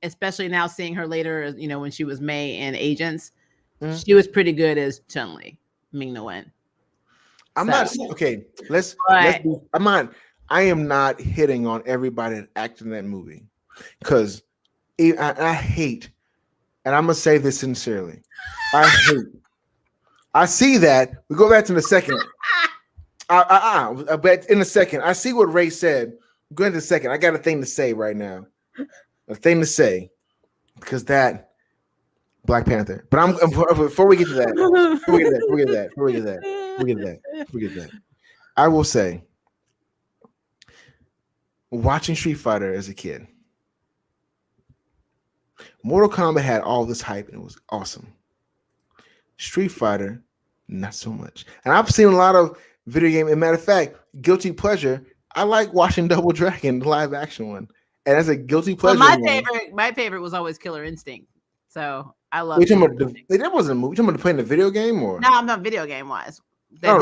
especially now seeing her later. You know, when she was Mei in Agents, she was pretty good as Chun-Li. Ming-Na Wen. I am not hitting on everybody that acted in that movie because I hate, and I'm gonna say this sincerely. I see that. We go back to the second. But in a second, I see what Ray said. Go into a second. I got a thing to say right now. A thing to say because that Black Panther. But before we get to that, forget that. I will say, watching Street Fighter as a kid, Mortal Kombat had all this hype and it was awesome. Street Fighter, not so much. And I've seen a lot of video game. As a matter of fact, guilty pleasure. I like watching Double Dragon, the live action one, and as a guilty pleasure. Well, my favorite was always Killer Instinct. So I love. That wasn't a movie. You talking about playing the video game or? No, I'm not video game wise. No.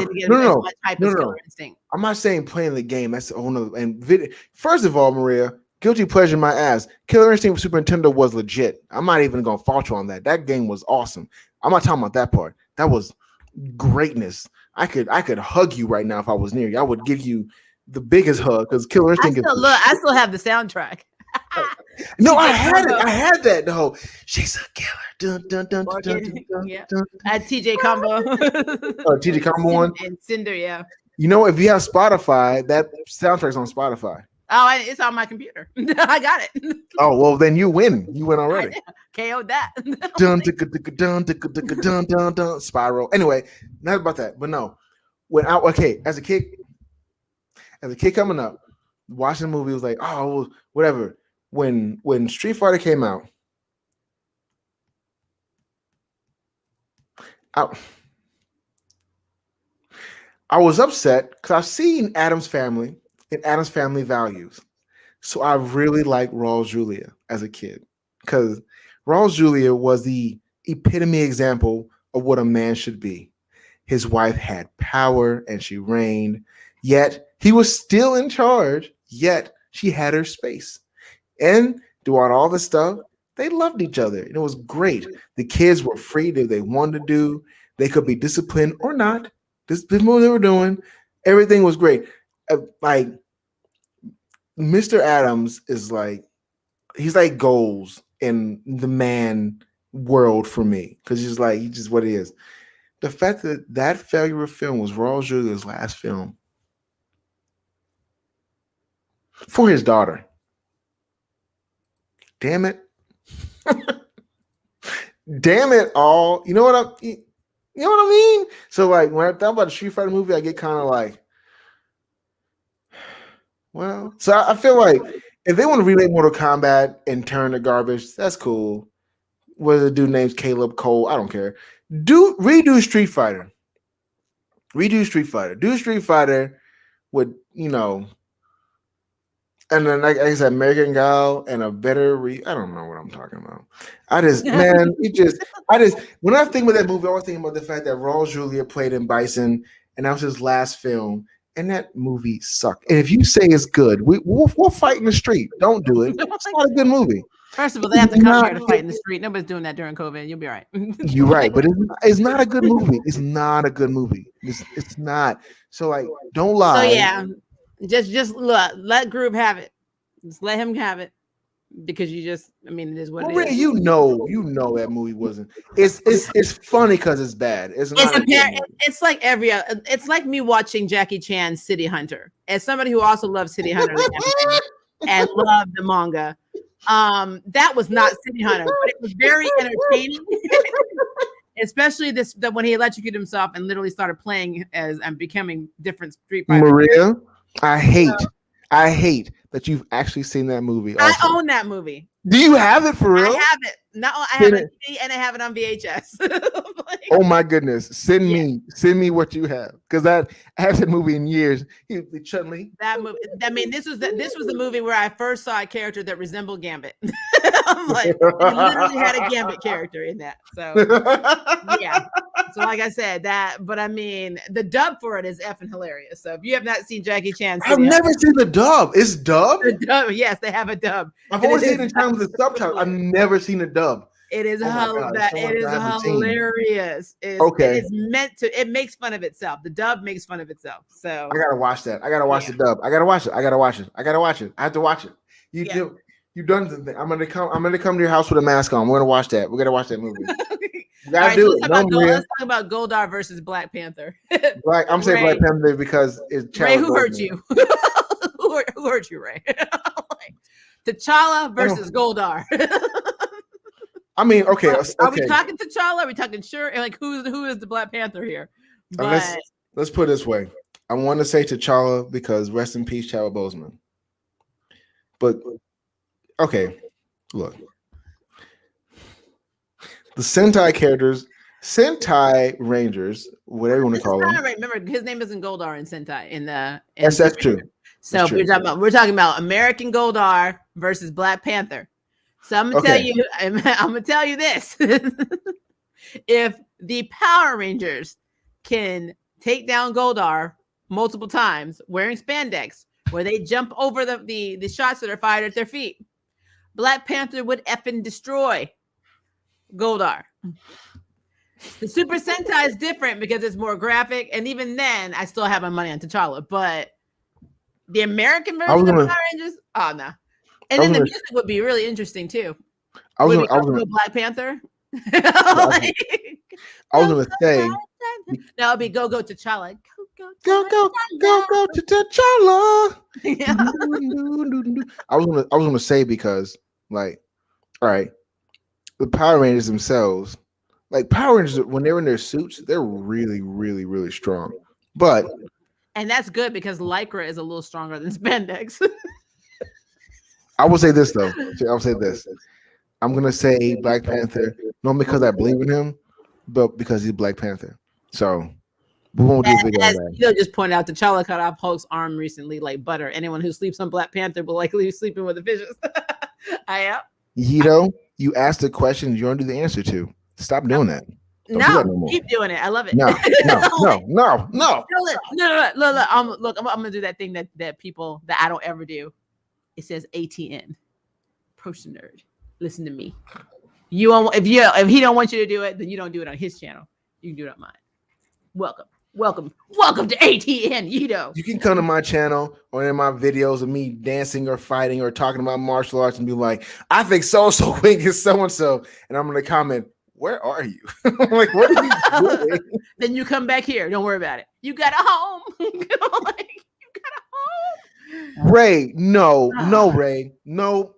Instinct. I'm not saying playing the game. That's a whole nother. And video. First of all, Maria, guilty pleasure, my ass. Killer Instinct Super Nintendo was legit. I'm not even gonna fault you on that. That game was awesome. I'm not talking about that part. That was greatness. I could hug you right now if I was near you. I would give you the biggest hug because Killer Instinct. I still have the soundtrack. No, I had that though. She's a killer. Dun, dun, dun, dun, dun, dun, yeah. I had TJ Combo. TJ Combo one and Cinder. Yeah. You know, if you have Spotify, that soundtrack's on Spotify. Oh, it's on my computer. I got it. Oh well, then you win. You win already. KO'd that. Dun, dun, dun, dun, dun, Spiral. Anyway, not about that, but no. As a kid coming up, watching the movie was like, oh, well, whatever. When Street Fighter came out, I was upset because I've seen Addams Family and Addams Family Values. So I really liked Raul Julia as a kid because Raul Julia was the epitome example of what a man should be. His wife had power and she reigned, yet he was still in charge, yet she had her space. And throughout all the stuff, they loved each other. And it was great. The kids were free to they wanted to do. They could be disciplined or not. This is what they were doing. Everything was great. Like Mr. Addams is like, he's like goals in the man world for me. Because he's just what he is. The fact that failure of film was Raul Julia's last film for his daughter. Damn it. Damn it all. You know what I mean? So like when I thought about the Street Fighter movie, I get kind of like, well, so I feel like if they want to remake Mortal Kombat and turn to garbage, that's cool. Whether the dude name's Caleb Cole, I don't care. Redo Street Fighter. Do Street Fighter with, and then like I said, American Gal and a better I don't know what I'm talking about. When I think about that movie, I always think about the fact that Raul Julia played in Bison, and that was his last film, and that movie sucked. And if you say it's good, we'll fight in the street. Don't do it. It's not a good movie. First of all, they have to come here to fight in the street. Nobody's doing that during COVID. You'll be all right. You're right, but it's not a good movie. It's not a good movie. It's not. So like, don't lie. So yeah, just let Groove have it. Just let him have it because it is what it is. You know that movie wasn't. It's funny because it's bad. It's like every other. It's like me watching Jackie Chan's City Hunter. As somebody who also loves City Hunter and loved the manga. That was not City Hunter, but it was very entertaining. Especially when he electrocuted himself and literally started playing as and becoming different Street Fighter. Maria, I hate that you've actually seen that movie. Also. I own that movie. Do you have it for real? I have it. No, I have it and I have it on VHS. Oh my goodness! Send me what you have because I haven't seen that movie in years. Chun-Li. That movie. This was the movie where I first saw a character that resembled Gambit. I'm like, he literally had a Gambit character in that. So yeah. So like I said, but the dub for it is effing hilarious. So if you have not seen Jackie Chan, I've never seen the dub. It's dubbed? The dub, yes, they have a dub. I've always seen it in terms of the subtitles. I've never seen a dub. It is hilarious. Okay. It is meant to. It makes fun of itself. The dub makes fun of itself. So I gotta watch that. I gotta watch the dub. I gotta watch it. I have to watch it. You've done something. I'm gonna come to your house with a mask on. We're gonna watch that. We're gonna watch that movie. Let's talk about Goldar versus Black Panther. I'm saying Black Panther because it's Ray. Who hurt you? who hurt you, Ray? T'Challa versus Goldar. Okay. Are we talking T'Challa? Are we talking Like who is the Black Panther here? Let's put it this way. I want to say T'Challa because rest in peace, Chadwick Boseman. But okay, look. The Sentai characters, Sentai Rangers, whatever you want to call them. Remember, his name isn't Goldar in Sentai. Yes, that's true. So we're talking about American Goldar versus Black Panther. So I'm gonna tell you this: if the Power Rangers can take down Goldar multiple times wearing spandex, where they jump over the shots that are fired at their feet, Black Panther would effing destroy Goldar. The Super Sentai is different because it's more graphic, and even then, I still have my money on T'Challa. But the American version of Power Rangers, oh no. And then the music would be really interesting too. I was gonna Black Panther. I was gonna say no, it'd be go T'Challa. Go to T'Challa. Yeah. I was gonna say because like, all right, the Power Rangers themselves, like Power Rangers, when they're in their suits, they're really, really, really strong. But and that's good because Lycra is a little stronger than spandex. I will say this though. I'll say this. I'm gonna say Black Panther, not because I believe in him, but because he's Black Panther. So we won't do a video on that. You know, just point out T'Challa cut off Hulk's arm recently like butter. Anyone who sleeps on Black Panther will likely be sleeping with the fishes. I am. Yito, you asked a question you don't do the answer to. Stop doing that. No, keep doing it. I love it. No. Look, I'm gonna do that thing that people that I don't ever do. It says ATN. Post nerd. Listen to me. You won't, if he don't want you to do it, then you don't do it on his channel. You can do it on mine. Welcome to ATN, Yito. You can come to my channel or in my videos of me dancing or fighting or talking about martial arts and be like, I think so-and-so wing is so-and-so. And I'm going to comment, where are you? Like, what are you doing? Then you come back here. Don't worry about it. You got a home. You got a home. Ray, no, Ray. No,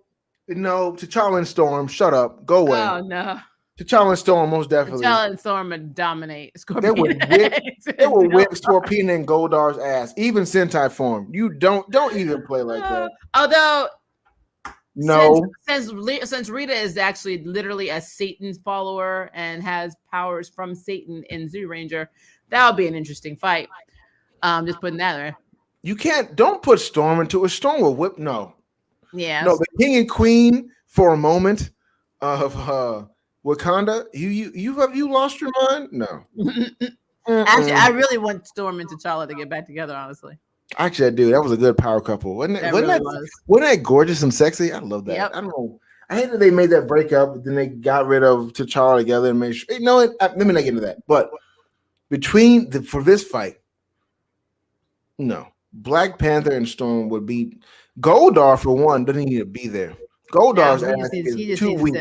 T'Challa and Storm, shut up. Go away. Oh, no. T'Challa and Storm, most definitely. T'Challa and Storm would dominate Scorpion. They will whip Scorpion and Goldar's ass, even Sentai form. You don't even play like that. Although, no, since Rita is actually literally a Satan's follower and has powers from Satan in Zoo Ranger, that'll be an interesting fight. Just putting that there. You don't put Storm into a Storm will whip. No. Yeah. No, the king and queen for a moment of Wakanda. You lost your mind? No. Actually, I really want Storm and T'Challa to get back together, honestly. Actually, I do. That was a good power couple, wasn't it? Wasn't that gorgeous and sexy? I love that. Yep. I don't know. I hate that they made that breakup, but then they got rid of T'Challa together and made sure. You know what? Let me not get into that. But for this fight, no. Black Panther and Storm would be Goldar for one. Doesn't need to be there. Goldar's ass is too weak.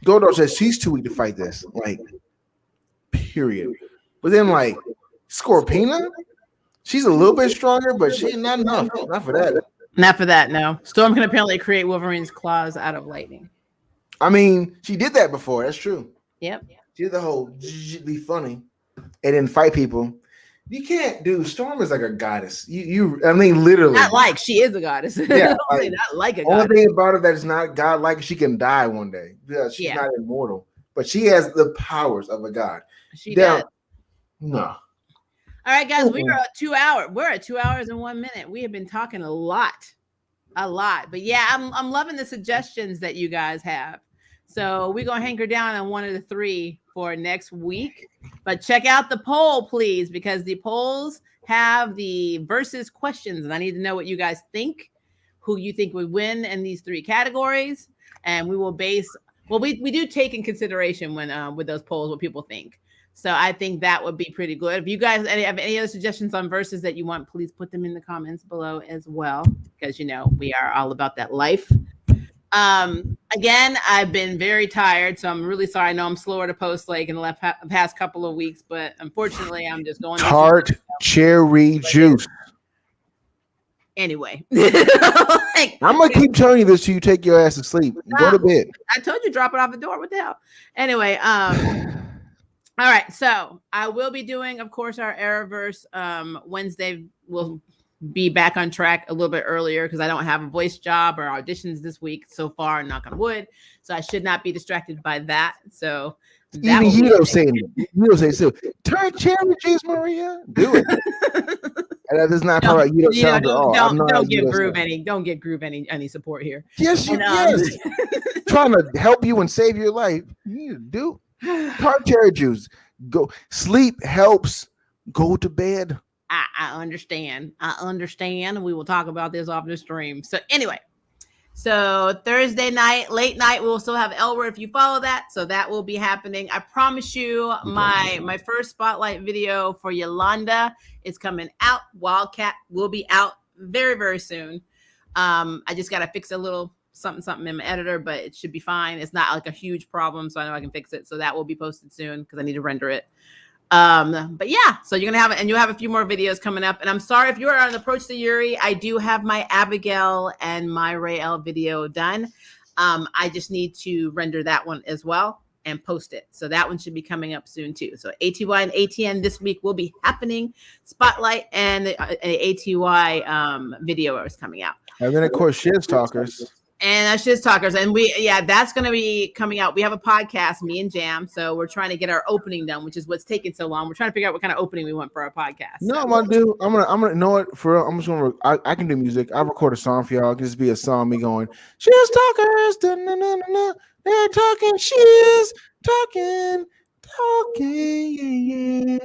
Goldar says she's too weak to fight this. Like, period. But then like Scorpina, she's a little bit stronger, but she's not enough. Not for that. Not for that. No. Storm can apparently create Wolverine's claws out of lightning. I mean, she did that before. That's true. Yep. She did the whole be funny and then fight people. You can't do. Storm is like a goddess. I mean, literally. Not like she is a goddess. Yeah, not like a goddess. Only thing about her that is not godlike, she can die one day because she's not immortal, but she has the powers of a god. She does. No. All right, guys, we are at 2 hours. We're at 2 hours and 1 minute. We have been talking a lot. But yeah, I'm loving the suggestions that you guys have. So we're gonna hanker down on one of the three for next week. But check out the poll, please, because the polls have the versus questions, and I need to know what you guys think, who you think would win in these three categories, and we will base. Well, we do take in consideration when with those polls what people think. So I think that would be pretty good. If you guys have any other suggestions on verses that you want, please put them in the comments below as well, because we are all about that life. Again, I've been very tired, so I'm really sorry. I know I'm slower to post like in the past couple of weeks, but unfortunately, I'm just going tart cherry juice. Anyway, I'm gonna keep telling you this till you take your ass to sleep. Go to bed. I told you drop it off the door. What the hell? Anyway, all right. So I will be doing, of course, our Arrowverse Wednesday. We'll be back on track a little bit earlier because I don't have a voice job or auditions this week so far, knock on wood. So I should not be distracted by that. So even you don't say so. Turn cherry juice, Maria. Do it. And that does not sound at all. Don't give Groove any support here. Yes, yes. Trying to help you and save your life. You need to do tart cherry juice. Go sleep helps. Go to bed. I understand. We will talk about this off the stream. So anyway, Thursday night, late night, we will still have Elwer if you follow that. So that will be happening. I promise you my first spotlight video for Yolanda is coming out. Wildcat will be out very, very soon. I just got to fix a little something in my editor, but it should be fine. It's not like a huge problem. So I know I can fix it. So that will be posted soon because I need to render it. But yeah, so you're gonna have it, and you'll have a few more videos coming up. And I'm sorry if you are on Approach to Yuri, I do have my Abigail and my Rael video done. I just need to render that one as well and post it. So that one should be coming up soon too. So ATY and ATN this week will be happening. Spotlight and the ATY video is coming out. And then of course Shiz Talkers. And that's Shiz Talkers. And that's going to be coming out. We have a podcast, me and Jam. So we're trying to get our opening done, which is what's taking so long. We're trying to figure out what kind of opening we want for our podcast. No, I'm gonna know it for real. I'm just gonna, I can do music. I'll record a song for y'all. It can just be a song, me going, Shiz Talkers, da-na-na-na-na. They're talking, Shiz talking, yeah.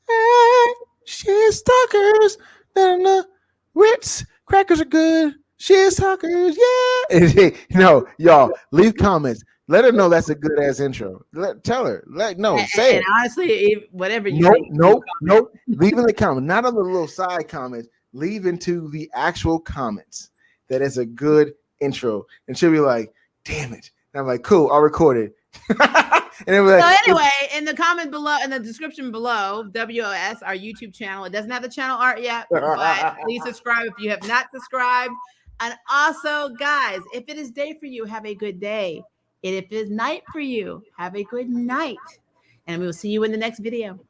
Hey, Shiz Talkers, da-na-na. Ritz, crackers are good. Shiz Talkers, yeah. No, y'all, leave comments. Let her know that's a good ass intro. Tell her. Say it. Honestly, whatever you Nope. Leave in the comments, not on the little side comments. Leave into the actual comments that is a good intro. And she'll be like, damn it. And I'm like, cool, I'll record it. And it was like, so anyway, in the comment below, in the description below, WOS, our YouTube channel. It doesn't have the channel art yet, but please subscribe if you have not subscribed. And also, guys, if it is day for you, have a good day. And if it is night for you, have a good night. And we will see you in the next video.